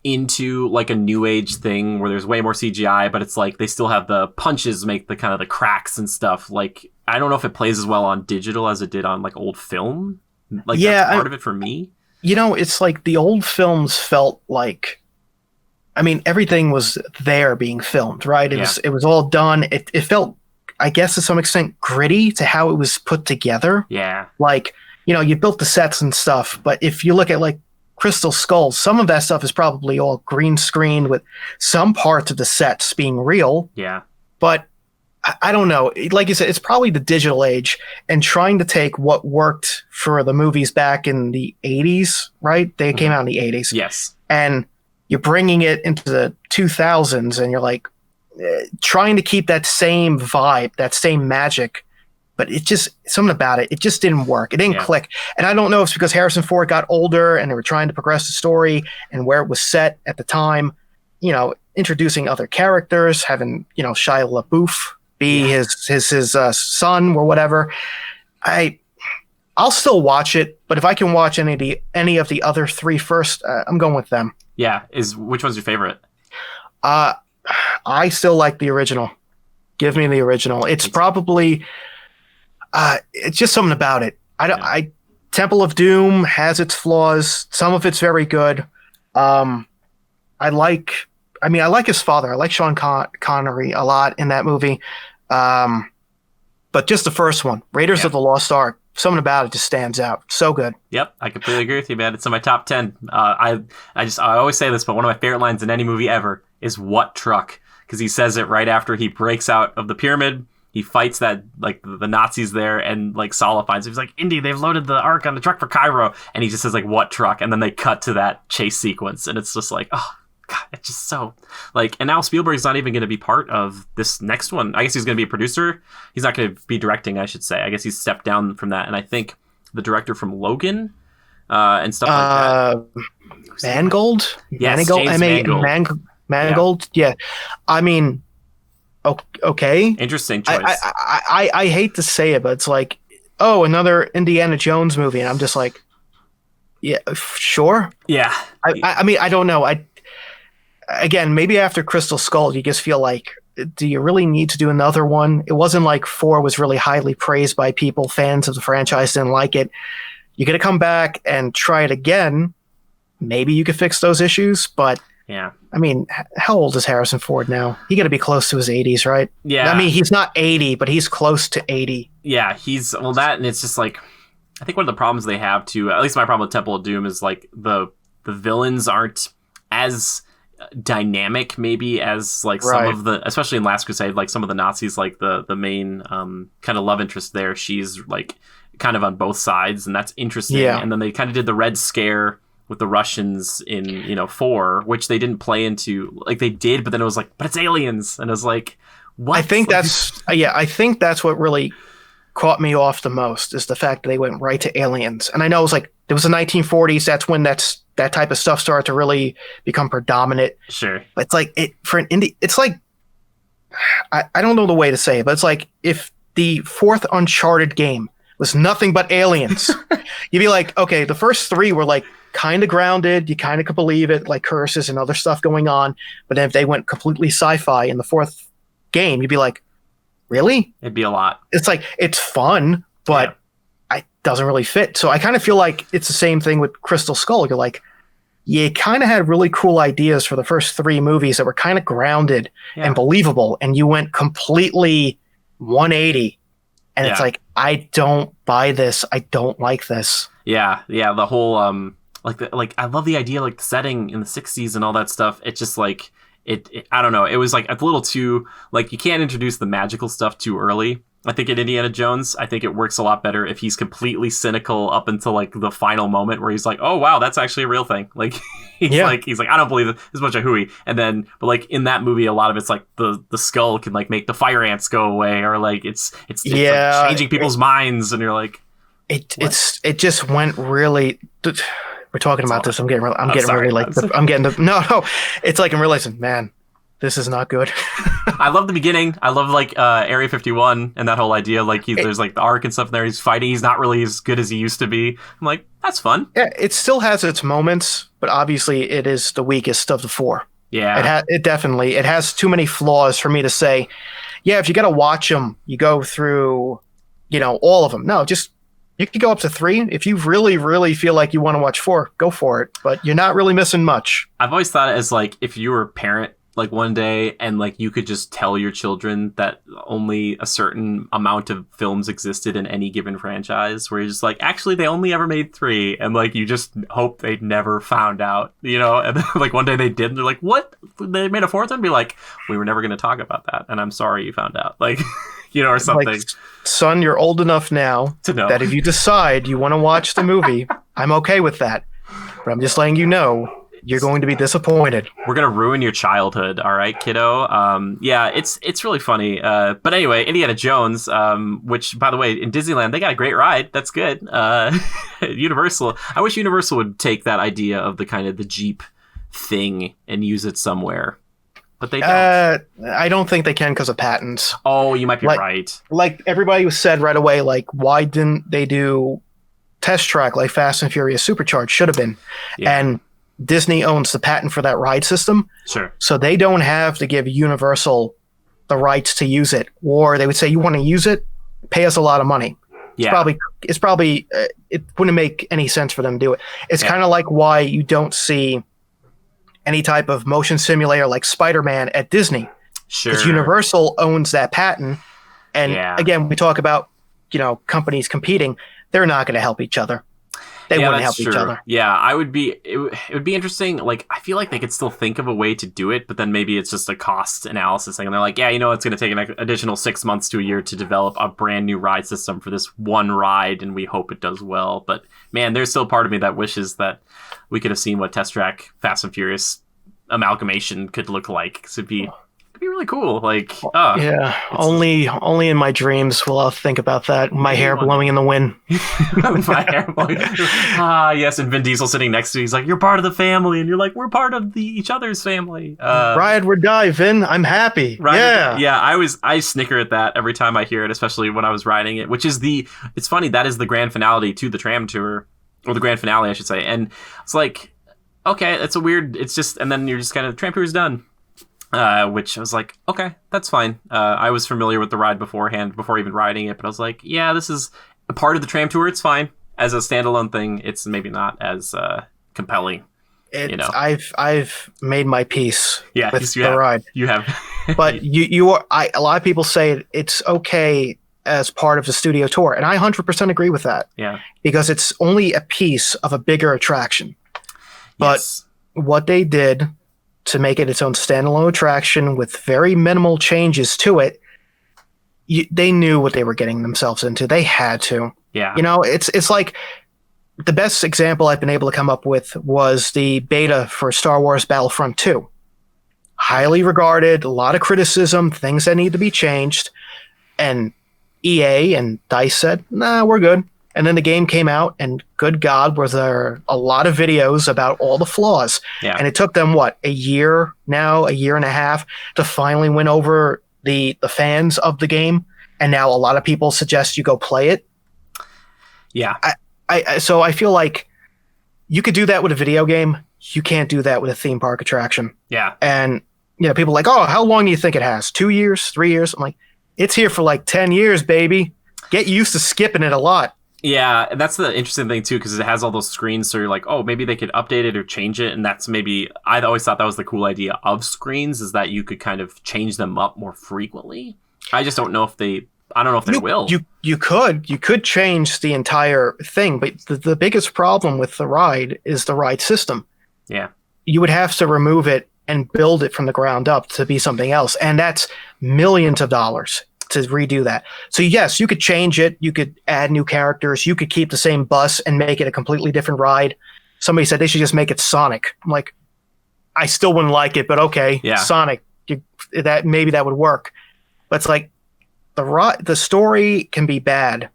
into like a new age thing where there's way more CGI, but it's like they still have the punches make the kind of the cracks and stuff. Like, I don't know if it plays as well on digital as it did on like old film. Like, that's part of it for me. You know, it's like the old films felt like, I mean, everything was there being filmed, right? It was all done. It felt, I guess, to some extent gritty to how it was put together. Yeah. Like, you know, you built the sets and stuff, but if you look at like Crystal Skull, some of that stuff is probably all green screened with some parts of the sets being real. Yeah. But I don't know. Like you said, it's probably the digital age and trying to take what worked for the movies back in the 80s, right? They came out in the 80s. Yes. And you're bringing it into the 2000s and you're like trying to keep that same vibe, that same magic. But it just, something about it, it just didn't work. It didn't click. And I don't know if it's because Harrison Ford got older and they were trying to progress the story and where it was set at the time, you know, introducing other characters, having, you know, Shia LaBeouf be his son or whatever. I'll still watch it, but if I can watch any of the other three first, I'm going with them. Yeah. Which one's your favorite? I still like the original. Give me the original. It's probably it's just something about it. Temple of Doom has its flaws. Some of it's very good. I like his father. I like Sean Connery a lot in that movie. But just the first one, Raiders of the Lost Ark, something about it just stands out. So good. Yep, I completely agree with you, man. It's in my top 10. I always say this, but one of my favorite lines in any movie ever is "What truck?" Because he says it right after he breaks out of the pyramid. He fights that, like, the Nazis there, and, like, Sallah finds him. He's like, Indy, they've loaded the Ark on the truck for Cairo. And he just says, like, what truck? And then they cut to that chase sequence. And it's just like, oh, God, it's just so... Like, and now Spielberg's not even going to be part of this next one. I guess he's going to be a producer. He's not going to be directing, I should say. I guess he's stepped down from that. And I think the director from Logan and stuff like that... Mangold? Yes, James Mangold. Mangold? Yeah. I mean... Okay. Interesting choice. I hate to say it, but it's like, oh, another Indiana Jones movie, and I'm just like, yeah, sure. Yeah. I mean, I don't know. Again, maybe after Crystal Skull, you just feel like, do you really need to do another one? It wasn't like 4 was really highly praised by people. Fans of the franchise didn't like it. You're gonna come back and try it again. Maybe you could fix those issues, but. Yeah. I mean, how old is Harrison Ford now? He got to be close to his 80s, right? Yeah. I mean, he's not 80, but he's close to 80. Yeah, that, and it's just like, I think one of the problems they have too, at least my problem with Temple of Doom, is like the villains aren't as dynamic maybe as like some of the, especially in Last Crusade, like some of the Nazis, like the main kind of love interest there, she's like kind of on both sides, and that's interesting. Yeah. And then they kind of did the Red Scare with the Russians in 4, which they didn't play into, like they did, but then it was like, but it's aliens, and it was like, what? I think that's what really caught me off the most, is the fact that they went right to aliens. And I know it was like, it was the 1940s, that's when that type of stuff started to really become predominant. Sure. But it's like, it's like, I don't know the way to say it, but it's like if the 4th Uncharted game was nothing but aliens, you'd be like, okay, the first 3 were like kind of grounded, you kind of could believe it, like curses and other stuff going on, but then if they went completely sci-fi in the 4th game, you'd be like, really? It'd be a lot. It's like, it's fun, but it doesn't really fit. So I kind of feel like it's the same thing with Crystal Skull. You're like, you kind of had really cool ideas for the first 3 movies that were kind of grounded and believable, and you went completely 180, and it's like, I don't buy this. I don't like this. Yeah, the whole I love the idea, like the setting in the 60s and all that stuff. It's just like, I don't know. It was like a little too, like, you can't introduce the magical stuff too early. I think in Indiana Jones, I think it works a lot better if he's completely cynical up until like the final moment where he's like, oh wow, that's actually a real thing. Like he's like, I don't believe it. It's a bunch of hooey. And then, but like in that movie, a lot of it's like the skull can like make the fire ants go away, or like it's like changing people's minds, and you're like, it just went really. We're talking about this. I'm getting really like it's like I'm realizing, man, this is not good. I love the beginning. I love like Area 51 and that whole idea. Like there's like the arc and stuff in there. He's fighting. He's not really as good as he used to be. I'm like, that's fun. Yeah, it still has its moments, but obviously it is the weakest of the four. Yeah, it has too many flaws for me to say. Yeah, if you got to watch them, you go through, all of them. No, just. You could go up to 3. If you really, really feel like you want to watch 4, go for it. But you're not really missing much. I've always thought it as like if you were a parent like one day and like you could just tell your children that only a certain amount of films existed in any given franchise, where you're just like, actually they only ever made 3, and like you just hope they never found out, and then, like one day they did, and they're like, what? They made a 4th one? Be like, we were never going to talk about that, and I'm sorry you found out. Like, or something. Like, son, you're old enough now to know that if you decide you want to watch the movie, I'm okay with that. But I'm just letting you know you're going to be disappointed. We're going to ruin your childhood, all right, kiddo? Yeah, it's really funny. But anyway, Indiana Jones, which, by the way, in Disneyland, they got a great ride. That's good. Universal. I wish Universal would take that idea of the kind of the Jeep thing and use it somewhere. But they don't. I don't think they can because of patents. Oh, you might be right. Like everybody said right away, like, why didn't they do Test Track like Fast and Furious Supercharged? Should have been. Yeah. And Disney owns the patent for that ride system. Sure. So they don't have to give Universal the rights to use it. Or they would say, you want to use it? Pay us a lot of money. Yeah. It's probably it wouldn't make any sense for them to do it. It's kind of like why you don't see any type of motion simulator like Spider-Man at Disney. Sure. Because Universal owns that patent. And again, we talk about, companies competing. They're not going to help each other. They wouldn't help each other. Yeah, it would be interesting. Like, I feel like they could still think of a way to do it, but then maybe it's just a cost analysis thing. And they're like, yeah, it's going to take an additional 6 months to a year to develop a brand new ride system for this one ride, and we hope it does well. But man, there's still part of me that wishes that we could have seen what Test Track Fast and Furious amalgamation could look like. 'Cause it'd be really cool. Like, only in my dreams will I think about that. My hair blowing in the wind. My hair blowing. Yes, and Vin Diesel sitting next to you. He's like, "You're part of the family," and you're like, "We're part of each other's family." Ride or die, Vin. I'm happy. I snicker at that every time I hear it, especially when I was riding it. Which is it's funny, that is the grand finale to the tram tour, or the grand finale, I should say. And it's like, okay, it's just, and then you're just kind of, tram tour's done. Which I was like, okay, that's fine. I was familiar with the ride beforehand, before even riding it, but I was like, yeah, this is a part of the tram tour. It's fine. As a standalone thing, it's maybe not as compelling. I've made my peace with the ride. You have. But a lot of people say it's okay as part of the studio tour, and I 100% agree with that. Yeah. Because it's only a piece of a bigger attraction. But what they did to make it its own standalone attraction with very minimal changes to it, they knew what they were getting themselves into. They had to. Yeah. It's like the best example I've been able to come up with was the beta for Star Wars Battlefront 2. Highly regarded, a lot of criticism, things that need to be changed. And EA and DICE said, nah, we're good. And then the game came out, and good God, was there a lot of videos about all the flaws. Yeah. And it took them, a year and a half to finally win over the fans of the game. And now a lot of people suggest you go play it. Yeah. So I feel like you could do that with a video game. You can't do that with a theme park attraction. Yeah. And, people are like, oh, how long do you think it has? 2 years, 3 years? I'm like, it's here for 10 years, baby. Get used to skipping it a lot. Yeah, that's the interesting thing, too, because it has all those screens, so you're like, oh, maybe they could update it or change it, and that's maybe... I always thought that was the cool idea of screens, is that you could kind of change them up more frequently. I just don't know if they... I don't know if they will. You could change the entire thing, but the biggest problem with the ride is the ride system. Yeah. You would have to remove it and build it from the ground up to be something else. And that's millions of dollars to redo that. So yes, you could change it. You could add new characters. You could keep the same bus and make it a completely different ride. Somebody said they should just make it Sonic. I'm like, I still wouldn't like it, but okay, Yeah. Sonic, that maybe that would work. But it's like the story can be bad,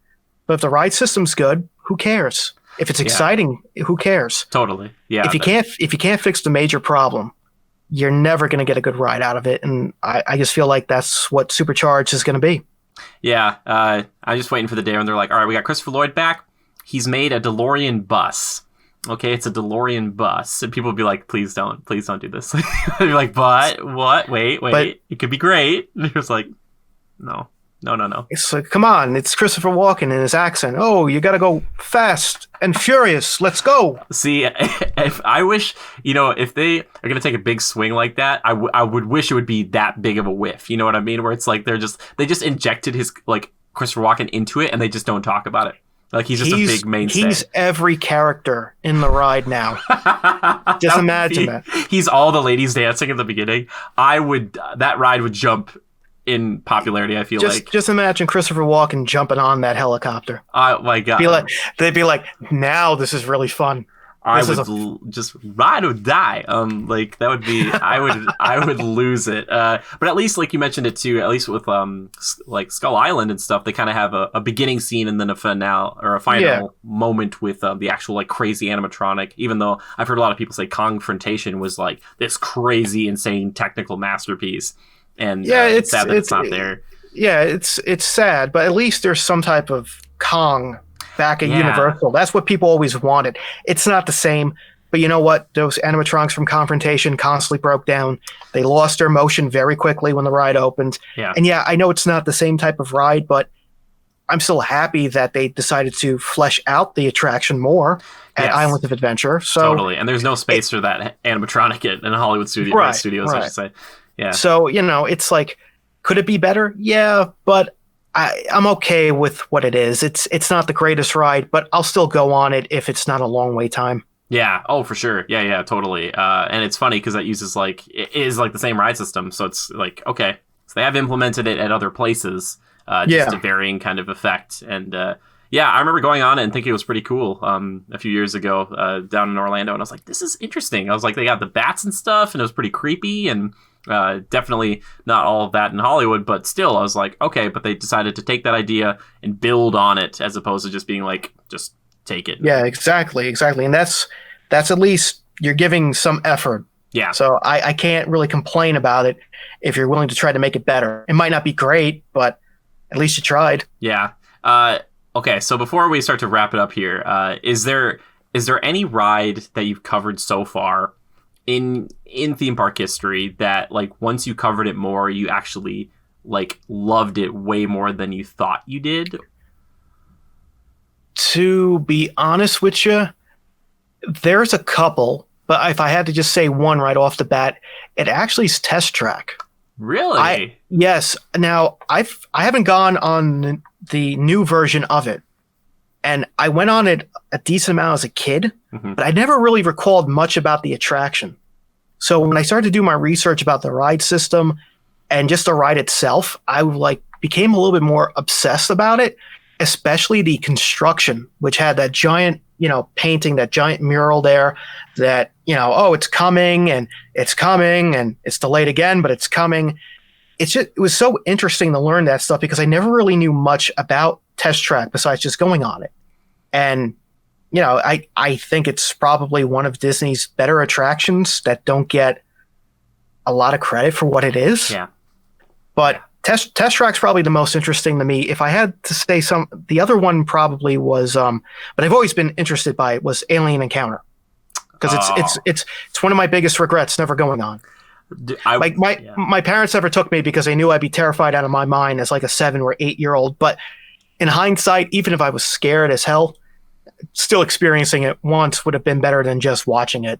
but if the ride system's good, who cares? If it's exciting, who cares? Totally. Yeah. If you can't fix the major problem, you're never going to get a good ride out of it. And I just feel like that's what Supercharged is going to be. Yeah. I'm just waiting for the day when they're like, all right, we got Christopher Lloyd back. He's made a DeLorean bus. Okay, it's a DeLorean bus. And people would be like, please don't do this. They'd be like, but what? Wait. It could be great. And it was like, no. It's like, come on, it's Christopher Walken in his accent. Oh, you got to go fast and furious. Let's go. See, if I wish, if they are going to take a big swing like that, I would wish it would be that big of a whiff. You know what I mean? Where it's like they just injected his like Christopher Walken into it and they just don't talk about it. Like he's just a big mainstay. He's every character in the ride now. Just imagine that. He's all the ladies dancing in the beginning. That ride would jump in popularity, I feel like. Just imagine Christopher Walken jumping on that helicopter. Oh my God. They'd be like, now this is really fun. I would just ride or die. Like that would be, I would lose it. But at least, like you mentioned it too, at least with like Skull Island and stuff, they kind of have a beginning scene and then a finale or a final moment with the actual like crazy animatronic. Even though I've heard a lot of people say Confrontation was like this crazy, insane technical masterpiece, and it's sad that it's not there. Yeah, it's sad, but at least there's some type of Kong back at Universal. That's what people always wanted. It's not the same, but you know what? Those animatronics from Confrontation constantly broke down. They lost their motion very quickly when the ride opened. Yeah. And I know it's not the same type of ride, but I'm still happy that they decided to flesh out the attraction more at Islands of Adventure. So totally. And there's no space for that animatronic in Hollywood studios, I should say. Yeah. So, it's like, could it be better? Yeah, but I'm okay with what it is. It's not the greatest ride, but I'll still go on it if it's not a long wait time. Yeah. Oh, for sure. Yeah, totally. And it's funny because that uses it is like the same ride system. So it's like, okay, so they have implemented it at other places, just a varying kind of effect. And I remember going on it and thinking it was pretty cool a few years ago down in Orlando. And I was like, this is interesting. I was like, they got the bats and stuff and it was pretty creepy and definitely not all of that in Hollywood, but still I was like, okay, but they decided to take that idea and build on it as opposed to just being like, just take it. Yeah, exactly. And that's at least you're giving some effort. Yeah. So I can't really complain about it if you're willing to try to make it better. It might not be great, but at least you tried. Yeah. Okay, so before we start to wrap it up here, is there any ride that you've covered so far in theme park history that like once you covered it more, you actually like loved it way more than you thought you did? To be honest with you, there's a couple, but if I had to just say one right off the bat, it actually is Test Track. Really? Yes. Now I haven't gone on the new version of it, and I went on it a decent amount as a kid, but I never really recalled much about the attraction. So when I started to do my research about the ride system and just the ride itself, I became a little bit more obsessed about it, especially the construction, which had that giant, painting, that giant mural there that, it's coming and it's delayed again, but it's coming. It was so interesting to learn that stuff because I never really knew much about Test Track besides just going on it. And I think it's probably one of Disney's better attractions that don't get a lot of credit for what it is. Yeah. But Test Track's probably the most interesting to me. If I had to say the other one probably was, but I've always been interested by it, was Alien Encounter. Because it's one of my biggest regrets never going on. My parents never took me because they knew I'd be terrified out of my mind as like a 7 or 8-year-old. But in hindsight, even if I was scared as hell, still experiencing it once would have been better than just watching it.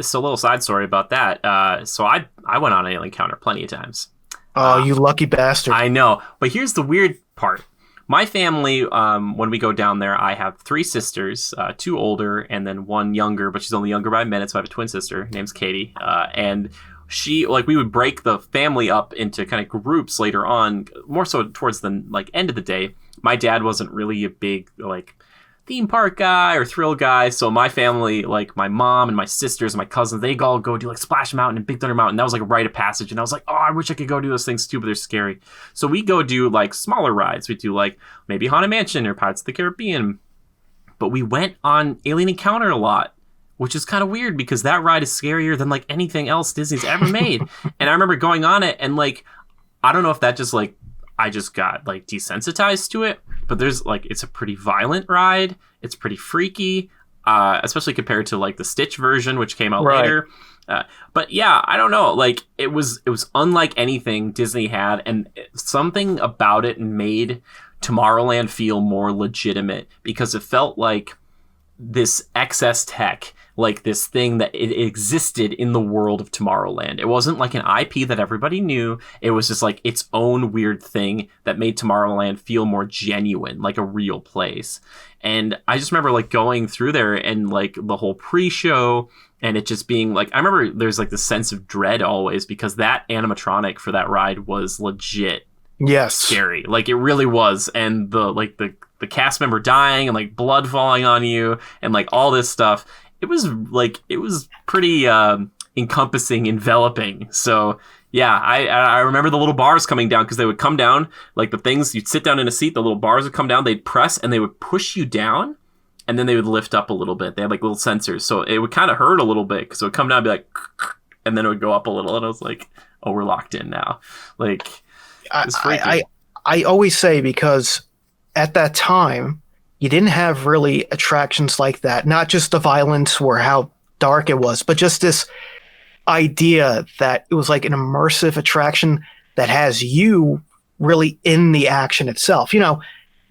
So a little side story about that. So I went on Alien Encounter plenty of times. Oh, you lucky bastard. I know. But here's the weird part. My family, when we go down there, I have 3 sisters, 2 older and then 1 younger, but she's only younger by a minute. So I have a twin sister. Her name's Katie. And she, like, we would break the family up into kind of groups later on, more so towards the like end of the day. My dad wasn't really a big like theme park guy or thrill guy, so my family, like my mom and my sisters and my cousins, they all go do like Splash Mountain and Big Thunder Mountain. That was like a rite of passage, and I was like, oh, I wish I could go do those things too, but they're scary. So we go do like smaller rides. We do like maybe Haunted Mansion or Pirates of the Caribbean, but we went on Alien Encounter a lot, which is kind of weird because that ride is scarier than like anything else Disney's ever made. And I remember going on it and like, I don't know if that just like, I just got like desensitized to it, but there's like, it's a pretty violent ride. It's pretty freaky, especially compared to like the Stitch version, which came out later. But yeah, I don't know. Like it was unlike anything Disney had, and something about it made Tomorrowland feel more legitimate because it felt like this excess tech, like this thing that it existed in the world of Tomorrowland. It wasn't like an IP that everybody knew. It was just like its own weird thing that made Tomorrowland feel more genuine, like a real place. And I just remember like going through there and like the whole pre-show and it just being like, I remember there's like this sense of dread always because that animatronic for that ride was legit. Yes. Scary. Like it really was. And the cast member dying and like blood falling on you and like all this stuff. It was pretty encompassing, enveloping. So yeah, I remember the little bars coming down because they would come down like the things you'd sit down in a seat. The little bars would come down. They'd press and they would push you down, and then they would lift up a little bit. They had like little sensors, so it would kind of hurt a little bit because it would come down and be like, and then it would go up a little, and I was like, oh, we're locked in now. Like it's freaky. I always say because at that time you didn't have really attractions like that. Not just the violence or how dark it was, but just this idea that it was like an immersive attraction that has you really in the action itself. You know,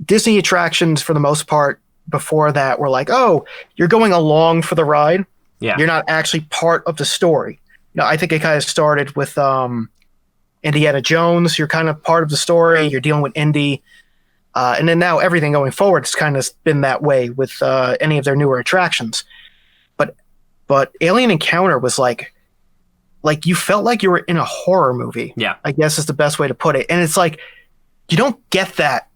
Disney attractions for the most part before that were like, oh, you're going along for the ride. Yeah. You're not actually part of the story. You know, I think it kind of started with Indiana Jones. You're kind of part of the story. You're dealing with Indy. And then now everything going forward has kind of been that way with any of their newer attractions. But Alien Encounter was like you felt like you were in a horror movie. Yeah. I guess is the best way to put it. And it's like, you don't get that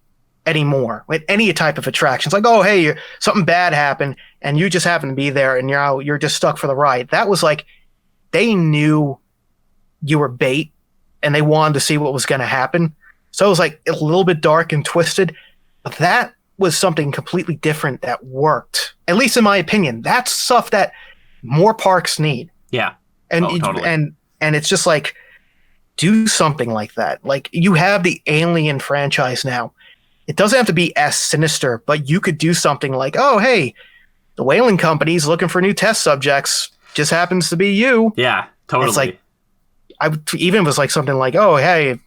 anymore with any type of attraction. It's like, oh, hey, something bad happened and you just happen to be there and you're just stuck for the ride. That was like, they knew you were bait and they wanted to see what was going to happen. So it was like a little bit dark and twisted, but that was something completely different that worked. At least in my opinion, that's stuff that more parks need. Yeah. And totally. and it's just like, do something like that. Like you have the Alien franchise now. It doesn't have to be as sinister, but you could do something like, oh, hey, the Whaling Company's looking for new test subjects. Just happens to be you. Yeah, totally. It's like, even was like something like, oh, hey,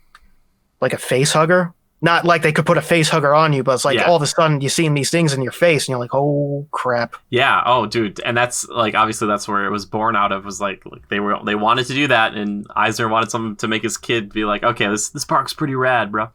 like a face hugger. Not like they could put a face hugger on you, but it's like all of a sudden you seeing these things in your face and you're like, oh crap. Yeah. Oh, dude. And that's like, obviously that's where it was born out of, was like they wanted to do that. And Eisner wanted something to make his kid be like, okay, this park's pretty rad, bro.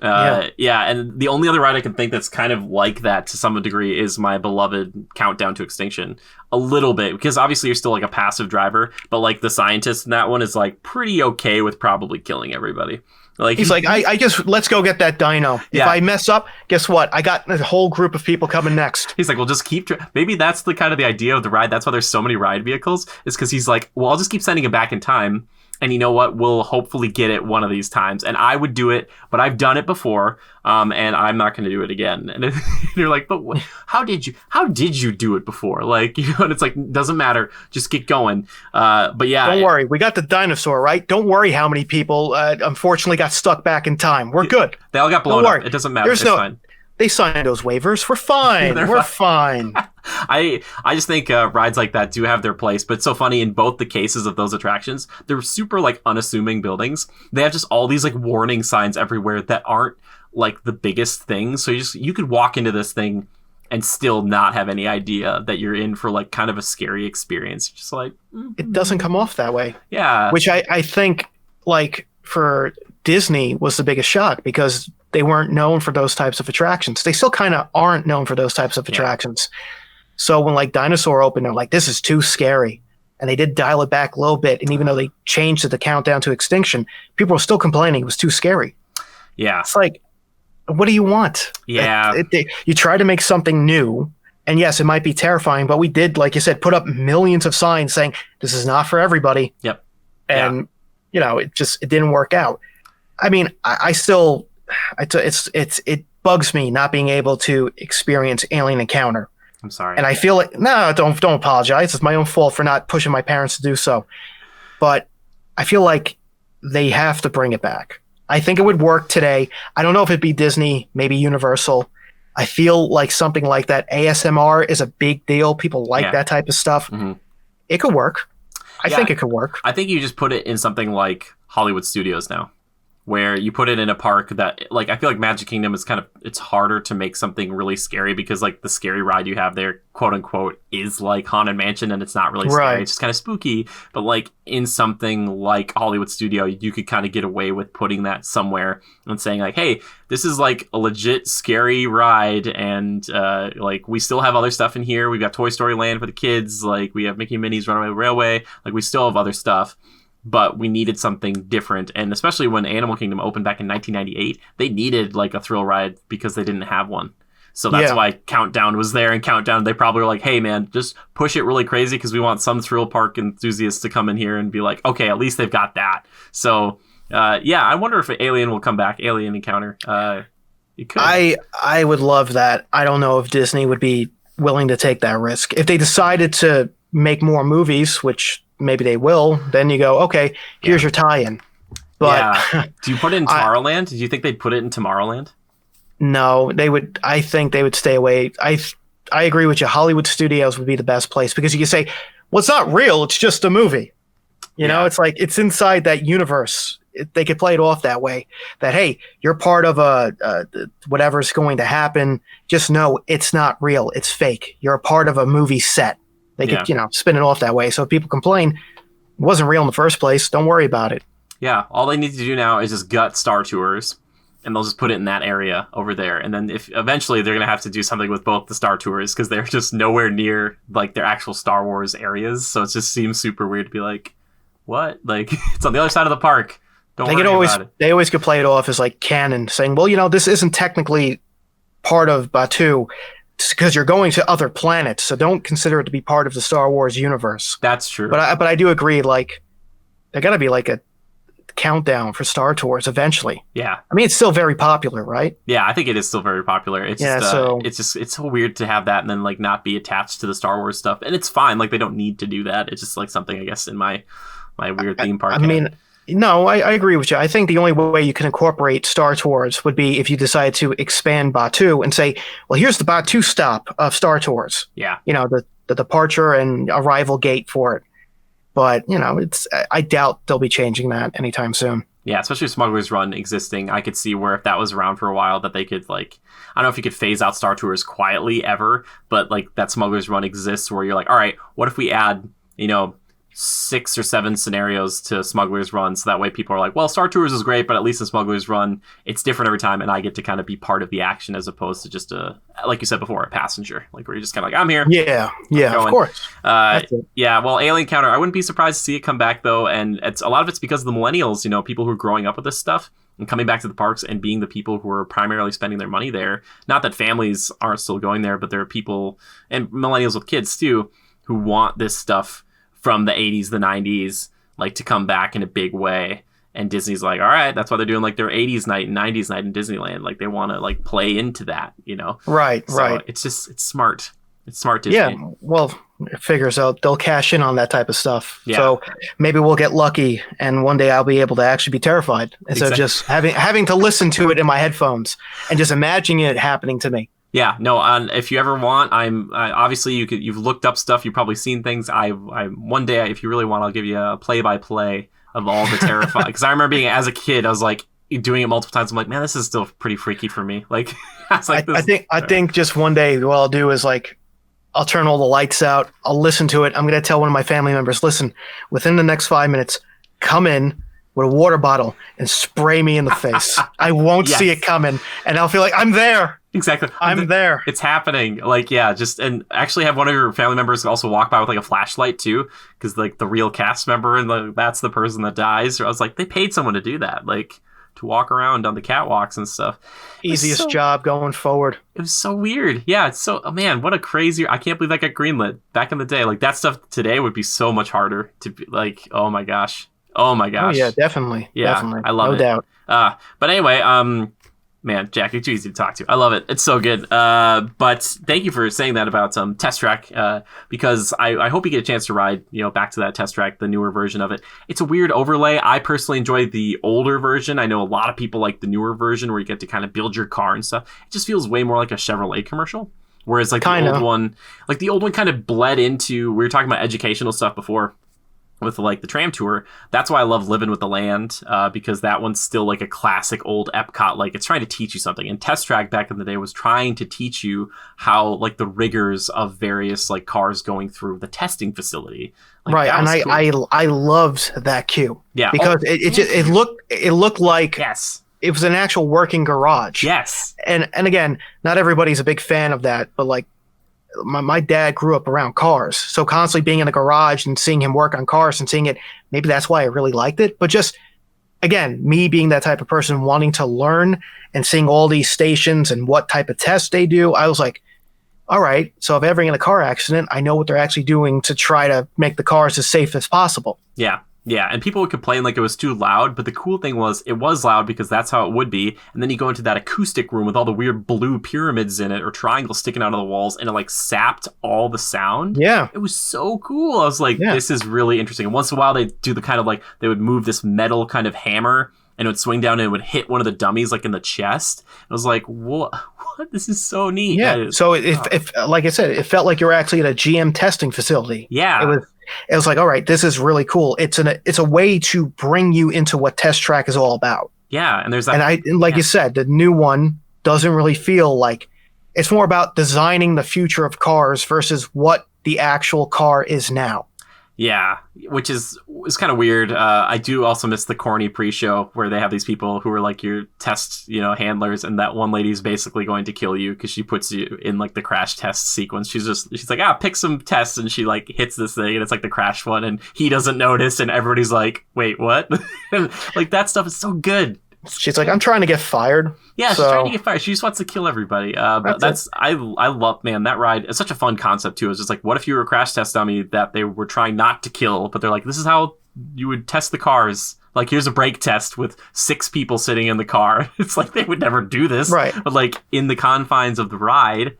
Yeah. And the only other ride I can think that's kind of like that to some degree is my beloved Countdown to Extinction. A little bit, because obviously you're still like a passive driver, but like the scientist in that one is like pretty okay with probably killing everybody. Like he's like, I just, let's go get that dino. Yeah. If I mess up, guess what? I got a whole group of people coming next. He's like, well, just keep. Maybe that's the kind of the idea of the ride. That's why there's so many ride vehicles. Is because he's like, well, I'll just keep sending it back in time. And you know what? We'll hopefully get it one of these times. And I would do it, but I've done it before, and I'm not going to do it again. And you're like, but how did you do it before? Like, you know, and it's like, doesn't matter. Just get going. But yeah. Don't worry. We got the dinosaur, right? Don't worry how many people unfortunately got stuck back in time. We're good. They all got blown up. It doesn't matter. It's fine. They signed those waivers. We're fine. We're fine. I just think rides like that do have their place, but it's so funny in both the cases of those attractions, they're super like unassuming buildings. They have just all these like warning signs everywhere that aren't like the biggest things. So you could walk into this thing and still not have any idea that you're in for like kind of a scary experience. Just like it doesn't come off that way. Yeah. Which I think like for Disney was the biggest shock because they weren't known for those types of attractions. They still kind of aren't known for those types of attractions. So when like Dinosaur opened, they're like, this is too scary. And they did dial it back a little bit. And even though they changed the countdown to extinction, people were still complaining it was too scary. Yeah. It's like, what do you want? Yeah. You try to make something new. And yes, it might be terrifying, but we did, like you said, put up millions of signs saying this is not for everybody. Yep. And, it didn't work out. I mean, it bugs me not being able to experience Alien Encounter. I'm sorry. And I feel like, no, don't apologize. It's my own fault for not pushing my parents to do so. But I feel like they have to bring it back. I think it would work today. I don't know if it'd be Disney, maybe Universal. I feel like something like that. ASMR is a big deal. People like that type of stuff. Mm-hmm. It could work. I think it could work. I think you just put it in something like Hollywood Studios now, where you put it in a park that, like, I feel like Magic Kingdom is it's harder to make something really scary because, like, the scary ride you have there, quote unquote, is like Haunted Mansion and it's not really scary. Right. It's just kind of spooky. But, like, in something like Hollywood Studio, you could kind of get away with putting that somewhere and saying, like, hey, this is like a legit scary ride. And, like, we still have other stuff in here. We've got Toy Story Land for the kids. Like, we have Mickey and Minnie's Runaway Railway. Like, we still have other stuff. But we needed something different. And especially when Animal Kingdom opened back in 1998, they needed like a thrill ride because they didn't have one. So that's why Countdown was there. And Countdown, they probably were like, hey, man, just push it really crazy because we want some thrill park enthusiasts to come in here and be like, okay, at least they've got that. So, I wonder if Alien will come back. Alien Encounter. It could. I would love that. I don't know if Disney would be willing to take that risk. If they decided to make more movies, which maybe they will, then you go, okay, here's your tie-in. But do you put it in Tomorrowland? Do you think they'd put it in Tomorrowland? No, they would. I think they would stay away. I agree with you. Hollywood Studios would be the best place because you can say, well, it's not real. It's just a movie. You know, it's like it's inside that universe. They could play it off that way. That, hey, you're part of whatever's going to happen. Just know it's not real. It's fake. You're a part of a movie set. They could, spin it off that way. So if people complain, it wasn't real in the first place, don't worry about it. Yeah, all they need to do now is just gut Star Tours, and they'll just put it in that area over there. And then if eventually they're going to have to do something with both the Star Tours because they're just nowhere near like their actual Star Wars areas. So it just seems super weird to be like, what? Like, it's on the other side of the park. Don't worry about it. They always could play it off as like canon, saying, well, this isn't technically part of Batuu, because you're going to other planets, so don't consider it to be part of the Star Wars universe. That's true. But I do agree, like, there got to be like a countdown for Star Tours eventually. Yeah. I mean, it's still very popular, right? Yeah, I think it is still very popular. It's it's so weird to have that and then like not be attached to the Star Wars stuff. And it's fine, like they don't need to do that. It's just like something, I guess, in my weird theme park. I mean, no, I agree with you. I think the only way you can incorporate Star Tours would be if you decide to expand Batuu and say, well, here's the Batuu stop of Star Tours. Yeah. The departure and arrival gate for it. But, I doubt they'll be changing that anytime soon. Yeah, especially Smuggler's Run existing. I could see where if that was around for a while that they could like, I don't know if you could phase out Star Tours quietly ever, but like that Smuggler's Run exists where you're like, all right, what if we add, 6 or 7 scenarios to Smuggler's Run, so that way people are like, well, Star Tours is great, but at least in Smuggler's Run, it's different every time, and I get to kind of be part of the action as opposed to just like you said before, a passenger, like where you're just kind of like, I'm here. Yeah, of course. Well, Alien Counter, I wouldn't be surprised to see it come back though, and a lot of it's because of the millennials, people who are growing up with this stuff and coming back to the parks and being the people who are primarily spending their money there. Not that families aren't still going there, but there are people, and millennials with kids too, who want this stuff from the 80s, the 90s, like to come back in a big way. And Disney's like, all right, that's why they're doing like their 80s night and 90s night in Disneyland. Like they want to like play into that, Right. It's smart. It's smart Disney. Yeah, well, it figures out they'll cash in on that type of stuff. Yeah. So maybe we'll get lucky and one day I'll be able to actually be terrified instead of just having to listen to it in my headphones and just imagining it happening to me. Yeah, no. If you ever want, obviously you've looked up stuff. You've probably seen things. I one day, if you really want, I'll give you a play-by-play of all the terrifying. Because I remember being as a kid, I was like doing it multiple times. I'm like, man, this is still pretty freaky for me. Like, I think just one day what I'll do is like, I'll turn all the lights out. I'll listen to it. I'm gonna tell one of my family members, listen, within the next 5 minutes, come in. with a water bottle and spray me in the face. I won't see it coming, and I'll feel like I'm there. Exactly. I'm there. It's happening. Like, yeah, just, and actually have one of your family members also walk by with like a flashlight too, because like the real cast member and that's the person that dies. I was like, they paid someone to do that, like to walk around on the catwalks and stuff. Easiest job going forward. It was so weird. Yeah, it's so, oh man, what a crazy, I can't believe that got greenlit back in the day. Like that stuff today would be so much harder to be like, oh my gosh. Oh my gosh. Oh yeah, definitely. Yeah, definitely. I love it. No doubt. But anyway, man, Jack, you're too easy to talk to. I love it. It's so good. But thank you for saying that about Test Track, because I hope you get a chance to ride, back to that Test Track, the newer version of it. It's a weird overlay. I personally enjoy the older version. I know a lot of people like the newer version where you get to kind of build your car and stuff. It just feels way more like a Chevrolet commercial. Whereas like the old one kind of bled into, we were talking about educational stuff before, with like the tram tour. That's why I love Living with the Land, because that one's still like a classic old Epcot, like it's trying to teach you something. And Test Track back in the day was trying to teach you how like the rigors of various like cars going through the testing facility. Like, right, and cool. I loved that queue. Yeah, because it looked like yes, it was an actual working garage. Yes, and again, not everybody's a big fan of that, but like my dad grew up around cars, so constantly being in the garage and seeing him work on cars and seeing it, maybe that's why I really liked it. But just, again, me being that type of person wanting to learn and seeing all these stations and what type of tests they do, I was like, all right, so if ever in a car accident, I know what they're actually doing to try to make the cars as safe as possible. Yeah. Yeah, and people would complain like it was too loud, but the cool thing was it was loud because that's how it would be. And then you go into that acoustic room with all the weird blue pyramids in it or triangles sticking out of the walls, and it like sapped all the sound. Yeah. It was so cool. I was like, This is really interesting. And once in a while they do the kind of like, they would move this metal kind of hammer and it would swing down and it would hit one of the dummies like in the chest. I was like, what? This is so neat. Yeah. So if like I said, it felt like you were actually at a GM testing facility. Yeah. It was like, all right, this is really cool. It's a way to bring you into what Test Track is all about. Yeah, and there's that. And you said, the new one doesn't really feel like, it's more about designing the future of cars versus what the actual car is now. Yeah, which is kind of weird. I do also miss the corny pre-show where they have these people who are like your test, handlers, and that one lady's basically going to kill you because she puts you in like the crash test sequence. She's like, pick some tests, and she like hits this thing, and it's like the crash one, and he doesn't notice, and everybody's like, wait, what? Like that stuff is so good. She's like, I'm trying to get fired. Yeah, she's trying to get fired. She just wants to kill everybody. But I love, man, that ride. It's such a fun concept too. It's just like, what if you were a crash test dummy that they were trying not to kill, but they're like, this is how you would test the cars. Like, here's a brake test with 6 people sitting in the car. It's like they would never do this. Right. But like in the confines of the ride,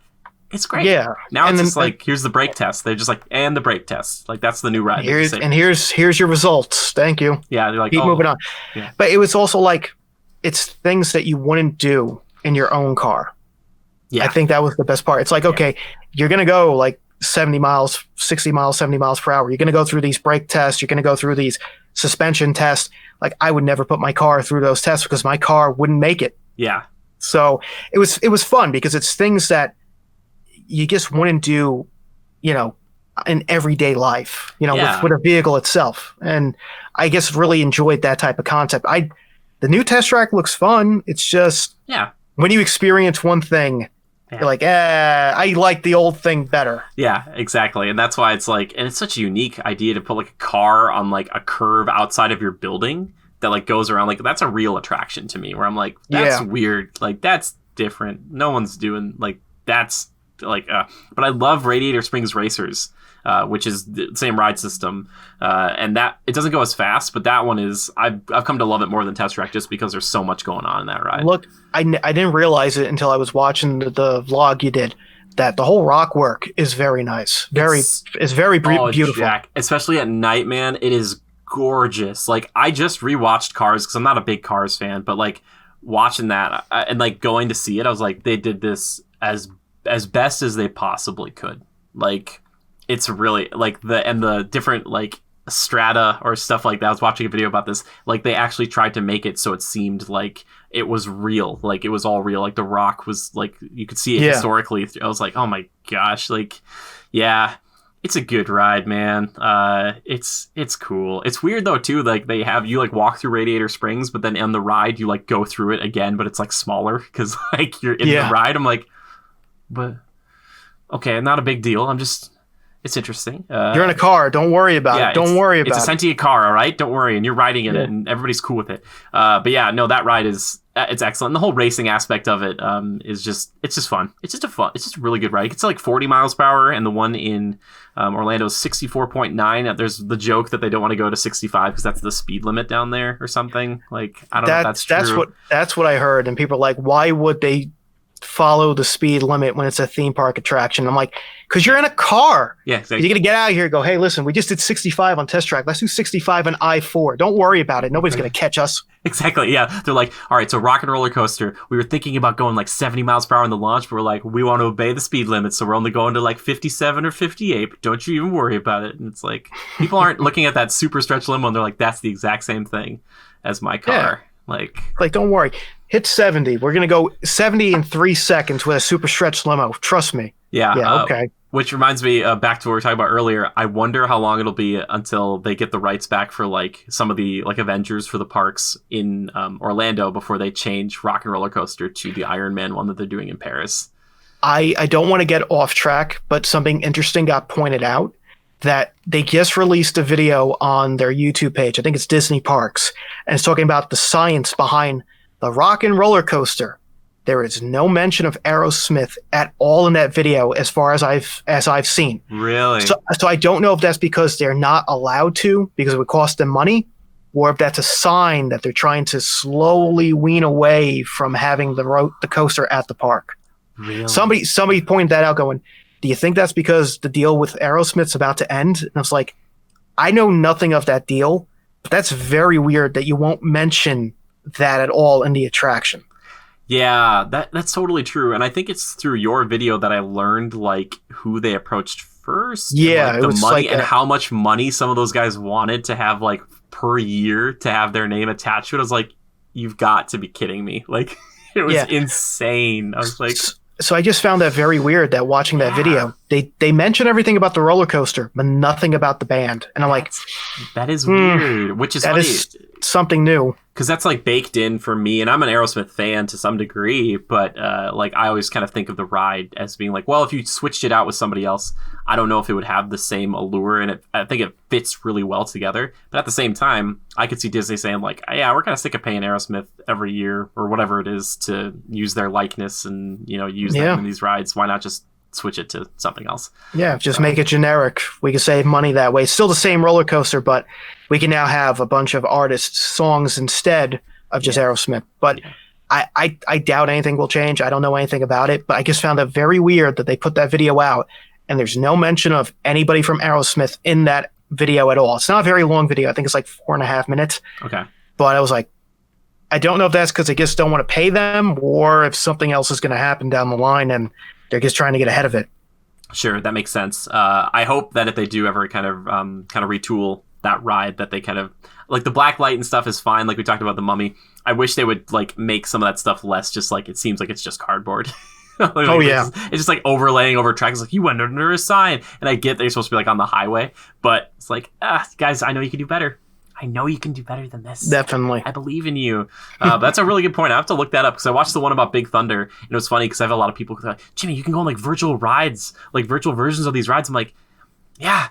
it's great. Yeah. Now it's just like, here's the brake test. They're just like, and the brake test. Like that's the new ride. Here's your results. Thank you. Yeah. They're like, keep moving on. Yeah. But it was also like, it's things that you wouldn't do in your own car. Yeah. I think that was the best part. It's like, okay, you're going to go like 70 miles, 60 miles, 70 miles per hour. You're going to go through these brake tests. You're going to go through these suspension tests. Like I would never put my car through those tests because my car wouldn't make it. Yeah. So it was fun because it's things that you just wouldn't do, in everyday life, with a vehicle itself. And I guess really enjoyed that type of concept. The new Test Track looks fun. It's just when you experience one thing, you're like, I like the old thing better. Yeah, exactly. And that's why it's like, and it's such a unique idea to put like a car on like a curve outside of your building that like goes around. Like that's a real attraction to me where I'm like, that's weird. Like that's different. No one's doing like that's like, but I love Radiator Springs Racers. Which is the same ride system, and that it doesn't go as fast, but that one is I've come to love it more than Test Track just because there's so much going on in that ride. Look, I didn't realize it until I was watching the vlog you did that the whole rock work is very nice, it's very beautiful. Jack, especially at night, man, it is gorgeous. Like I just rewatched Cars because I'm not a big Cars fan, but like watching that and like going to see it, I was like, they did this as best as they possibly could. Like. It's really like the different like strata or stuff like that. I was watching a video about this. Like they actually tried to make it so it seemed like it was real. Like it was all real. Like the rock was like, you could see it historically. I was like, oh my gosh. Like, yeah. It's a good ride, man. It's cool. It's weird though too. Like they have you like walk through Radiator Springs, but then on the ride you like go through it again, but it's like smaller because like you're in the ride. I'm like, but okay, not a big deal. It's interesting. You're in a car. Don't worry about it. Don't worry about it. It's a sentient car, all right? Don't worry. And you're riding in it, and everybody's cool with it. But yeah, no, that ride it's excellent. And the whole racing aspect of it it's just fun. It's just a really good ride. It gets to like 40 miles per hour, and the one in Orlando is 64.9. There's the joke that they don't want to go to 65 because that's the speed limit down there or something. Like, I don't know if that's true. That's what I heard. And people are like, why would they follow the speed limit when it's a theme park attraction? I'm like, because you're in a car. Yeah, exactly. You're gonna get out of here and go, hey, listen, we just did 65 on test track. Let's do 65 on I-4. Don't worry about it. Nobody's gonna catch us. Exactly. Yeah, they're like, all right, so Rock and Roller Coaster, we were thinking about going like 70 miles per hour in the launch, but we're like, we want to obey the speed limit, so we're only going to like 57 or 58. But don't you even worry about it. And it's like, people aren't looking at that super stretch limo and they're like, that's the exact same thing as my car. Yeah. Like, don't worry. Hit 70. We're going to go 70 in 3 seconds with a super stretch limo. Trust me. Yeah. Okay. Which reminds me, back to what we were talking about earlier. I wonder how long it'll be until they get the rights back for like some of the like Avengers for the parks in Orlando before they change Rock and Roller Coaster to the Iron Man one that they're doing in Paris. I don't want to get off track, but something interesting got pointed out that they just released a video on their YouTube page. I think it's Disney Parks, and it's talking about the science behind the Rock and Roller Coaster. There is no mention of Aerosmith at all in that video, as far as I've seen. Really? So I don't know if that's because they're not allowed to, because it would cost them money, or if that's a sign that they're trying to slowly wean away from having the coaster at the park. Really? Somebody pointed that out, going, do you think that's because the deal with Aerosmith's about to end? And I was like, I know nothing of that deal, but that's very weird that you won't mention that at all in the attraction. Yeah, that's totally true. And I think it's through your video that I learned like who they approached first. Yeah, and, like, the money and how much money some of those guys wanted to have like per year to have their name attached to it. I was like, you've got to be kidding me. Like, it was insane. I was like, so I just found that very weird that watching that video, they mention everything about the roller coaster, but nothing about the band. And I'm like, that is weird, which is funny. Is something new. Because that's like baked in for me, and I'm an Aerosmith fan to some degree, but like I always kind of think of the ride as being like, well, if you switched it out with somebody else, I don't know if it would have the same allure, and I think it fits really well together. But at the same time, I could see Disney saying like, yeah, we're kind of sick of paying Aerosmith every year or whatever it is to use their likeness and use them in these rides. Why not just switch it to something else? Yeah, just make it generic. We can save money that way. It's still the same roller coaster, but we can now have a bunch of artists' songs instead of just Aerosmith. But I doubt anything will change. I don't know anything about it, but I just found it very weird that they put that video out and there's no mention of anybody from Aerosmith in that video at all. It's not a very long video. I think it's like 4.5 minutes. Okay. But I was like, I don't know if that's because they just don't want to pay them or if something else is going to happen down the line and they're just trying to get ahead of it. Sure, that makes sense. I hope that if they do ever kind of retool that ride, that they kind of like the black light and stuff is fine. Like we talked about the Mummy. I wish they would like make some of that stuff less. Just like it seems like it's just cardboard. Like, it's just like overlaying over tracks. Like you went under a sign, and I get they're supposed to be like on the highway, but it's like guys, I know you can do better. I know you can do better than this. Definitely. I believe in you. But that's a really good point. I have to look that up because I watched the one about Big Thunder. And it was funny because I have a lot of people who are like, Jimmy, you can go on like virtual rides, like virtual versions of these rides. I'm like, yeah,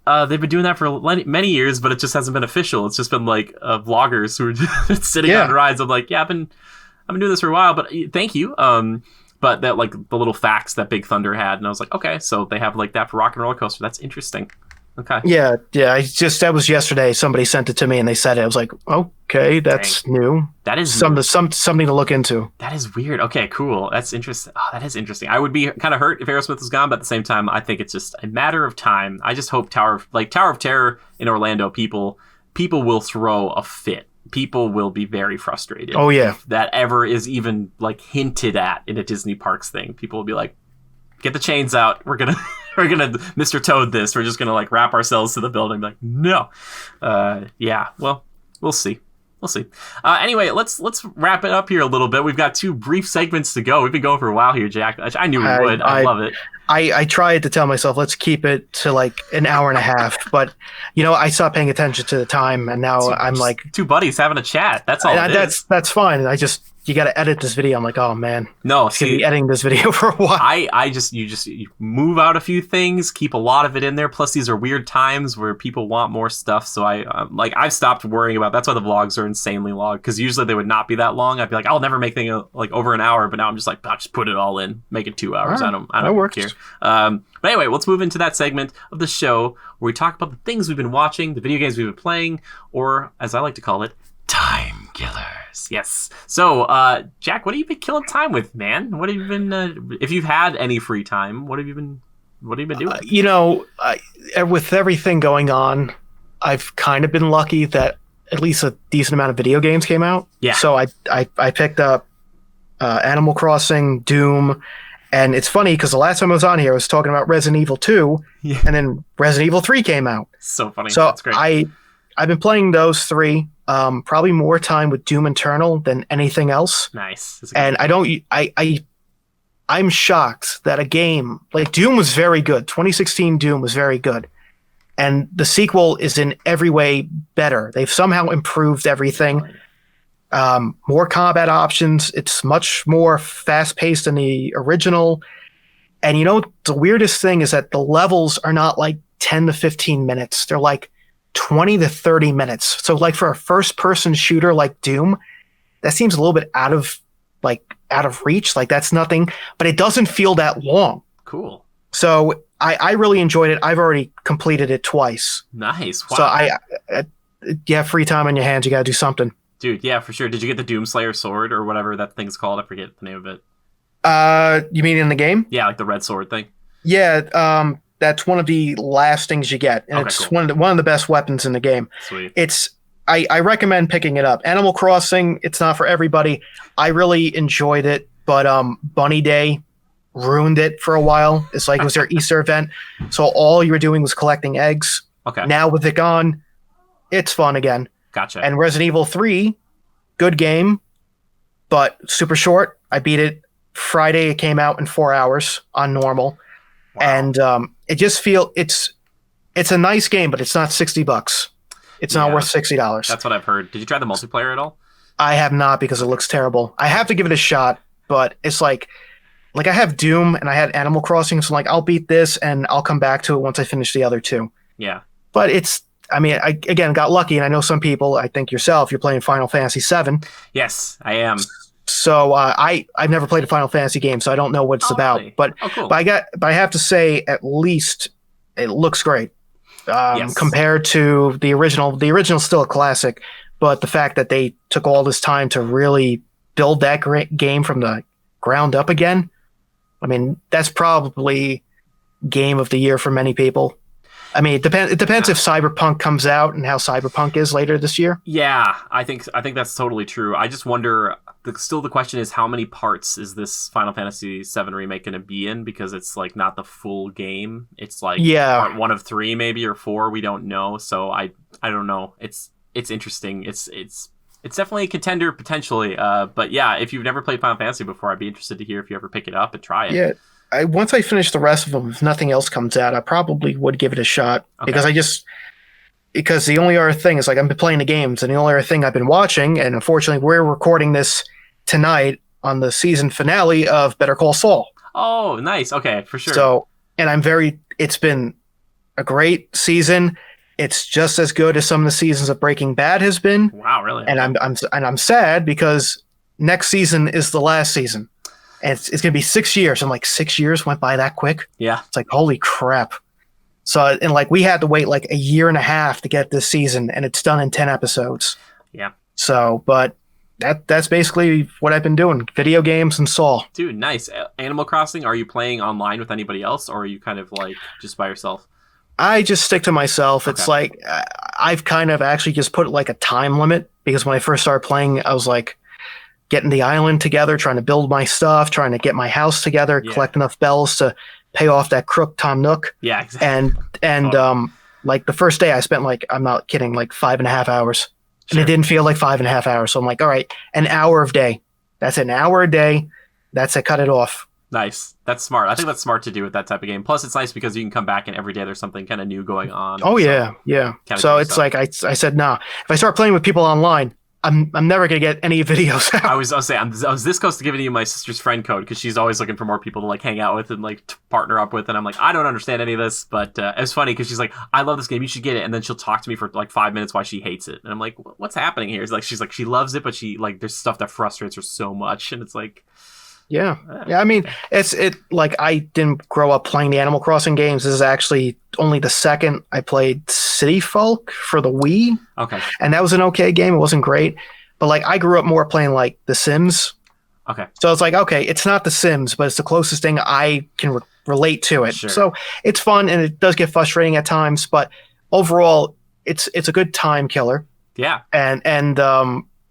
they've been doing that for many years, but it just hasn't been official. It's just been like vloggers who are just sitting on rides. I'm like, yeah, I've been doing this for a while, but thank you. But that like the little facts that Big Thunder had. And I was like, okay, so they have like that for Rock and Roller Coaster. That's interesting. Okay. Yeah. That was yesterday. Somebody sent it to me and they said it. I was like, okay, that's new. That is something to look into. That is weird. Okay, cool. That's interesting. Oh, that is interesting. I would be kind of hurt if Aerosmith was gone, but at the same time, I think it's just a matter of time. I just hope Tower of Terror in Orlando, people will throw a fit. People will be very frustrated. Oh yeah. If that ever is even like hinted at in a Disney Parks thing, people will be like, get the chains out. We're gonna Mr. Toad this. We're just gonna like wrap ourselves to the building. Like, no. Yeah. Well, we'll see. Anyway, let's wrap it up here a little bit. We've got 2 brief segments to go. We've been going for a while here, Jack. I knew we would. I love it. I tried to tell myself, let's keep it to like an hour and a half, but I stopped paying attention to the time, and now I'm like two buddies having a chat. That's all. That's fine. And you got to edit this video. I'm like, oh man, no, it's gonna be editing this video for a while. You move out a few things, keep a lot of it in there. Plus, these are weird times where people want more stuff. So I've stopped worrying about. That's why the vlogs are insanely long, because usually they would not be that long. I'd be like, I'll never make things like over an hour, but now I'm just like, I'll just put it all in, make it 2 hours. Right. I don't care. But anyway, let's move into that segment of the show where we talk about the things we've been watching, the video games we've been playing, or as I like to call it, time killers. Yes. So, Jack, what have you been killing time with, man? What have you been? If you've had any free time, what have you been doing? With everything going on, I've kind of been lucky that at least a decent amount of video games came out. Yeah. So I picked up Animal Crossing, Doom, and it's funny because the last time I was on here, I was talking about Resident Evil 2, and then Resident Evil 3 came out. So funny. So that's great. I've been playing those three. Probably more time with Doom Eternal than anything else. Nice. And I'm shocked that a game like Doom was very good. 2016 Doom was very good. And the sequel is in every way better. They've somehow improved everything. More combat options. It's much more fast-paced than the original. And the weirdest thing is that the levels are not like 10 to 15 minutes. They're like 20 to 30 minutes. So like for a first-person shooter like Doom, that seems a little bit out of reach. Like that's nothing, but it doesn't feel that long. Cool. So I really enjoyed it. I've already completed it twice. Nice. Wow. So you have free time on your hands. You got to do something. Dude, yeah, for sure. Did you get the Doomslayer sword or whatever that thing's called? I forget the name of it. You mean in the game? Yeah, like the red sword thing. Yeah. That's one of the last things you get, and it's cool. one of the best weapons in the game. Sweet. I recommend picking it up. Animal Crossing, it's not for everybody. I really enjoyed it, but Bunny Day ruined it for a while. It's like it was their Easter event, so all you were doing was collecting eggs. Okay. Now with it gone, it's fun again. Gotcha. And Resident Evil 3, good game, but super short. I beat it Friday. It came out in 4 hours on normal. Wow. And it just it's a nice game, but it's not $60. It's not worth $60. That's what I've heard. Did you try the multiplayer at all? I have not, because it looks terrible. I have to give it a shot, but it's like I have Doom and I had Animal Crossing, so I'll beat this and I'll come back to it once I finish the other two. Yeah. But I got lucky, and I know some people, I think yourself, you're playing Final Fantasy VII. Yes, I am. So I've never played a Final Fantasy game, so I don't know what it's about. Really? But cool. but I have to say, at least it looks great compared to the original. The original's still a classic, but the fact that they took all this time to really build that great game from the ground up again, that's probably game of the year for many people. It depends if Cyberpunk comes out and how Cyberpunk is later this year. Yeah, I think that's totally true. I just wonder. Still, the question is, how many parts is this Final Fantasy VII remake going to be in? Because it's like not the full game. It's like part 1 of 3, maybe, or 4. We don't know. So I don't know. It's interesting. It's definitely a contender potentially. But yeah, if you've never played Final Fantasy before, I'd be interested to hear if you ever pick it up and try it. Yeah. Once I finish the rest of them, if nothing else comes out, I probably would give it a shot. Okay. Because the only other thing is I've been playing the games, and the only other thing I've been watching, and unfortunately we're recording this tonight on the season finale of Better Call Saul. Oh, nice. Okay, for sure. So, and it's been a great season. It's just as good as some of the seasons of Breaking Bad has been. Wow, really? And I'm sad because next season is the last season. And it's going to be 6 years. I'm like, 6 years went by that quick? Yeah. It's like, holy crap. So, and we had to wait a year and a half to get this season, and it's done in 10 episodes. Yeah. So, but that's basically what I've been doing. Video games and Saul. Dude, nice. Animal Crossing, are you playing online with anybody else, or are you kind of just by yourself? I just stick to myself. Okay. It's I've kind of actually just put a time limit, because when I first started playing, I was getting the island together, trying to build my stuff, trying to get my house together, collect enough bells to pay off that crook Tom Nook. Yeah, exactly. And the first day I spent I'm not kidding, 5.5 hours. Sure. And it didn't feel like 5.5 hours. So I'm all right, an hour of day. That's an hour a day. That's it. Cut it off. Nice. That's smart. I think that's smart to do with that type of game. Plus, it's nice because you can come back and every day there's something kind of new going on. Oh So, yeah, yeah. kind of So doing it's stuff. like I said, nah. If I start playing with people online, I'm never gonna get any videos out. I was this close to giving you my sister's friend code because she's always looking for more people to like hang out with and like partner up with, and I'm like, I don't understand any of this, but it's funny because she's like, I love this game, you should get it, and then she'll talk to me for like 5 minutes why she hates it, and I'm like, what's happening here? It's like she's like she loves it, but she like there's stuff that frustrates her so much, and it's like, Yeah. Yeah, I mean, it's like I didn't grow up playing the Animal Crossing games. This is actually only the second I played City Folk for the Wii, okay, and that was an okay game. It wasn't great, but like I grew up more playing like The Sims. okay, So it's like, okay, it's not The Sims, but it's the closest thing I can relate to it. Sure. So it's fun and it does get frustrating at times, but overall, it's a good time killer, yeah, and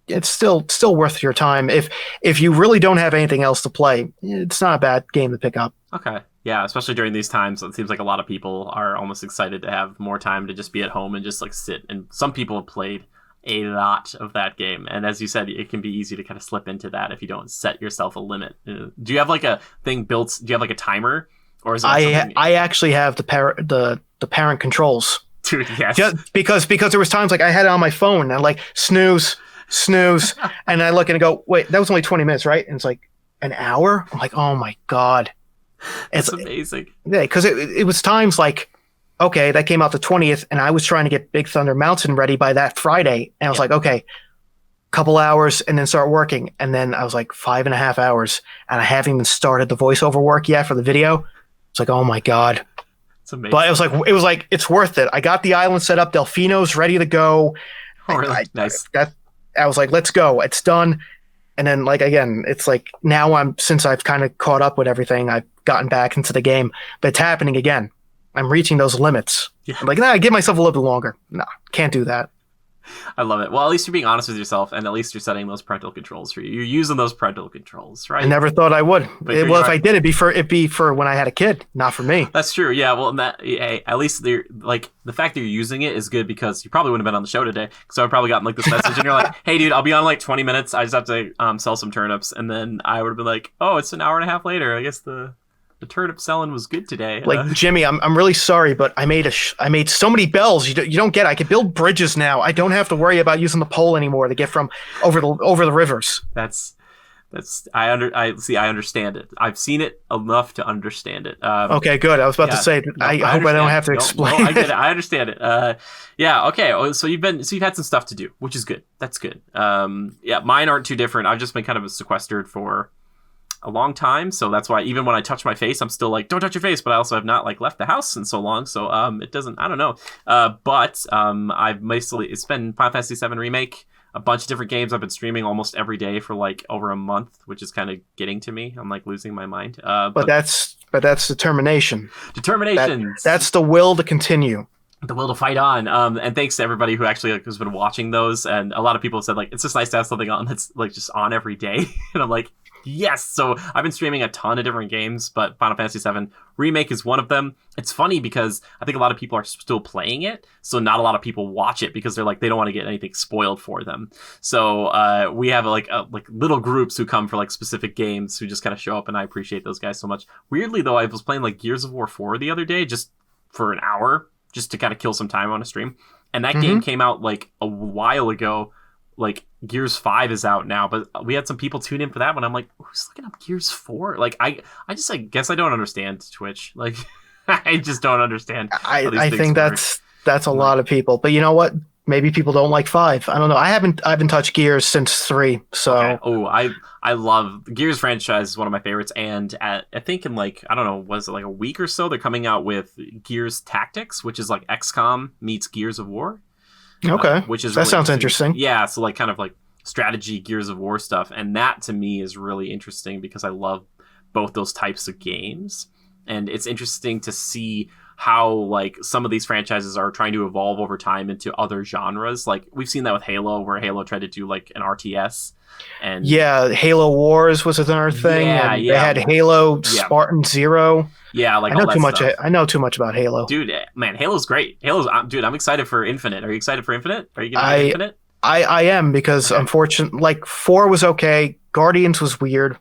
it's still worth your time if you really don't have anything else to play. It's not a bad game to pick up. okay, yeah. Especially during these times, it seems like a lot of people are almost excited to have more time to just be at home and just like sit. And some people have played a lot of that game, and as you said, it can be easy to kind of slip into that if you don't set yourself a limit. Do you have like a thing built? Do you have like a timer, or is it something... I actually have the parent controls. Dude, yes. Just because there was times like I had it on my phone and like snooze, and I look and I go, wait, that was only 20 minutes, right? And it's like an hour. I'm like, oh my god, It's amazing. Yeah, because it was times like, okay, that came out the 20th, and I was trying to get Big Thunder Mountain ready by that Friday, and I was like, okay, couple hours, and then start working, and then I was like 5.5 hours, and I haven't even started the voiceover work yet for the video. It's like, oh my god. It's amazing. But it was like it's worth it. I got the island set up, Delfino's ready to go. Oh, really? Nice. I was like, let's go. It's done. And then like again, it's like now since I've kind of caught up with everything, I've gotten back into the game, but it's happening again. I'm reaching those limits. Yeah. I'm like, nah, give myself a little bit longer. No, can't do that. I love it. Well, at least you're being honest with yourself, and at least you're setting those parental controls for you. You're using those parental controls, right? I never thought I would. But If I did, it'd be for when I had a kid, not for me. That's true. Yeah. Well, at least they're like the fact that you're using it is good because you probably wouldn't have been on the show today. So I've probably gotten like this message, and you're like, "Hey, dude, I'll be on in like 20 minutes. I just have to sell some turnips," and then I would have been like, "Oh, it's an hour and a half later. I guess the turnip selling was good today." Like Jimmy, I'm really sorry, but I made so many bells. You don't get. I can build bridges now. I don't have to worry about using the pole anymore to get from over the rivers. I understand it. I've seen it enough to understand it. Okay, good. I was about to say. No, I hope I don't have to explain. No, I get it. I understand it. Yeah. Okay. So you've had some stuff to do, which is good. That's good. Yeah. Mine aren't too different. I've just been kind of sequestered for a long time, so that's why even when I touch my face, I'm still like, don't touch your face, but I also have not like left the house in so long, so it doesn't, I don't know, but I've mostly, it's been Final Fantasy 7 Remake, a bunch of different games. I've been streaming almost every day for like over a month, which is kind of getting to me. I'm like losing my mind. But that's determination. That's the will to continue. The will to fight on. And thanks to everybody who actually has been watching those. And a lot of people have said like, it's just nice to have something on that's like just on every day. And I'm like, yes. So I've been streaming a ton of different games, but Final Fantasy 7 Remake is one of them. It's funny because I think a lot of people are still playing it, so not a lot of people watch it because they're like, they don't want to get anything spoiled for them. So we have like little groups who come for like specific games who just kind of show up, and I appreciate those guys so much. Weirdly though, I was playing like Gears of War 4 the other day just for an hour, just to kind of kill some time on a stream, and that game came out like a while ago. Like Gears 5 is out now, but we had some people tune in for that one. I'm like, who's looking up Gears 4? Like I guess I don't understand Twitch. Like I just don't understand. I think that's a lot of people. But you know what? Maybe people don't like 5. I don't know. I haven't touched Gears since 3. So okay. Oh, I love the Gears franchise. Is one of my favorites. And I think in like, I don't know, was it like a week or so, they're coming out with Gears Tactics, which is like XCOM meets Gears of War. Okay, which is that really sounds interesting. Yeah, so like kind of like strategy Gears of War stuff, and that to me is really interesting because I love both those types of games, and it's interesting to see how like some of these franchises are trying to evolve over time into other genres. Like we've seen that with Halo, where Halo tried to do like an RTS, and yeah, Halo Wars was another thing. Yeah, They had Halo Spartan Zero. Yeah, like I know all that too much. stuff. I know too much about Halo, dude. Man, Halo's great. Dude. I'm excited for Infinite. Are you excited for Infinite? Are you gonna play Infinite? I am because unfortunately, like 4 was okay. Guardians was weird,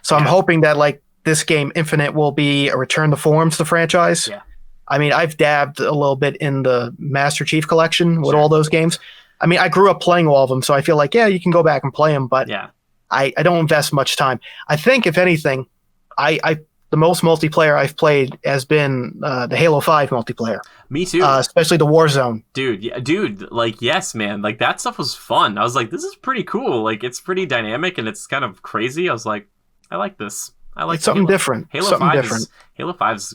so I'm hoping that like this game, Infinite, will be a return to form to the franchise. Yeah. I mean, I've dabbed a little bit in the Master Chief Collection with Sure. all those games. I mean, I grew up playing all of them, so I feel like, yeah, you can go back and play them, but Yeah. I don't invest much time. I think, if anything, the most multiplayer I've played has been the Halo 5 multiplayer. Me too. Especially the Warzone. Dude, yeah, dude, like, yes, man. Like, that stuff was fun. I was like, this is pretty cool. Like, it's pretty dynamic and it's kind of crazy. I was like, I like this. I like It's something different. Halo something 5 different. Halo 5's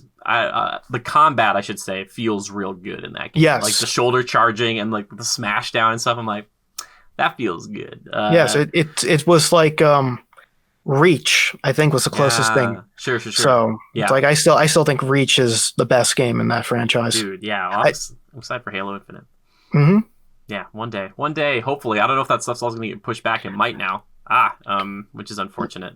the combat, I should say, feels real good in that game. Yes. Like the shoulder charging and like the smash down and stuff. I'm like, that feels good. Yes, it was like Reach, I think, was the closest thing. Sure. So Yeah. it's like I still think Reach is the best game in that franchise. Dude, yeah. Well, I'm excited for Halo Infinite. Mm-hmm. Yeah, one day, hopefully. I don't know if that stuff's also going to get pushed back. It might now. Which is unfortunate.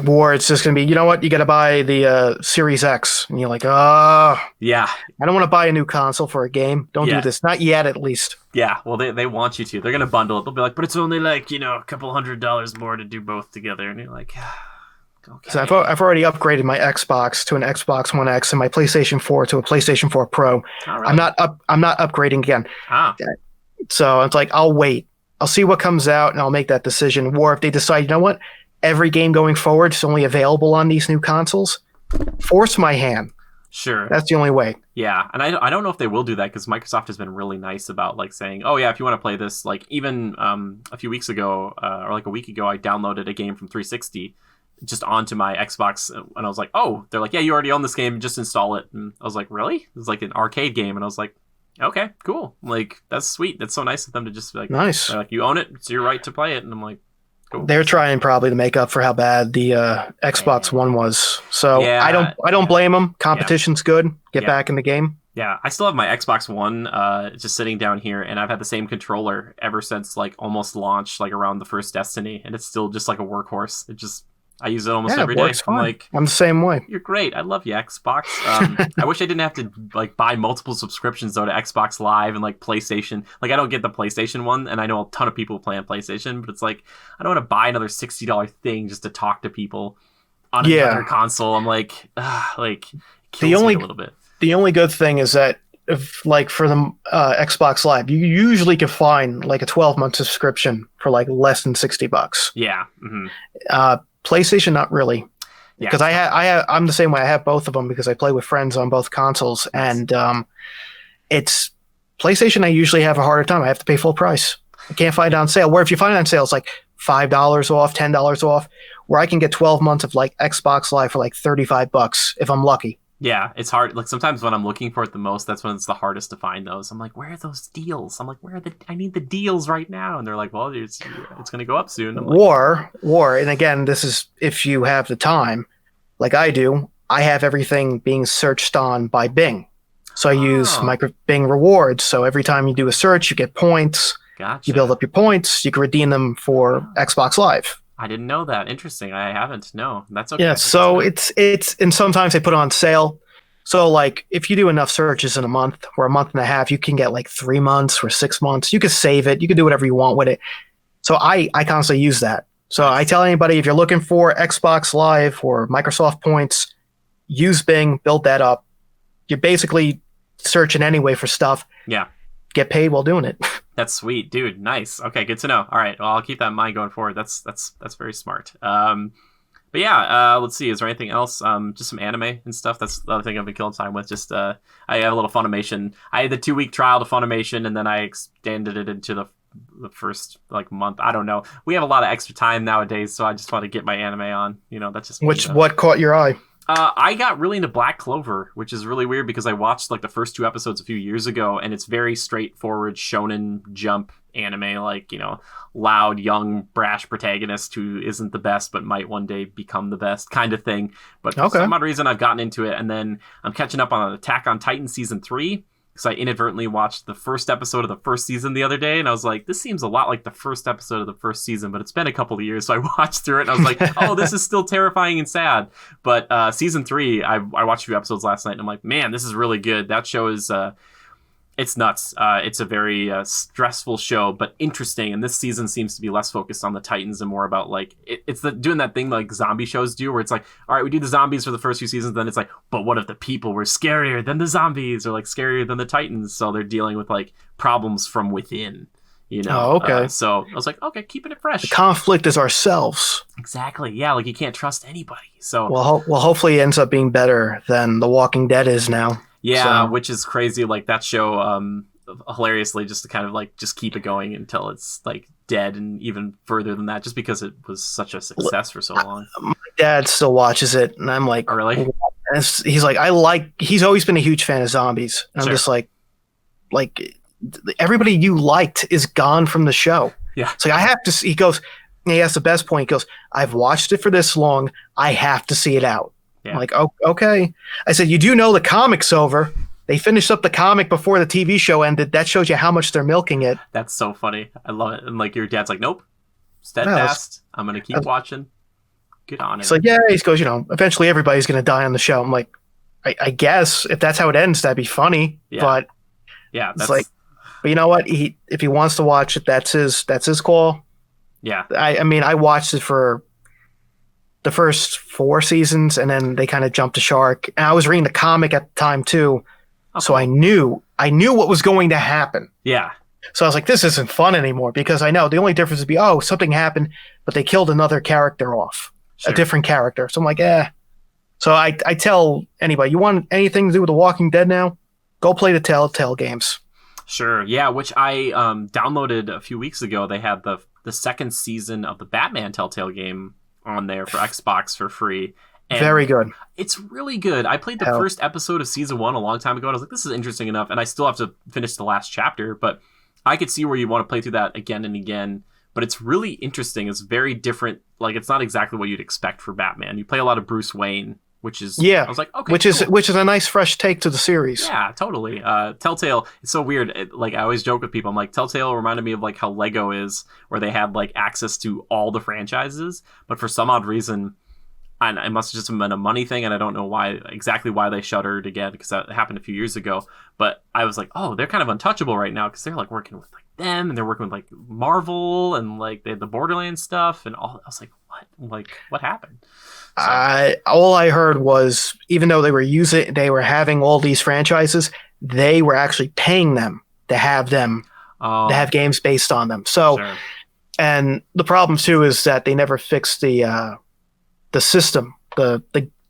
Or it's just going to be, you know what, you got to buy the Series X. And you're like, Yeah. I don't want to buy a new console for a game. Don't Yeah. do this. Not yet, at least. Yeah, well, they want you to. They're going to bundle it. They'll be like, but it's only like, a couple $100 more to do both together. And you're like, okay. So I've already upgraded my Xbox to an Xbox One X and my PlayStation 4 to a PlayStation 4 Pro. All right. I'm not upgrading again. So it's like, I'll wait. I'll see what comes out and I'll make that decision. Or if they decide, you know what, every game going forward is only available on these new consoles, force my hand. Sure. That's the only way. Yeah, and I don't know if they will do that because Microsoft has been really nice about like saying, oh yeah, if you want to play this, like even a few weeks ago or like a week ago, I downloaded a game from 360 just onto my Xbox, and I was like, oh, they're like, yeah, you already own this game, just install it. And I was like, really? It was like an arcade game, and I was like, okay, cool. Like, that's sweet. That's so nice of them to just be like, nice. Like, you own it, it's your right to play it. And I'm like, cool. They're trying probably to make up for how bad the Xbox One was. So Yeah. I don't blame them. Competition's good. Get Yeah. back in the game. Yeah, I still have my Xbox One just sitting down here, and I've had the same controller ever since like almost launch, like around the first Destiny, and it's still just like a workhorse. I use it almost every day. Works fine. I'm like, I'm the same way. you're great. I love you, Xbox. I wish I didn't have to like buy multiple subscriptions though to Xbox Live and like PlayStation. Like, I don't get the PlayStation one, and I know a ton of people play on PlayStation, but it's like I don't want to buy another $60 thing just to talk to people on another console. I'm like, it kills me a little bit. The only good thing is that if, like, for the Xbox Live, you usually can find like a 12-month subscription for like less than $60. Yeah. Mm-hmm. PlayStation, not really, Yeah. because I'm the same way. I have both of them because I play with friends on both consoles, and it's PlayStation. I usually have a harder time. I have to pay full price. I can't find it on sale. Where if you find it on sale, it's like $5 off, $10 off. Where I can get 12 months of like Xbox Live for like $35 if I'm lucky. Yeah, it's hard. Like, sometimes when I'm looking for it the most, that's when it's the hardest to find those. I'm like, where are those deals? I'm like, I need the deals right now. And they're like, well, it's going to go up soon. I'm like, or, and again, this is if you have the time, like I do, I have everything being searched on by Bing. So I use Bing rewards. So every time you do a search, you get points. Gotcha. You build up your points. You can redeem them for Xbox Live. I didn't know that. Interesting. I haven't. No, that's okay. Yeah, so it's and sometimes they put it on sale. So like if you do enough searches in a month or a month and a half, you can get like 3 months or 6 months. You can save it. You can do whatever you want with it. So I constantly use that. So I tell anybody, if you're looking for Xbox Live or Microsoft points, use Bing, build that up. You're basically searching anyway for stuff. Yeah. Get paid while doing it. That's sweet, dude. Nice. Okay, good to know. All right, well, I'll keep that in mind going forward. That's very smart. But yeah, let's see. Is there anything else? Just some anime and stuff. That's the other thing I've been killing time with. Just I have a little Funimation. I had the 2-week trial to Funimation, and then I extended it into the first like month. I don't know. We have a lot of extra time nowadays, so I just want to get my anime on. That's just me, What caught your eye? I got really into Black Clover, which is really weird because I watched like the first 2 episodes a few years ago, and it's very straightforward shonen jump anime, like, loud, young, brash protagonist who isn't the best but might one day become the best kind of thing. But for some odd reason, I've gotten into it, and then I'm catching up on Attack on Titan Season 3 because I inadvertently watched the first episode of the first season the other day, and I was like, this seems a lot like the first episode of the first season, but it's been a couple of years, so I watched through it, and I was like, oh, this is still terrifying and sad. But Season 3, I watched a few episodes last night, and I'm like, man, this is really good. That show is It's nuts. It's a very stressful show, but interesting. And this season seems to be less focused on the Titans and more about like it's doing that thing like zombie shows do, where it's like, all right, we do the zombies for the first few seasons, then it's like, but what if the people were scarier than the zombies, or like scarier than the Titans? So they're dealing with like problems from within. Oh, okay. So I was like, okay, keeping it fresh. The conflict is ourselves. Exactly. Yeah, like you can't trust anybody. So well, hopefully it ends up being better than The Walking Dead is now. Yeah, So, which is crazy. Like that show, hilariously, just to kind of like just keep it going until it's like dead, and even further than that, just because it was such a success for so long. my dad still watches it, and I'm like, Oh, really? and he's like, he's always been a huge fan of zombies. And I'm Sure. just like everybody you liked is gone from the show. Yeah. So I have to see, he has the best point. He goes, I've watched it for this long. I have to see it out. Yeah. I'm like, oh, okay. I said, you do know the comic's over. They finished up the comic before the TV show ended. That shows you how much they're milking it. That's so funny. I love it. And like your dad's like, nope, steadfast. I'm gonna keep watching. Good on it. It's like, yeah, he goes, eventually everybody's going to die on the show. I'm like, I guess if that's how it ends, that'd be funny. Yeah. But Yeah, it's like, but you know what? If he wants to watch it, that's his call. Yeah. I mean, I watched it for the first 4 seasons, and then they kind of jumped the shark. And I was reading the comic at the time too, so I knew what was going to happen. Yeah. So I was like, this isn't fun anymore, because I know the only difference would be, oh, something happened, but they killed another character off, Sure. a different character. So I'm like, eh. So I tell anybody, you want anything to do with The Walking Dead now? Go play the Telltale games. Sure. Yeah, which I downloaded a few weeks ago. They had the second season of the Batman Telltale game on there for Xbox for free. And Very good. It's really good. I played the first episode of season 1 a long time ago, and I was like, this is interesting enough, and I still have to finish the last chapter, but I could see where you want to play through that again and again. But it's really interesting. It's very different. Like, it's not exactly what you'd expect for Batman. You play a lot of Bruce Wayne, which is, I was like, okay, which cool. is a nice fresh take to the series. Yeah, totally. Telltale, it's so weird. Like, I always joke with people, I'm like, Telltale reminded me of like how Lego is, where they had like access to all the franchises, but for some odd reason, and it must have just been a money thing, and I don't know exactly why they shuttered again, because that happened a few years ago. But I was like, oh, they're kind of untouchable right now, because they're like working with like them, and they're working with like Marvel, and like they had the Borderlands stuff, and all. I was like, what? Like, what happened? So, All I heard was, even though they were having all these franchises, they were actually paying them to have games based on them. So, sure. And the problem too is that they never fixed the system, the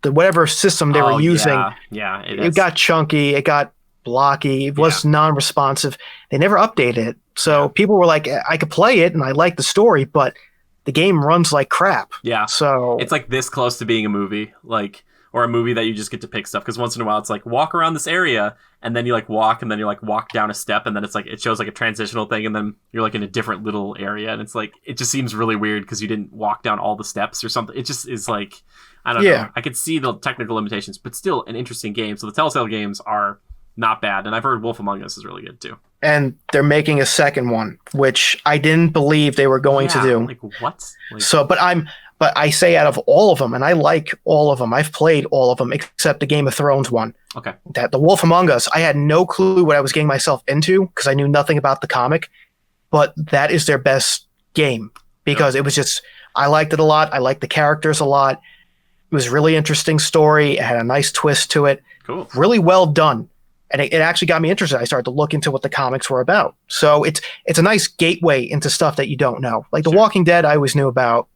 whatever system they were using. Yeah, it got chunky, it got blocky, it was non-responsive. They never updated it. So people were like, I could play it and I like the story, but the game runs like crap. Yeah. So it's like this close to being a movie, like, or a movie that you just get to pick stuff. Because once in a while it's like walk around this area, and then you like walk, and then you like walk down a step, and then it's like it shows like a transitional thing, and then you're like in a different little area, and it's like it just seems really weird because you didn't walk down all the steps or something. It just is like, I don't know. I could see the technical limitations, but still an interesting game. So the Telltale games are not bad, and I've heard Wolf Among Us is really good too. And they're making a second one, which I didn't believe they were going to do. Like what? Like, so, but I say out of all of them, and I like all of them. I've played all of them except the Game of Thrones one. Okay. That the Wolf Among Us, I had no clue what I was getting myself into because I knew nothing about the comic. But that is their best game because it was just, I liked it a lot. I liked the characters a lot. It was a really interesting story. It had a nice twist to it. Cool. Really well done. And it actually got me interested. I started to look into what the comics were about. So it's a nice gateway into stuff that you don't know. Like The Walking Dead, I always knew about.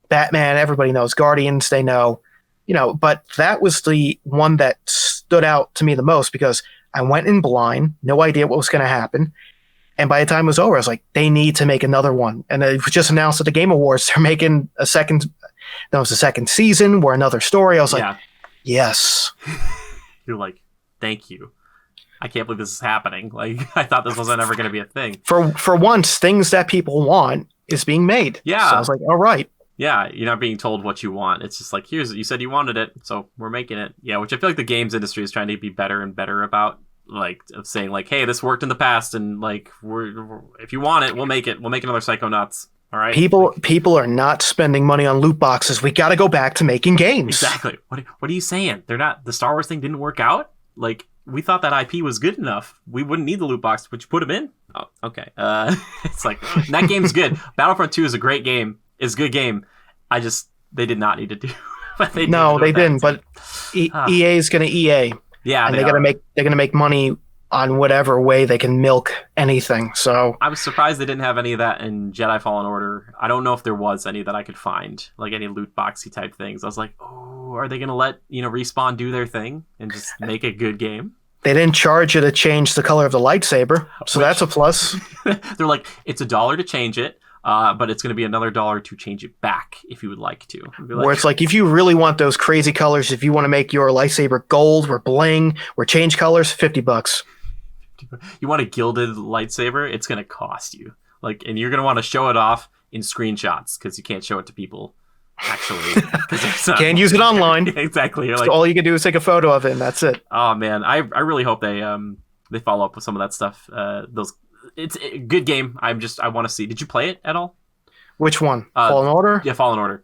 Batman, everybody knows. Guardians, they know. But that was the one that stood out to me the most because I went in blind, no idea what was going to happen. And by the time it was over, I was like, they need to make another one. And it was just announced at the Game Awards, they're making a second season or another story. I was like, yes. You're like, thank you. I can't believe this is happening. Like, I thought this wasn't ever going to be a thing. For once, things that people want is being made. Yeah. So I was like, all right. Yeah, you're not being told what you want. It's just like, you said you wanted it, so we're making it. Yeah, which I feel like the games industry is trying to be better and better about, like, of saying, like, hey, this worked in the past, and, like, we're if you want it, we'll make it. We'll make another Psychonauts. All right? People are not spending money on loot boxes. We got to go back to making games. Exactly. What are you saying? They're not. The Star Wars thing didn't work out? Like, we thought that IP was good enough. We wouldn't need the loot box, but you put them in? Oh, okay. It's like, that game's good. Battlefront 2 is a great game. It's a good game. They did not need to do what they did. No, they didn't, but EA is going to EA. Yeah, and they're going to make money on whatever way they can milk anything. So I was surprised they didn't have any of that in Jedi Fallen Order. I don't know if there was any that I could find, like any loot boxy type things. I was like, oh, are they going to let Respawn do their thing and just make a good game? They didn't charge you to change the color of the lightsaber, so that's a plus. They're like, it's $1 to change it, but it's going to be another $1 to change it back if you would like to. Where it's like, if you really want those crazy colors, if you want to make your lightsaber gold or bling or change colors, $50. You want a gilded lightsaber, it's going to cost you. And you're going to want to show it off in screenshots because you can't show it to people. Actually, can't use it online. Exactly. So all you can do is take a photo of it, and that's it. Oh man, I really hope they follow up with some of that stuff. It's a good game. I want to see. Did you play it at all? Which one? Fallen Order? Yeah, Fallen Order.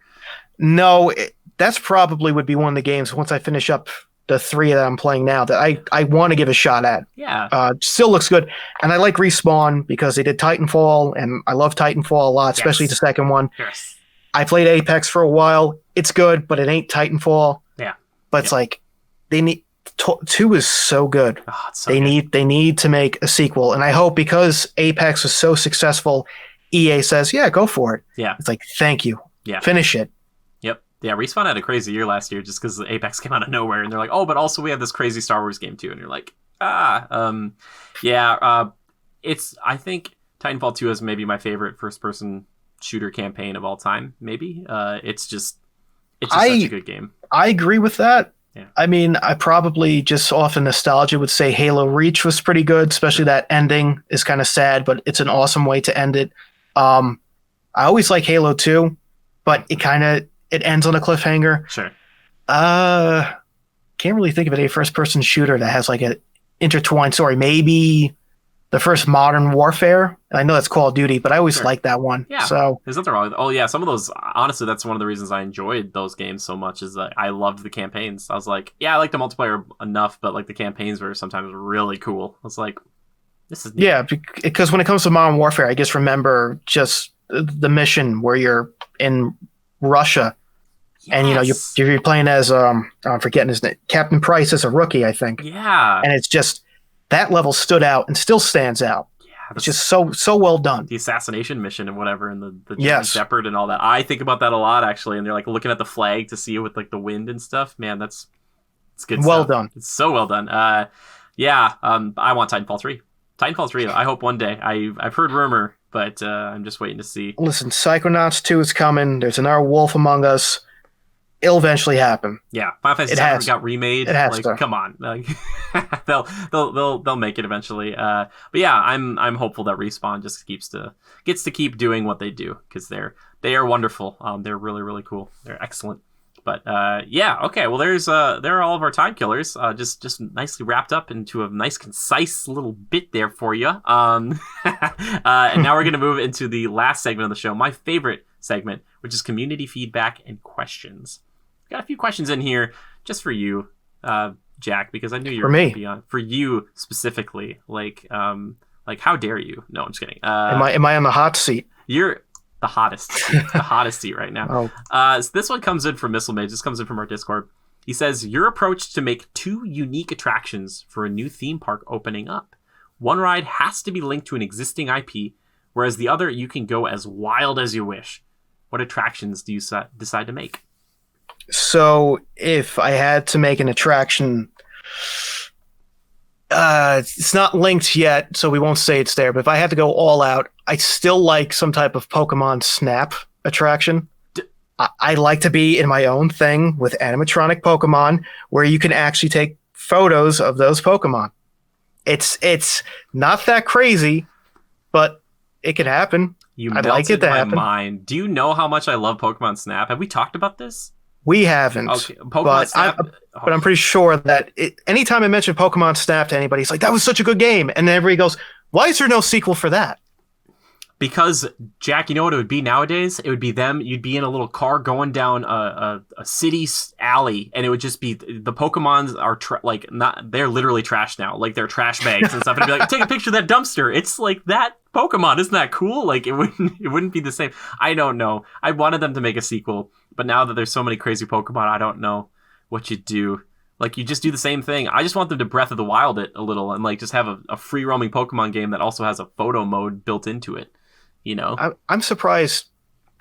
No, that's probably would be one of the games once I finish up the 3 that I'm playing now that I want to give a shot at. Yeah. Still looks good. And I like Respawn because they did Titanfall, and I love Titanfall a lot, especially the second one. Yes. I played Apex for a while. It's good, but it ain't Titanfall. Yeah. But it's like, they need 2 is so good. Oh, it's so good. They need to make a sequel. And I hope because Apex was so successful, EA says, yeah, go for it. Yeah. It's like, thank you. Yeah. Finish it. Yeah, Respawn had a crazy year last year just because Apex came out of nowhere, and they're like, oh, but also we have this crazy Star Wars game too, and you're like, I think Titanfall 2 is maybe my favorite first-person shooter campaign of all time. Maybe it's just such a good game. I agree with that. Yeah. I mean, I probably just off of nostalgia would say Halo Reach was pretty good, especially that ending is kind of sad, but it's an awesome way to end it. I always like Halo 2, but it ends on a cliffhanger. Sure. Can't really think of a first-person shooter that has like an intertwined story. Maybe the first Modern Warfare. I know that's Call of Duty, but I always like that one. Yeah. So there's nothing wrong with it. Oh yeah, some of those. Honestly, that's one of the reasons I enjoyed those games so much. Is that I loved the campaigns. I was like, yeah, I like the multiplayer enough, but like the campaigns were sometimes really cool. I was like, this is neat. Yeah, because when it comes to Modern Warfare, I just remember just the mission where you're in Russia. Yes. And you're playing as I'm forgetting his name, Captain Price as a rookie, I think. Yeah. And it's just that level stood out and still stands out. Yeah, it's just so well done. The assassination mission and whatever, and the German Shepherd and all that. I think about that a lot actually. And they're like looking at the flag to see it with like the wind and stuff. Man, it's good. Well stuff. Done. It's so well done. I want Titanfall 3. Titanfall 3. I hope one day. I've heard rumor, but I'm just waiting to see. Listen, Psychonauts 2 is coming. There's another Wolf Among Us. It'll eventually happen. Yeah, Final Fantasy VII got remade. It has to. Come on, they'll make it eventually. But yeah, I'm hopeful that Respawn just gets to keep doing what they do because they are wonderful. They're really really cool. They're excellent. But okay. Well, there are all of our time killers. Just nicely wrapped up into a nice concise little bit there for you. And now we're gonna move into the last segment of the show, my favorite segment, which is community feedback and questions. Got a few questions in here just for you, Jack, because I knew you were going to be on. For you specifically, like how dare you? No, I'm just kidding. Am I on the hot seat? You're the hottest seat right now. So this one comes in from Missile Mage. This comes in from our Discord. He says, your approach to make 2 unique attractions for a new theme park opening up. One ride has to be linked to an existing IP, whereas the other you can go as wild as you wish. What attractions do you decide to make? So if I had to make an attraction, it's not linked yet, so we won't say it's there. But if I had to go all out, I still like some type of Pokemon Snap attraction. I like to be in my own thing with animatronic Pokemon where you can actually take photos of those Pokemon. It's not that crazy, but it could happen. I'd like it to happen. Mind. Do you know how much I love Pokemon Snap? Have we talked about this? We haven't. Okay, Pokemon Snap. But I'm pretty sure that anytime I mention Pokemon Snap to anybody, it's like, that was such a good game. And then everybody goes, why is there no sequel for that? Because, Jack, you know what it would be nowadays? It would be them. You'd be in a little car going down a city alley, and it would just be the Pokemons are they're literally trash now. Like they're trash bags and stuff. And it'd be like, take a picture of that dumpster. It's like that Pokemon. Isn't that cool? Like it wouldn't be the same. I don't know. I wanted them to make a sequel, but now that there's so many crazy Pokemon, I don't know what you do. Like, you just do the same thing. I just want them to Breath of the Wild it a little and, like, just have a free-roaming Pokemon game that also has a photo mode built into it, you know? I'm surprised.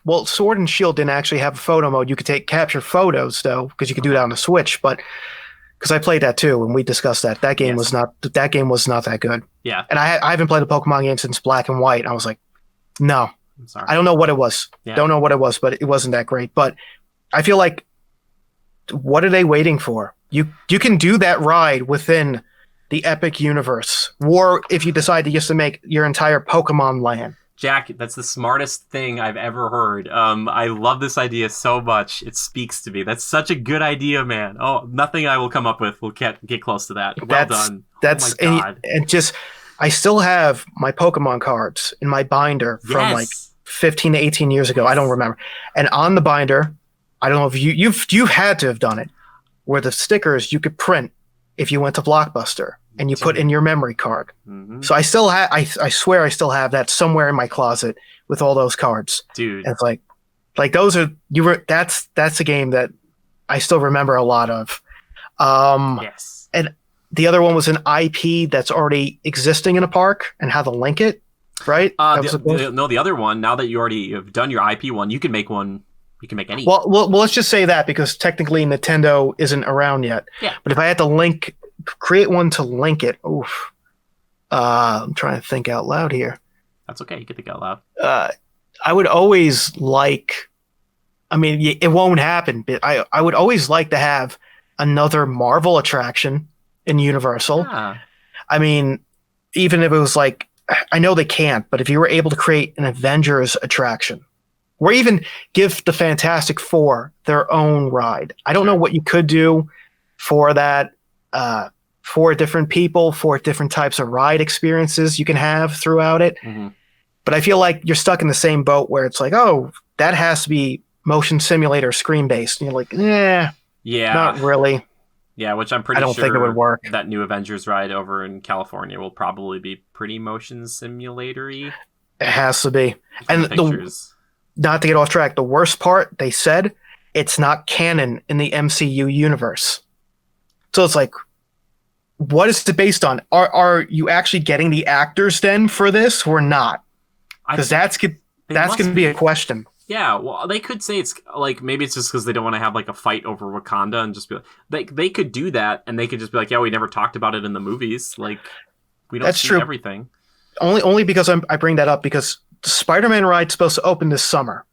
Well, Sword and Shield didn't actually have a photo mode. You could capture photos, though, because you could do that on the Switch. But because I played that, too, and we discussed that. That game was not that good. Yeah. And I haven't played a Pokemon game since Black and White. I was like, no. I'm sorry. I don't know what it was. Yeah. Don't know what it was, but it wasn't that great. But I feel like, what are they waiting for? You can do that ride within the Epic universe, or if you decide to just to make your entire Pokemon land. Jack, that's the smartest thing I've ever heard. I love this idea so much. It speaks to me. That's such a good idea, man. Oh, nothing I will come up with will get close to that. Well done. That's oh my God. And just I still have my Pokemon cards in my binder from like 15 to 18 years ago. I don't remember. And on the binder, I don't know if you've had to have done it, where the stickers you could print if you went to Blockbuster and you put in your memory card. Mm-hmm. So I still have, I swear I still have that somewhere in my closet with all those cards. Dude. And it's like those are, that's a game that I still remember a lot of. Yes. And the other one was an IP that's already existing in a park and how to link it, right? The other one, now that you already have done your IP one, you can make one. You can make any. Well, let's just say that because technically Nintendo isn't around yet. Yeah. But if I had to create one to link it, oof. I'm trying to think out loud here. That's okay. You can think out loud. I would always like, I mean, it won't happen, but I would always like to have another Marvel attraction in Universal. Yeah. I mean, even if it was like, I know they can't, but if you were able to create an Avengers attraction, or even give the Fantastic Four their own ride. I don't know what you could do for that, for different people, for different types of ride experiences you can have throughout it. Mm-hmm. But I feel like you're stuck in the same boat where it's like, oh, that has to be motion simulator screen-based. And you're like, yeah, not really. Yeah, which I'm pretty sure I don't think it would work. That new Avengers ride over in California will probably be pretty motion simulator-y. It has to be. And not to get off track, the worst part, they said, it's not canon in the MCU universe. So it's like, what is it based on? Are you actually getting the actors then for this or not? Because that's going to be a question. Yeah, well, they could say it's like, maybe it's just because they don't want to have like a fight over Wakanda and just be like, they could do that and they could just be like, yeah, we never talked about it in the movies. Like, we don't see everything. Only because I bring that up because the Spider-Man ride's supposed to open this summer,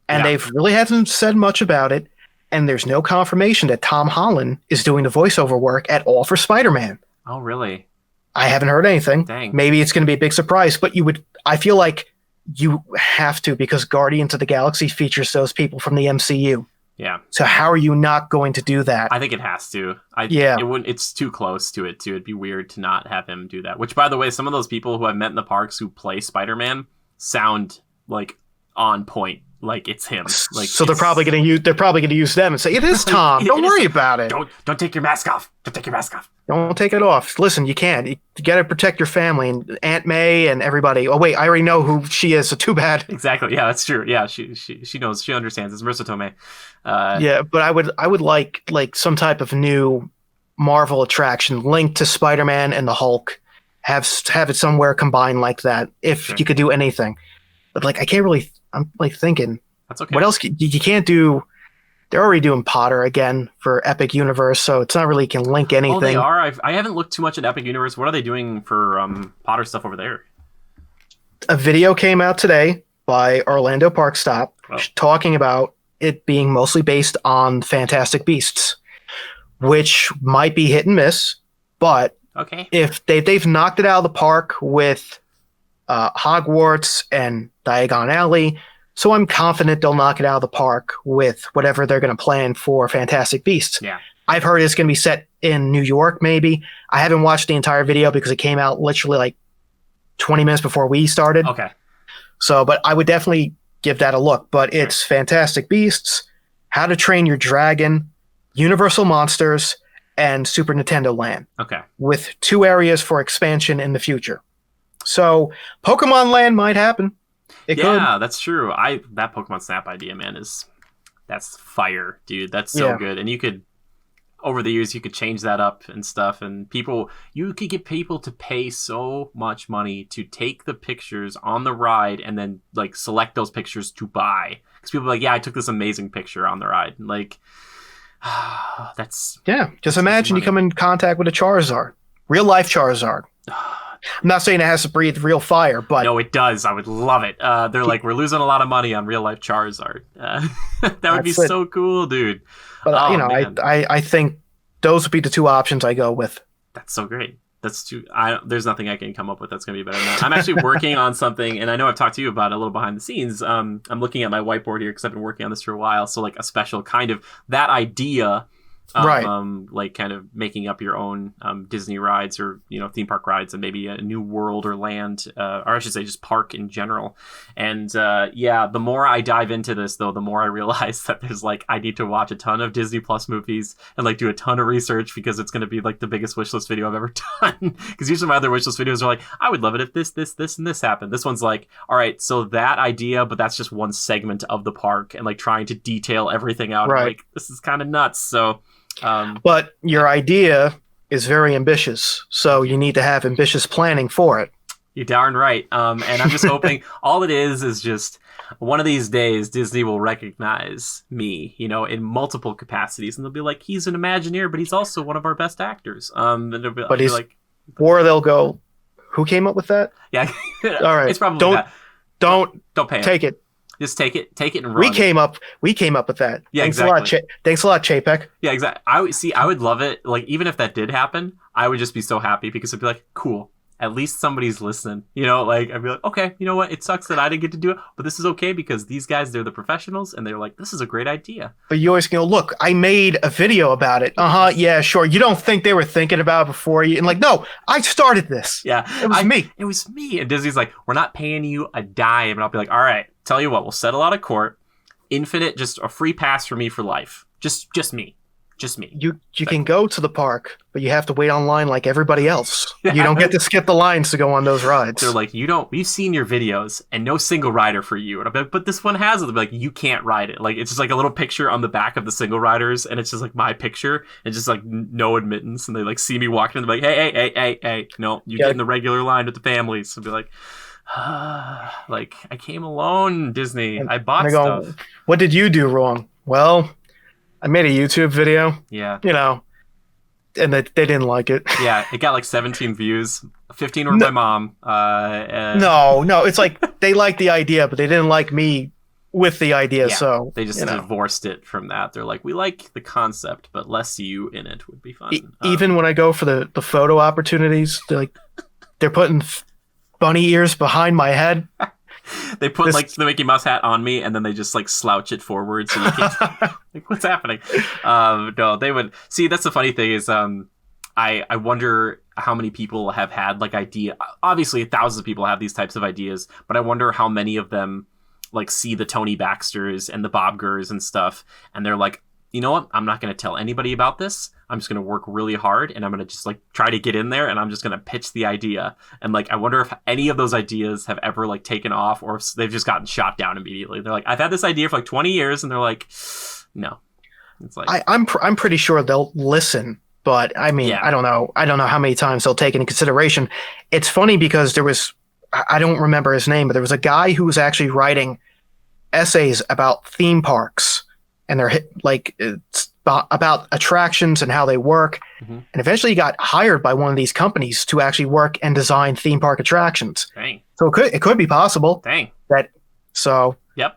and they've really haven't said much about it, and there's no confirmation that Tom Holland is doing the voiceover work at all for Spider-Man. Oh, really? I haven't heard anything. Dang. Maybe it's going to be a big surprise, but I feel like you have to because Guardians of the Galaxy features those people from the MCU. Yeah. So how are you not going to do that? I think it has to. It's too close to it, too. It'd be weird to not have him do that. Which, by the way, some of those people who I've met in the parks who play Spider-Man sound like on point, like it's him. Like, so they're probably going to use them and say, "It is Tom. Don't worry about it. Don't take your mask off. Don't take your mask off. Don't take it off. Listen, you can't. You got to protect your family and Aunt May and everybody. Oh wait, I already know who she is. So too bad. Exactly. Yeah, that's true. Yeah, she knows. She understands. It's Marissa Tomei. Yeah, but I would like some type of new Marvel attraction linked to Spider-Man and the Hulk. Have it somewhere combined like that. If you could do anything. But like, I can't really. I'm like thinking. That's okay. What else? You can't do. They're already doing Potter again for Epic Universe, so it's not really can link anything. Oh, they are. I haven't looked too much at Epic Universe. What are they doing for Potter stuff over there? A video came out today by Orlando Parkstop talking about it being mostly based on Fantastic Beasts, which might be hit and miss. But if they've knocked it out of the park with Hogwarts and Diagon Alley, so I'm confident they'll knock it out of the park with whatever they're going to plan for Fantastic Beasts. Yeah, I've heard it's going to be set in New York, maybe. I haven't watched the entire video because it came out literally like 20 minutes before we started. Okay. So, but I would definitely give that a look. But it's Fantastic Beasts, How to Train Your Dragon, Universal Monsters, and Super Nintendo Land. Okay. With 2 areas for expansion in the future. So Pokemon Land might happen. It could. Yeah, that's true. That Pokemon Snap idea, man, that's fire, dude. That's so good. And you could, over the years, you could change that up and stuff. And you could get people to pay so much money to take the pictures on the ride and then like select those pictures to buy. Because people are like, yeah, I took this amazing picture on the ride. And like, Just imagine you come in contact with a Charizard, real life Charizard. I'm not saying it has to breathe real fire, but no, it does. I would love it. They're like, we're losing a lot of money on real life Charizard. That would be so cool, dude. But I think those would be the 2 options I go with. That's so great. There's nothing I can come up with that's going to be better than that. I'm actually working on something, and I know I've talked to you about it a little behind the scenes. I'm looking at my whiteboard here because I've been working on this for a while. So like a special kind of that idea. Like kind of making up your own Disney rides or theme park rides and maybe a new world or land or I should say just park in general. And the more I dive into this though, the more I realize that there's like I need to watch a ton of Disney Plus movies and like do a ton of research because it's going to be like the biggest wishlist video I've ever done. Because usually my other wishlist videos are like, I would love it if this and this happened. This one's like, all right, so that idea, but that's just one segment of the park and like trying to detail everything out. Right. Like this is kind of nuts. So but your idea is very ambitious, so you need to have ambitious planning for it. You're darn right. And I'm just hoping all it is just one of these days Disney will recognize me, in multiple capacities, and they'll be like, he's an Imagineer, but he's also one of our best actors. And but he's like, or they'll go, who came up with that? Yeah, all right. It's probably don't pay him. Take it. Just take it and run. We came up with that. Yeah, thanks exactly. Thanks a lot, Chapek. Yeah, exactly. I would love it. Like, even if that did happen, I would just be so happy because it'd be like, cool. At least somebody's listening. Like, I'd be like, okay, you know what? It sucks that I didn't get to do it, but this is okay because these guys, they're the professionals and they're like, this is a great idea. But you always go, look, I made a video about it. Yeah, sure. You don't think they were thinking about it before you? And like, no, I started this. Yeah. It was me. It was me. And Disney's like, we're not paying you a dime. And I'll be like, all right, tell you what, we'll settle out of court. Infinite, just a free pass for me for life. Just me. Just me. You can go to the park, but you have to wait online like everybody else. You don't get to skip the lines to go on those rides. They're like, we've seen your videos and no single rider for you. And I'll be like, but this one has it. They'll be like, you can't ride it. Like, it's just like a little picture on the back of the single riders, and it's just like my picture, and just like no admittance. And they like see me walking, and they're like, hey, no, you get in the regular line with the families. So I'll be like, like, I came alone, Disney. I bought stuff. What did you do wrong? Well, I made a YouTube video. Yeah. And they didn't like it. Yeah, it got like 17 views. 15 were my mom. No, it's like they liked the idea, but they didn't like me with the idea. Yeah, so they just divorced it from that. They're like, we like the concept, but less you in it would be fun. Even when I go for the photo opportunities, they're putting bunny ears behind my head. They put like the Mickey Mouse hat on me, and then they just like slouch it forward, so you can't. Like, what's happening? No, they would see. That's the funny thing is, I wonder how many people have had like idea. Obviously, thousands of people have these types of ideas, but I wonder how many of them like see the Tony Baxters and the Bob Gurrs and stuff, and they're like, you know what? I'm not going to tell anybody about this. I'm just going to work really hard, and I'm going to just like try to get in there, and I'm just going to pitch the idea. And like, I wonder if any of those ideas have ever like taken off, or if they've just gotten shot down immediately. They're like, I've had this idea for like 20 years, and they're like, no. It's like I'm pretty sure they'll listen, but I mean, I don't know how many times they'll take into consideration. It's funny because I don't remember his name, but there was a guy who was actually writing essays about theme parks. And they're it's about attractions and how they work. Mm-hmm. And eventually he got hired by one of these companies to actually work and design theme park attractions. Dang. So it could be possible. Dang. Yep.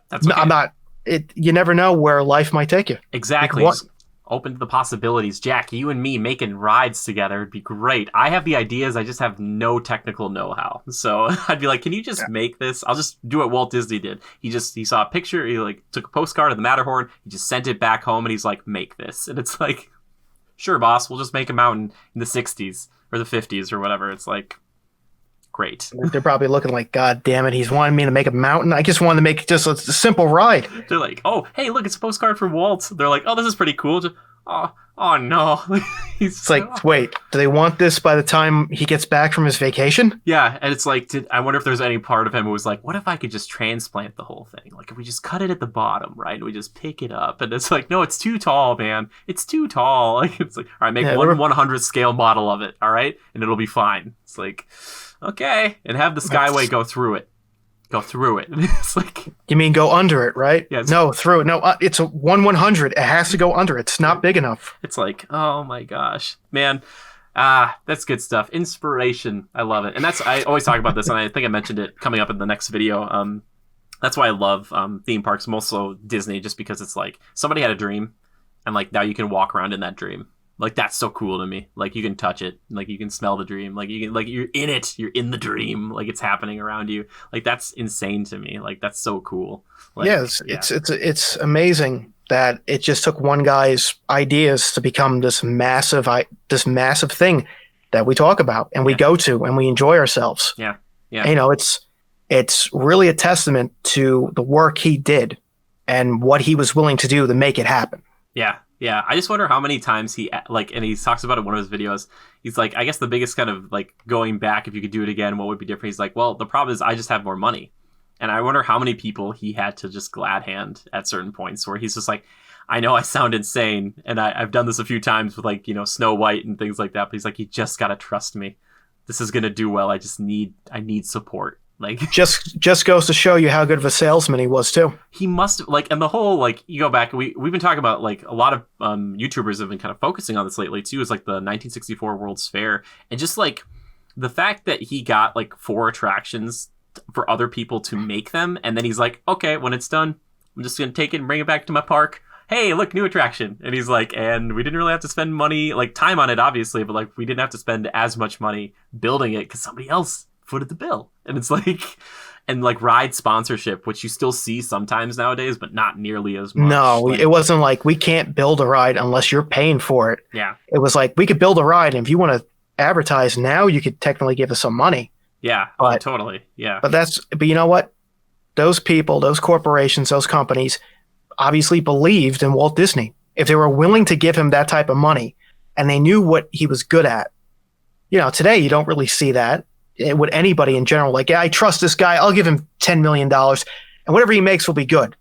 That's okay. You never know where life might take you. Exactly. Open to the possibilities. Jack, you and me making rides together would be great. I have the ideas. I just have no technical know-how. So I'd be like, can you just make this? I'll just do what Walt Disney did. He saw a picture. He like took a postcard of the Matterhorn. He just sent it back home, and he's like, make this. And it's like, sure, boss. We'll just make a mountain in the 60s or the 50s or whatever. It's like, great. They're probably looking like, God damn it, he's wanting me to make a mountain. I just wanted to make just a simple ride. They're like, oh, hey, look, it's a postcard from Walt. They're like, oh, this is pretty cool. Just, oh no. It's like, wait, do they want this by the time he gets back from his vacation? Yeah, and it's like, I wonder if there's any part of him who was like, what if I could just transplant the whole thing? Like, if we just cut it at the bottom, right? And we just pick it up. And it's like, no, it's too tall, man. It's too tall. Like, it's like, all right, make 1/100th scale model of it, all right? And it'll be fine. It's like, okay. And have the Skyway go through it. Go through it. It's like, you mean go under it, right? Yeah, no, through it. No, it's a 1/100. It has to go under. It's not big enough. It's like, oh my gosh, man. That's good stuff. Inspiration. I love it. And I always talk about this, and I think I mentioned it coming up in the next video. That's why I love theme parks, mostly Disney, just because it's like somebody had a dream, and like now you can walk around in that dream. Like, that's so cool to me. Like, you can touch it. Like, you can smell the dream. Like, you can, like, you're in it. You're in the dream. Like, it's happening around you. Like, that's insane to me. Like, that's so cool. Like, yes, yeah. It's amazing that it just took one guy's ideas to become this massive thing that we talk about and we go to and we enjoy ourselves. Yeah, yeah. And, you know, it's really a testament to the work he did and what he was willing to do to make it happen. Yeah. Yeah, I just wonder how many times he, like, and he talks about it in one of his videos, he's like, I guess the biggest kind of, like, going back, if you could do it again, what would be different? He's like, well, the problem is I just have more money. And I wonder how many people he had to just glad hand at certain points where he's just like, I know I sound insane, and I've done this a few times with, like, you know, Snow White and things like that, but he's like, you just gotta trust me. This is gonna do well. I need support. Like, just goes to show you how good of a salesman he was too. He must, like, and the whole, like, you go back, we've been talking about, like, a lot of YouTubers have been kind of focusing on this lately too, is like the 1964 World's Fair, and just like the fact that he got like 4 attractions for other people to make them, and then he's like, okay, when it's done, I'm just gonna take it and bring it back to my park. Hey, look, new attraction. And he's like, and we didn't really have to spend money, like time on it, obviously, but like we didn't have to spend as much money building it because somebody else footed the bill. And it's like, and like ride sponsorship, which you still see sometimes nowadays, but not nearly as much. No, like, it wasn't like we can't build a ride unless you're paying for it. Yeah. It was like we could build a ride, and if you want to advertise now, you could technically give us some money. Yeah, but, totally. Yeah. But you know what? Those people, those corporations, those companies obviously believed in Walt Disney. If they were willing to give him that type of money and they knew what he was good at, you know, today you don't really see that with anybody in general. Like, yeah, I trust this guy. I'll give him $10 million and whatever he makes will be good.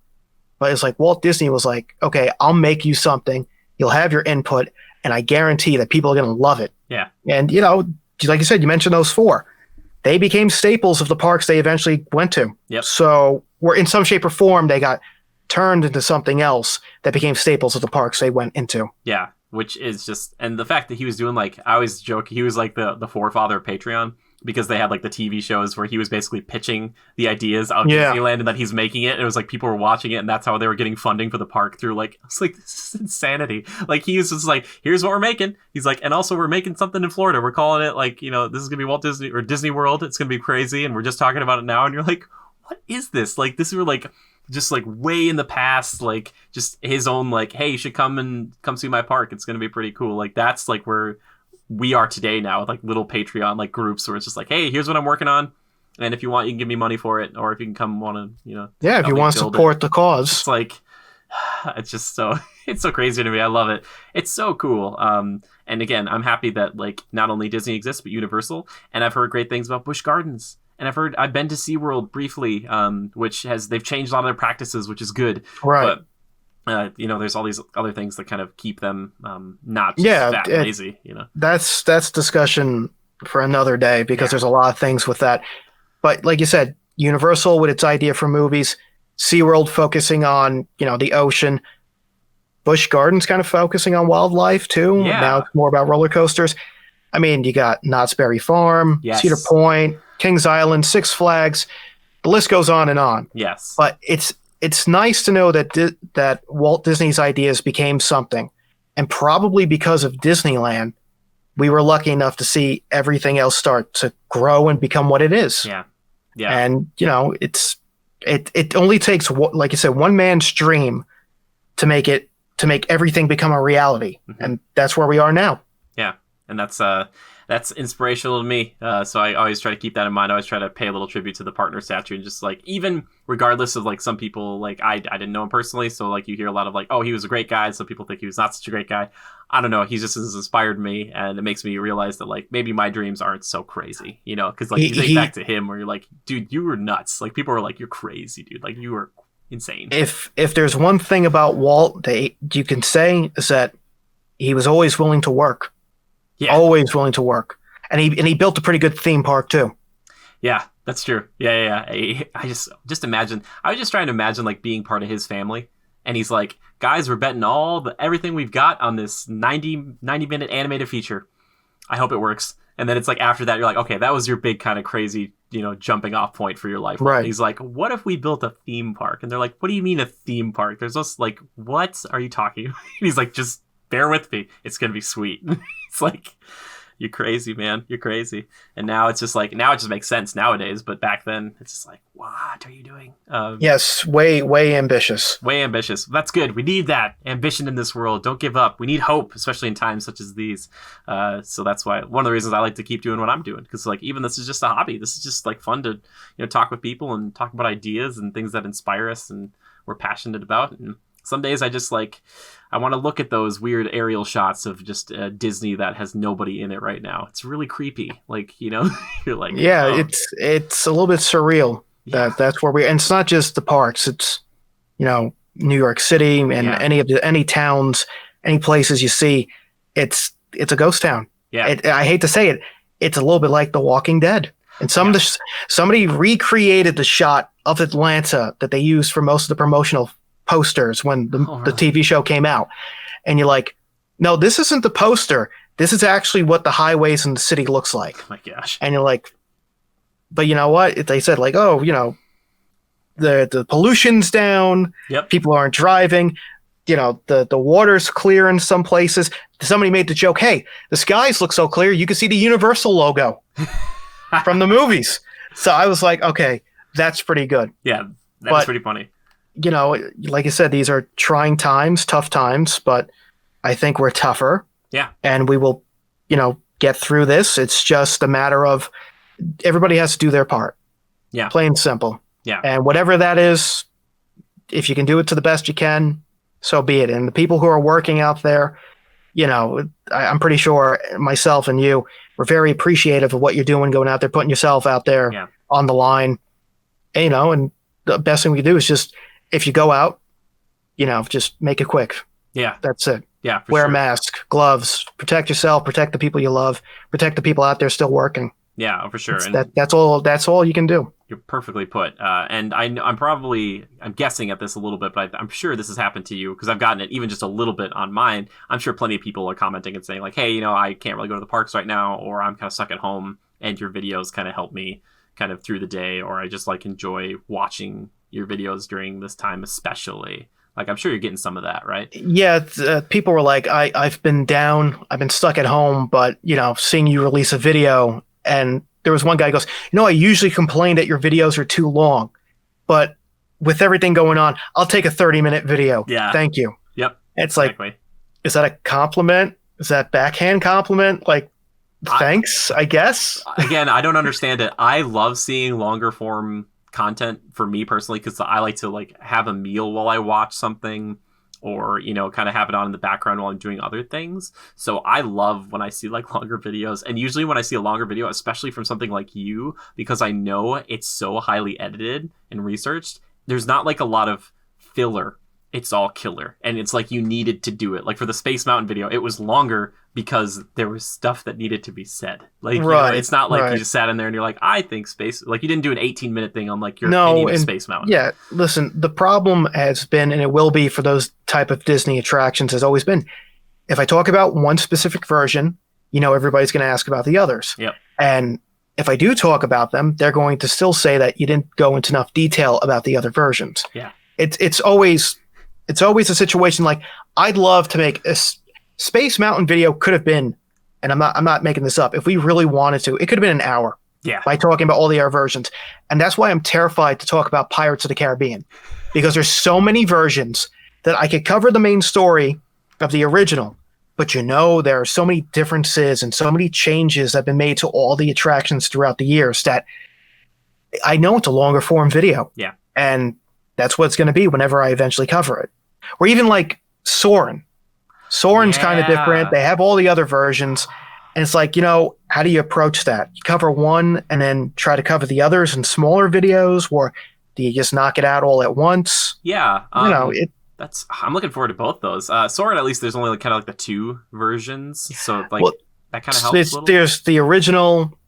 But it's like Walt Disney was like, okay, I'll make you something. You'll have your input and I guarantee that people are going to love it. Yeah. And, you know, like you said, you mentioned those 4. They became staples of the parks they eventually went to. Yep. So in some shape or form, they got turned into something else that became staples of the parks they went into. Yeah, which is just, and the fact that he was doing, like, I always joke, he was like the forefather of Patreon, because they had like the TV shows where he was basically pitching the ideas of Disneyland and that he's making it. And it was like people were watching it, and that's how they were getting funding for the park through, like, it's like, this is insanity. Like, he was just like, here's what we're making. He's like, and also we're making something in Florida. We're calling it, like, you know, this is gonna be Walt Disney or Disney World. It's gonna be crazy, and we're just talking about it now. And you're like, what is this? Like, this were like just like way in the past, like just his own, like, hey, you should come see my park. It's gonna be pretty cool. Like, that's like where we are today now, with like little Patreon like groups where it's just like, hey, here's what I'm working on, and if you want, you can give me money for it, or if you can come want to, you know, yeah, if you want to support the cause. It's like, it's just so, it's so crazy to me. I love it. It's so cool. And again, I'm happy that like not only Disney exists but Universal, and I've heard great things about Busch Gardens. And I've been to SeaWorld briefly, which they've changed a lot of their practices, which is good. Right. But, you know, there's all these other things that kind of keep them not just fat and lazy, you know. That's discussion for another day, because there's a lot of things with that. But like you said, Universal with its idea for movies, SeaWorld focusing on, you know, the ocean, Busch Gardens kind of focusing on wildlife too. Yeah. Now it's more about roller coasters. I mean, you got Knott's Berry Farm, Cedar Point, Kings Island, Six Flags. The list goes on and on. Yes. But it's nice to know that that Walt Disney's ideas became something. And probably because of Disneyland, we were lucky enough to see everything else start to grow and become what it is. Yeah. Yeah. And, you know, it only takes, like you said, one man's dream to make everything become a reality. Mm-hmm. And that's where we are now. Yeah. And that's That's inspirational to me. So I always try to keep that in mind. I always try to pay a little tribute to the partner statue, and just like, even regardless of like some people, like I didn't know him personally, so like you hear a lot of like, oh, he was a great guy. Some people think he was not such a great guy. I don't know. He just has inspired me, and it makes me realize that like maybe my dreams aren't so crazy, you know? Because like you think back to him, where you're like, dude, you were nuts. Like people are like, you're crazy, dude. Like you were insane. If there's one thing about Walt that you can say, is that he was always willing to work. Yeah. Always willing to work. And he built a pretty good theme park too. Yeah, that's true. Yeah. I just imagine. I was just trying to imagine like being part of his family, and he's like, guys, we're betting everything we've got on this 90-minute animated feature. I hope it works. And then it's like after that, you're like, okay, that was your big kind of crazy, you know, jumping off point for your life. Right. And he's like, what if we built a theme park? And they're like, what do you mean a theme park? There's just like, what are you talking about? And he's like, just bear with me. It's going to be sweet. It's like, you're crazy, man. You're crazy. And now it's just like, now it just makes sense nowadays. But back then, it's just like, what are you doing? Yes, way ambitious. Way ambitious. That's good. We need that ambition in this world. Don't give up. We need hope, especially in times such as these. So that's why one of the reasons I like to keep doing what I'm doing. Because like, even this is just a hobby. This is just like fun to, you know, talk with people and talk about ideas and things that inspire us and we're passionate about. And some days I just like, I want to look at those weird aerial shots of just Disney that has nobody in it right now. It's really creepy. Like, you know, you're like, yeah, oh. it's a little bit surreal. Yeah. That's where and it's not just the parks. It's, you know, New York City and any towns, any places you see. It's a ghost town. Yeah. I hate to say it. It's a little bit like The Walking Dead. And somebody recreated the shot of Atlanta that they used for most of the promotional posters when the TV show came out. And you're like, no, this isn't the poster. This is actually what the highways in the city looks like. Oh my gosh. And you're like, but you know what? They said like, oh, you know, the pollution's down. Yep. People aren't driving. You know, the water's clear in some places. Somebody made the joke, hey, the skies look so clear, you can see the Universal logo from the movies. So I was like, okay, that's pretty good. Yeah, that's pretty funny. You know, like I said, these are trying times, tough times, but I think we're tougher. Yeah. And we will, you know, get through this. It's just a matter of everybody has to do their part. Yeah. Plain and simple. Yeah. And whatever that is, if you can do it to the best you can, so be it. And the people who are working out there, you know, I'm pretty sure myself and you, we're very appreciative of what you're doing, going out there, putting yourself out there on the line. And, you know, and the best thing we can do is just, if you go out, you know, just make it quick. Yeah. That's it. Yeah. Wear a mask, gloves, protect yourself, protect the people you love, protect the people out there still working. Yeah, for sure. That's all you can do. You're perfectly put. And I'm guessing at this a little bit, but I'm sure this has happened to you because I've gotten it even just a little bit on mine. I'm sure plenty of people are commenting and saying like, hey, you know, I can't really go to the parks right now, or I'm kind of stuck at home and your videos kind of help me kind of through the day, or I just like enjoy watching your videos during this time especially. Like, I'm sure you're getting some of that, right? Yeah, people were like, I've been down, I've been stuck at home, but, you know, seeing you release a video, and there was one guy who goes, you know, I usually complain that your videos are too long, but with everything going on, I'll take a 30-minute video. Yeah. Thank you. Yep. It's exactly. Like, is that a compliment? Is that backhand compliment? Like, thanks, I guess. Again, I don't understand it. I love seeing longer form content for me personally, because I like to like have a meal while I watch something, or, you know, kind of have it on in the background while I'm doing other things. So I love when I see like longer videos, and usually when I see a longer video, especially from something like you, because I know it's so highly edited and researched, there's not like a lot of filler. It's all killer. And it's like you needed to do it. Like for the Space Mountain video, it was longer because there was stuff that needed to be said. Like, right, you know, it's not like you just sat in there and you're like, I think space, like you didn't do an 18-minute thing on like your opinion of Space Mountain. Yeah, listen, the problem has been, and it will be for those type of Disney attractions, has always been, if I talk about one specific version, you know, everybody's going to ask about the others. Yep. And if I do talk about them, they're going to still say that you didn't go into enough detail about the other versions. Yeah. It's always a situation like, I'd love to make a Space Mountain video could have been, and I'm not making this up, if we really wanted to, it could have been an hour. Yeah. By talking about all the other versions. And that's why I'm terrified to talk about Pirates of the Caribbean, because there's so many versions that I could cover the main story of the original, but there are so many differences and so many changes that have been made to all the attractions throughout the years that I know it's a longer form video. Yeah. And that's what it's going to be whenever I eventually cover it. Or even like Soarin'. Soarin's kind of different. They have all the other versions. And it's like, how do you approach that? You cover one and then try to cover the others in smaller videos, or do you just knock it out all at once? Yeah. I'm looking forward to both those. Soarin', at least there's only kind of like the 2 versions. So that kind of helps. There's the original.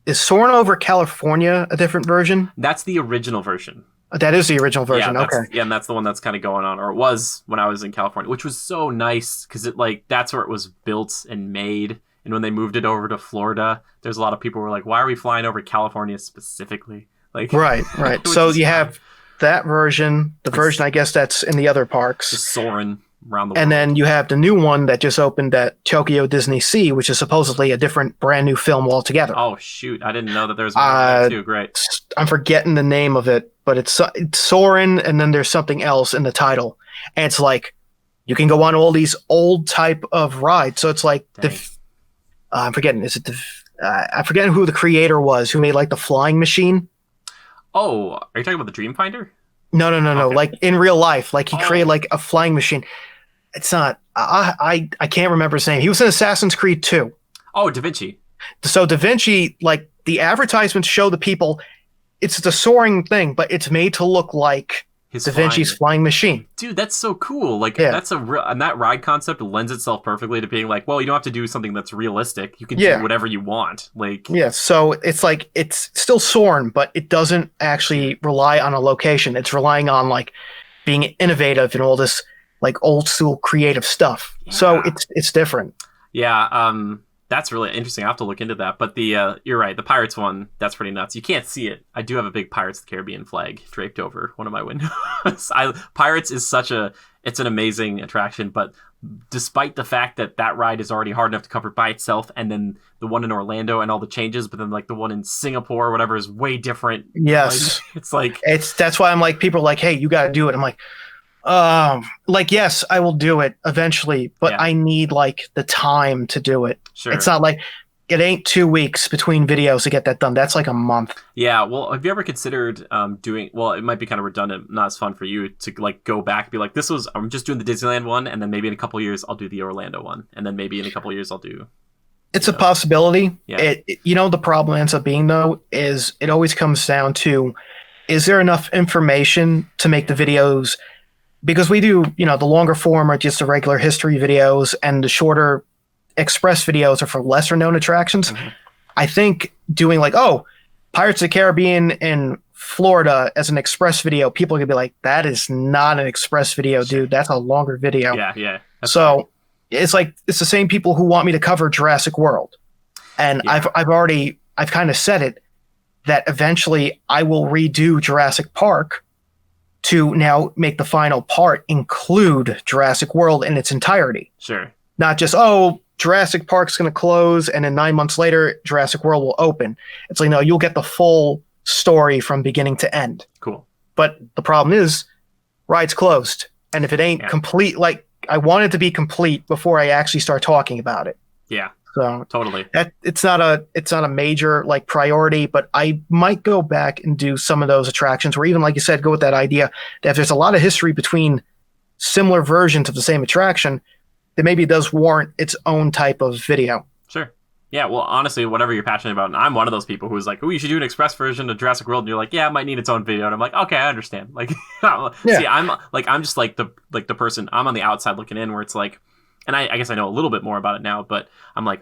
Is Soarin' over California a different version? That's the original version. That is the original version. Okay. Yeah, and that's the one that's kind of going on, or it was when I was in California, which was so nice because that's where it was built and made. And when they moved it over to Florida, there's a lot of people who were like, "Why are we flying over California specifically?" Right. So you have that version, the version I guess that's in the other parks, just soaring around the world. And then you have the new one that just opened at Tokyo Disney Sea, which is supposedly a different, brand new film altogether. Oh shoot! I didn't know that there was one too. Great. I'm forgetting the name of it, but it's Soarin', and then there's something else in the title, and it's like you can go on all these old type of rides. So it's like I'm forgetting. Is it I'm forgetting who the creator was who made like the flying machine. Oh, are you talking about the Dream Finder? No. Okay. Like in real life, like he created like a flying machine. It's not. I can't remember his name. He was in Assassin's Creed 2. Oh, Da Vinci. So Da Vinci, like the advertisements show the people, it's the soaring thing, but it's made to look like Da Vinci's flying machine. Dude, that's so cool. Like that's and that ride concept lends itself perfectly to being like, well, you don't have to do something that's realistic. You can do whatever you want. So it's like it's still soaring, but it doesn't actually rely on a location. It's relying on like being innovative and all this like old school creative stuff. Yeah. So it's different. Yeah, that's really interesting. I have to look into that. But you're right, the Pirates one, that's pretty nuts. You can't see it. I do have a big Pirates of the Caribbean flag draped over one of my windows. Pirates is it's an amazing attraction, but despite the fact that ride is already hard enough to cover by itself, and then the one in Orlando and all the changes, but then like the one in Singapore or whatever is way different. Yes. That's why I'm like, people are like, hey, you got to do it. I'm like, yes, I will do it eventually, but I need like the time to do it. Sure. It's not like it ain't 2 weeks between videos to get that done. That's like a month. Yeah. Well, have you ever considered it might be kind of redundant, not as fun for you to like go back and be like, I'm just doing the Disneyland one. And then maybe in a couple of years I'll do the Orlando one. And then maybe in a couple of years I'll do. It's a possibility. Yeah. The problem ends up being though, is it always comes down to, is there enough information to make the videos? Because we do, the longer form are just the regular history videos, and the shorter express videos are for lesser known attractions. Mm-hmm. I think doing like, Pirates of the Caribbean in Florida as an express video, people are going to be like, that is not an express video, dude. That's a longer video. Yeah. So it's like, it's the same people who want me to cover Jurassic World. And I've kind of said it, that eventually I will redo Jurassic Park to now make the final part include Jurassic World in its entirety. Sure. Not just, Jurassic Park's going to close and then 9 months later, Jurassic World will open. It's like, no, you'll get the full story from beginning to end. Cool. But the problem is, ride's closed. And if it ain't complete, like, I want it to be complete before I actually start talking about it. Yeah. So totally. It's not a major like priority, but I might go back and do some of those attractions where, even like you said, go with that idea that if there's a lot of history between similar versions of the same attraction, then maybe it does warrant its own type of video. Sure. Yeah, well, honestly, whatever you're passionate about, and I'm one of those people who's like, you should do an express version of Jurassic World, and you're like, it might need its own video, and I'm like, okay, I understand. Like, see, I'm just like the person, I'm on the outside looking in, where it's like, and I guess I know a little bit more about it now, but I'm like,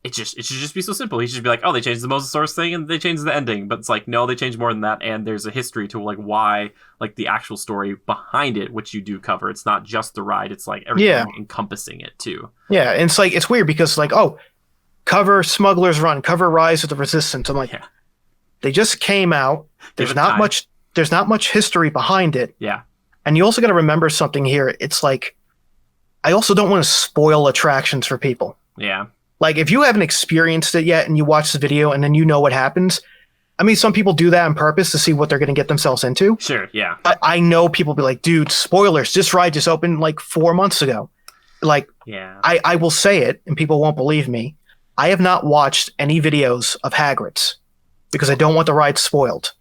it should just be so simple. He should be like, they changed the Mosasaurus thing and they changed the ending. But it's like, no, they changed more than that. And there's a history to like why, like the actual story behind it, which you do cover. It's not just the ride. It's like everything encompassing it too. Yeah. And it's like, it's weird because like, cover Smuggler's Run, cover Rise of the Resistance. I'm like, they just came out. There's not much history behind it. Yeah. And you also got to remember something here. It's like, I also don't want to spoil attractions for people. Yeah. Like, if you haven't experienced it yet and you watch the video and then you know what happens, I mean, some people do that on purpose to see what they're going to get themselves into. Sure, yeah. But I know people be like, dude, spoilers, this ride just opened like 4 months ago. Like, Yeah. I will say it, and people won't believe me. I have not watched any videos of Hagrid's because I don't want the ride spoiled.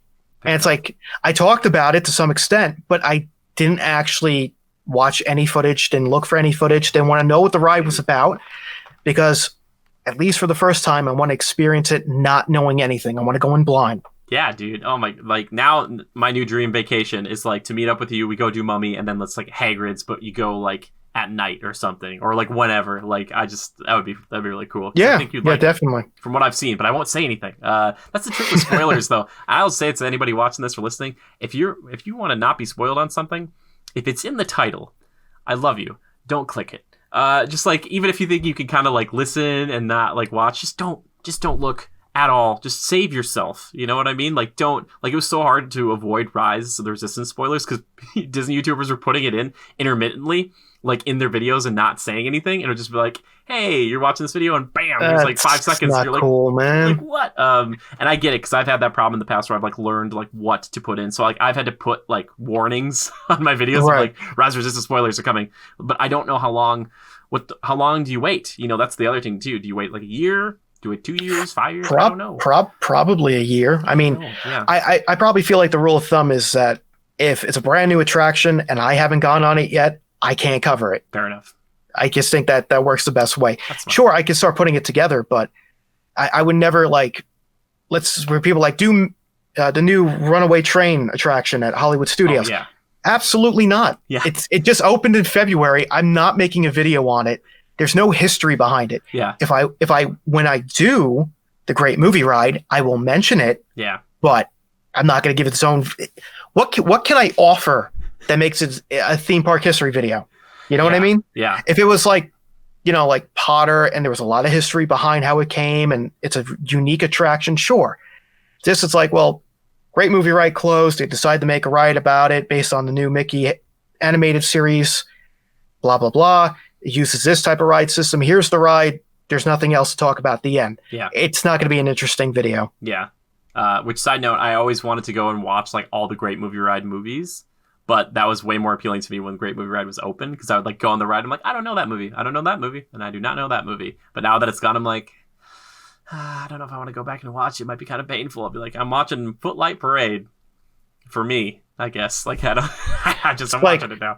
And it's like, I talked about it to some extent, but I didn't actually watch any footage, didn't look for any footage, didn't want to know what the ride was about because, at least for the first time, I want to experience it not knowing anything. I want to go in blind. Yeah, dude. Oh my! Like now, my new dream vacation is like to meet up with you. We go do Mummy, and then let's like Hagrid's, but you go like at night or something, or like whenever. Like that'd be really cool. Yeah, I think you'd like definitely. it, from what I've seen, but I won't say anything. That's the trick with spoilers, though. I'll say it to anybody watching this or listening: if you want to not be spoiled on something, if it's in the title, I love you. Don't click it. Just like even if you think you can kind of like listen and not like watch, just don't look at all. Just save yourself. You know what I mean? Like don't like it was so hard to avoid Rise of the Resistance spoilers because Disney YouTubers were putting it in intermittently, like in their videos and not saying anything. And it would just be like, "Hey, you're watching this video," and bam, there's like 5 seconds. Not you're like, cool, man. like what? And I get it because I've had that problem in the past where I've like learned like what to put in. So like I've had to put like warnings on my videos Right. of like Rise of Resistance spoilers are coming, but I don't know how long. How long do you wait? You know, that's the other thing too. Do you wait like a year? Do you wait 2 years, 5 years? I don't know. Probably a year. I mean, Yeah. I probably feel like the rule of thumb is that if it's a brand new attraction and I haven't gone on it yet, I can't cover it. Fair enough. I just think that works the best way. That's fine. Sure, I can start putting it together, but I would never like where people like do the new Runaway Train attraction at Hollywood Studios. Oh, yeah. Absolutely not. Yeah. It just opened in February. I'm not making a video on it. There's no history behind it. Yeah. If I when I do the Great Movie Ride, I will mention it, Yeah. but I'm not going to give it its own. What can I offer that makes it a theme park history video? You know what I mean? Yeah. If it was like, like Potter and there was a lot of history behind how it came and it's a unique attraction, sure. This is like, well, Great Movie Ride closed. They decided to make a ride about it based on the new Mickey animated series, blah, blah, blah. It uses this type of ride system. Here's the ride. There's nothing else to talk about at the end. Yeah. It's not going to be an interesting video. Yeah. Which, side note, I always wanted to go and watch like all the Great Movie Ride movies, but that was way more appealing to me when Great Movie Ride was open because I would like go on the ride. I'm like, I don't know that movie. I don't know that movie. And I do not know that movie. But now that it's gone, I'm like, I don't know if I want to go back and watch it. It might be kind of painful. I'll be like, I'm watching Footlight Parade for me, I guess. Like, I'm watching it now.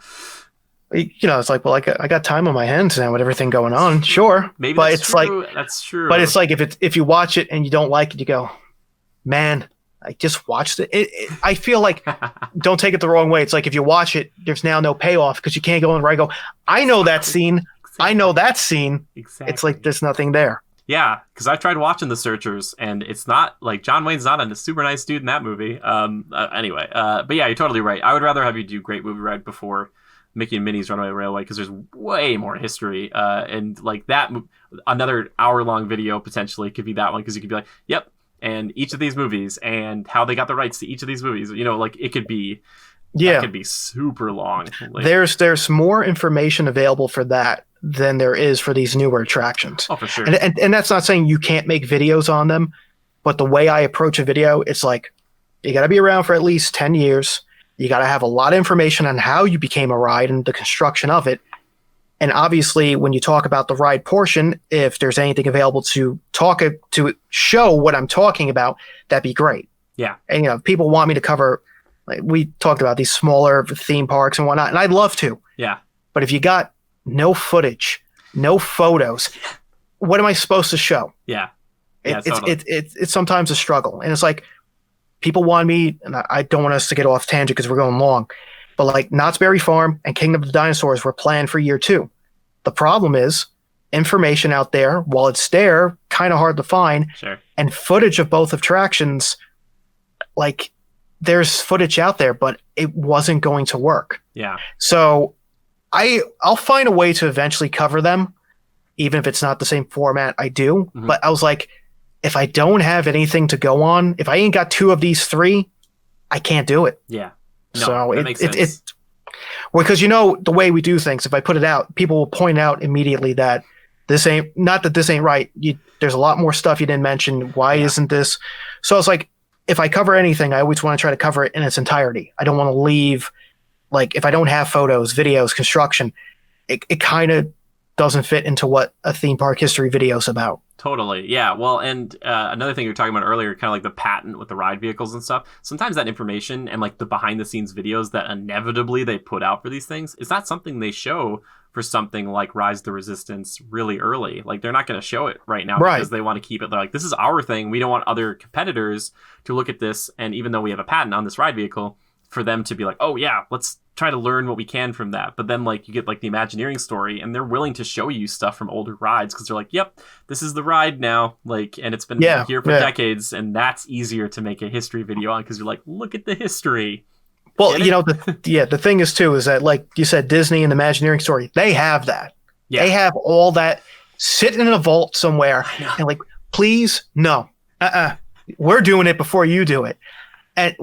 It's like, well, I got time on my hands now with everything going on. Sure. Maybe but that's it's true. like, that's true. But it's like if you watch it and you don't like it, you go, man, I just watched it. I feel like, don't take it the wrong way. It's like if you watch it, there's now no payoff because you can't go in where I go, I know that scene. Exactly. I know that scene. Exactly. It's like there's nothing there. Yeah, because I've tried watching The Searchers, and it's not like John Wayne's not a super nice dude in that movie. Anyway, but yeah, you're totally right. I would rather have you do Great Movie Ride before Mickey and Minnie's Runaway Railway because there's way more history, and like that another hour-long video potentially could be that one because you could be like, yep, and each of these movies and how they got the rights to each of these movies. Like it could be, that could be super long. Like, there's more information available for that than there is for these newer attractions. Oh, for sure. And that's not saying you can't make videos on them, but the way I approach a video, it's like you got to be around for at least 10 years. You got to have a lot of information on how you became a ride and the construction of it. And obviously, when you talk about the ride portion, if there's anything available to show what I'm talking about, that'd be great. Yeah. And people want me to cover, like we talked about these smaller theme parks and whatnot, and I'd love to. Yeah. But if you got no footage, no photos, what am I supposed to show? Yeah. It's sometimes a struggle. And it's like people want me, and I don't want us to get off tangent because we're going long, but like Knott's Berry Farm and Kingdom of the Dinosaurs were planned for year 2. The problem is information out there, while it's there, kind of hard to find. Sure. And footage of both attractions, like there's footage out there, but it wasn't going to work. Yeah. So I'll find a way to eventually cover them, even if it's not the same format I do. Mm-hmm. But I was like, if I don't have anything to go on, if I ain't got 2 of these 3, I can't do it. Yeah. No, so that makes sense. Because the way we do things, if I put it out, people will point out immediately that this ain't right. There's a lot more stuff you didn't mention. Why isn't this? So it's like, if I cover anything, I always want to try to cover it in its entirety. I don't want to leave, like if I don't have photos, videos, construction, it kind of doesn't fit into what a theme park history video is about. Totally. Yeah. Well, and another thing you were talking about earlier, kind of like the patent with the ride vehicles and stuff. Sometimes that information and like the behind the scenes videos that inevitably they put out for these things is not something they show for something like Rise of the Resistance really early. Like they're not going to show it right now because they want to keep it like, this is our thing. We don't want other competitors to look at this. And even though we have a patent on this ride vehicle, for them to be like, oh yeah, let's try to learn what we can from that. But then like you get like the Imagineering story and they're willing to show you stuff from older rides because they're like, yep, this is the ride now. Like, and it's been here for decades, and that's easier to make a history video on because you're like, look at the history. Well, the thing is too, is that like you said, Disney and the Imagineering story, they have that. Yeah. They have all that sitting in a vault somewhere and like, please, no, we're doing it before you do it. And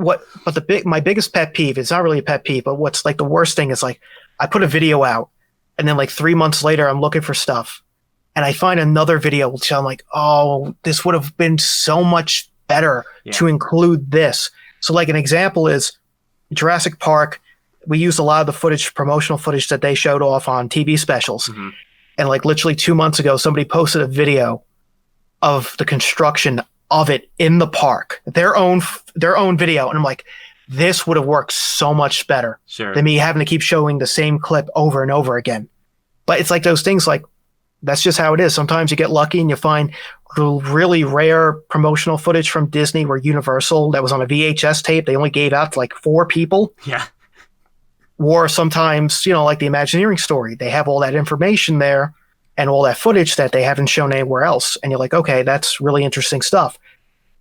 my biggest pet peeve, it's not really a pet peeve, but what's like the worst thing is like I put a video out and then like 3 months later I'm looking for stuff and I find another video which I'm like, oh, this would have been so much better to include this. So like an example is Jurassic Park. We used a lot of the footage, promotional footage that they showed off on TV specials. Mm-hmm. And like literally 2 months ago, somebody posted a video of the construction of it in the park, their own video, and I'm like, this would have worked so much better than me having to keep showing the same clip over and over again. But it's like those things, like that's just how it is. Sometimes you get lucky and you find really rare promotional footage from Disney or Universal that was on a VHS tape they only gave out to like 4 people. Yeah. Or sometimes, like the Imagineering story, they have all that information there and all that footage that they haven't shown anywhere else. And you're like, okay, that's really interesting stuff.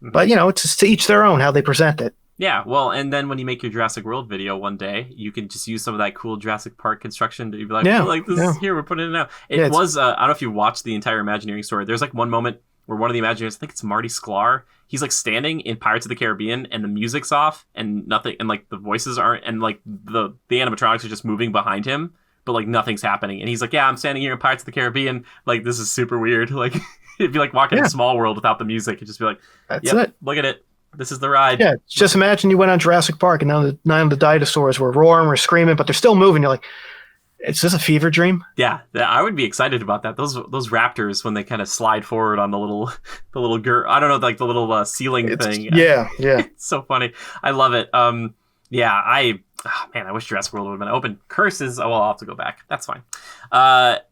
Mm-hmm. But, it's just to each their own how they present it. Yeah, well, and then when you make your Jurassic World video one day, you can just use some of that cool Jurassic Park construction to be like, this is here, we're putting it out. It was, I don't know if you watched the entire Imagineering story. There's like one moment where one of the Imagineers, I think it's Marty Sklar, he's like standing in Pirates of the Caribbean and the music's off and nothing, and like the voices aren't, and like the animatronics are just moving behind him, but like nothing's happening. And he's like, yeah, I'm standing here in Pirates of the Caribbean. Like, this is super weird. Like, it'd be like walking in Small World without the music. It'd just be like, that's it. Look at it. This is the ride. Yeah, just imagine you went on Jurassic Park and now the dinosaurs were roaring, were screaming, but they're still moving. You're like, is this a fever dream? Yeah, I would be excited about that. Those raptors when they kind of slide forward on the little I don't know, like the little ceiling thing. Yeah. It's so funny. I love it. I wish Jurassic World would have been open. Curses. Oh, well, I'll have to go back. That's fine.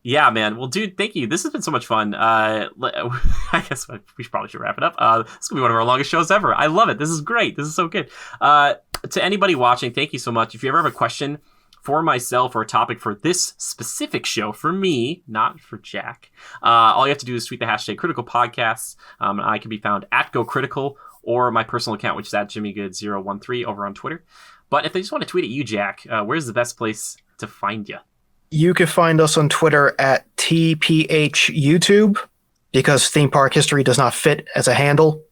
Yeah, man. Well, dude, thank you. This has been so much fun. I guess we probably should wrap it up. This could be one of our longest shows ever. I love it. This is great. This is so good. To anybody watching, thank you so much. If you ever have a question for myself or a topic for this specific show, for me, not for Jack, all you have to do is tweet the hashtag Critical Podcasts. I can be found at GoCritical or my personal account, which is at JimmyGood013 over on Twitter. But if they just want to tweet at you, Jack, where's the best place to find you? You can find us on Twitter at TPHYouTube because Theme Park History does not fit as a handle.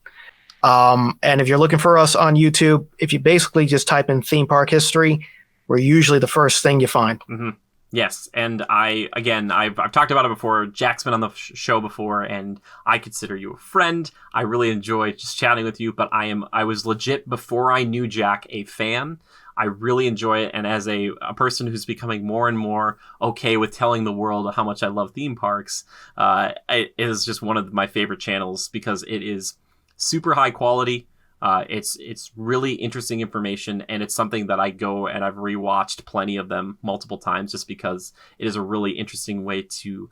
And if you're looking for us on YouTube, if you basically just type in Theme Park History, we're usually the first thing you find. Mm-hmm. Yes, and I've talked about it before. Jack's been on the show before, and I consider you a friend. I really enjoy just chatting with you, but I was legit, before I knew Jack, a fan. I really enjoy it, and as a person who's becoming more and more okay with telling the world how much I love theme parks, it is just one of my favorite channels because it is super high quality. It's really interesting information, and it's something that I go and I've rewatched plenty of them multiple times just because it is a really interesting way to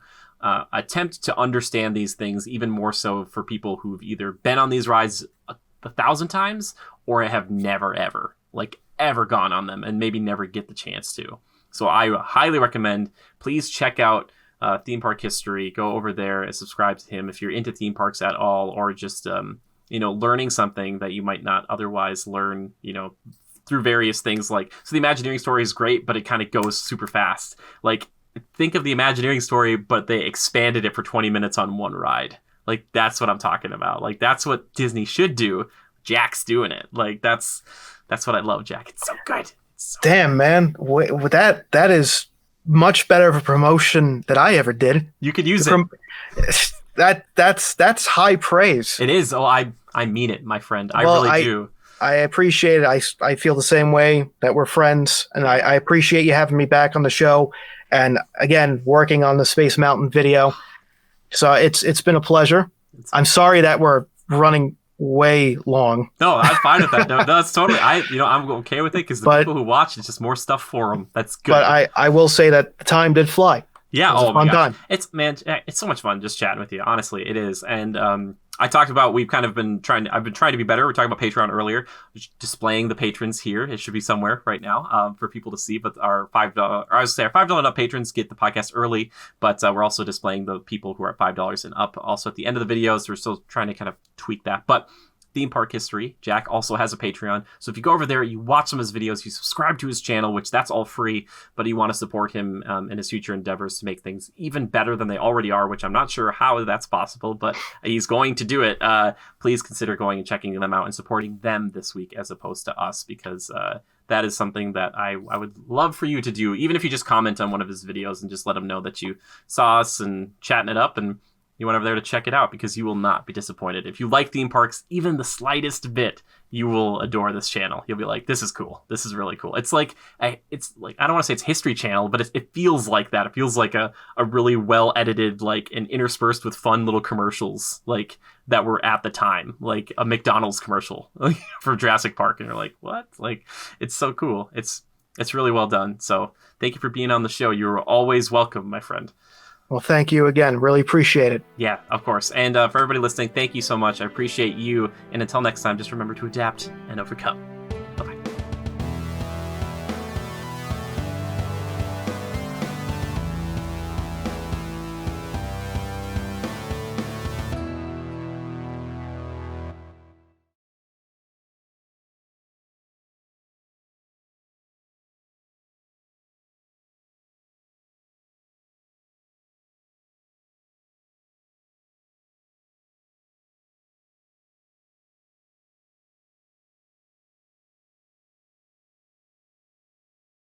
attempt to understand these things, even more so for people who've either been on these rides 1,000 times or have never ever gone on them and maybe never get the chance to. So I highly recommend, please check out Theme Park History. Go over there and subscribe to him if you're into theme parks at all, or just learning something that you might not otherwise learn, through various things. Like, so the Imagineering story is great, but it kind of goes super fast. Like, think of the Imagineering story, but they expanded it for 20 minutes on one ride. Like, that's what I'm talking about. Like, that's what Disney should do. Jack's doing it. Like, that's what I love, Jack. It's so good. Damn, man. With that is much better of a promotion than I ever did. You could use it. That's high praise. It is. Oh, I mean it, my friend. I really do. I appreciate it. I feel the same way, that we're friends, and I appreciate you having me back on the show. And again, working on the Space Mountain video. So it's been a pleasure. I'm sorry that we're running way long. No, I'm fine with that. No, that's totally. I'm okay with it because the people who watch, it's just more stuff for them. That's good. But I will say that the time did fly. Yeah. It was a fun time. It's so much fun just chatting with you. Honestly, it is. And I talked about I've been trying to be better. We were talking about Patreon earlier, displaying the patrons here. It should be somewhere right now for people to see. But our $5 and up patrons get the podcast early. But we're also displaying the people who are at $5 and up. Also at the end of the videos, we're still trying to kind of tweak that. But Theme Park History, Jack also has a Patreon. So if you go over there, you watch some of his videos, you subscribe to his channel, which that's all free, but you want to support him in his future endeavors to make things even better than they already are, which I'm not sure how that's possible, but he's going to do it. Please consider going and checking them out and supporting them this week as opposed to us, because that is something that I would love for you to do, even if you just comment on one of his videos and just let him know that you saw us and chatting it up, and you went over there to check it out, because you will not be disappointed. If you like theme parks even the slightest bit, you will adore this channel. You'll be like, this is cool. This is really cool. It's like I don't want to say it's History Channel, but it feels like that. It feels like a really well edited, like, and interspersed with fun little commercials, like, that were at the time, like a McDonald's commercial for Jurassic Park, and you're like, what? Like, it's so cool. It's really well done. So thank you for being on the show. You're always welcome, my friend. Well, thank you again. Really appreciate it. Yeah, of course. And for everybody listening, thank you so much. I appreciate you. And until next time, just remember to adapt and overcome.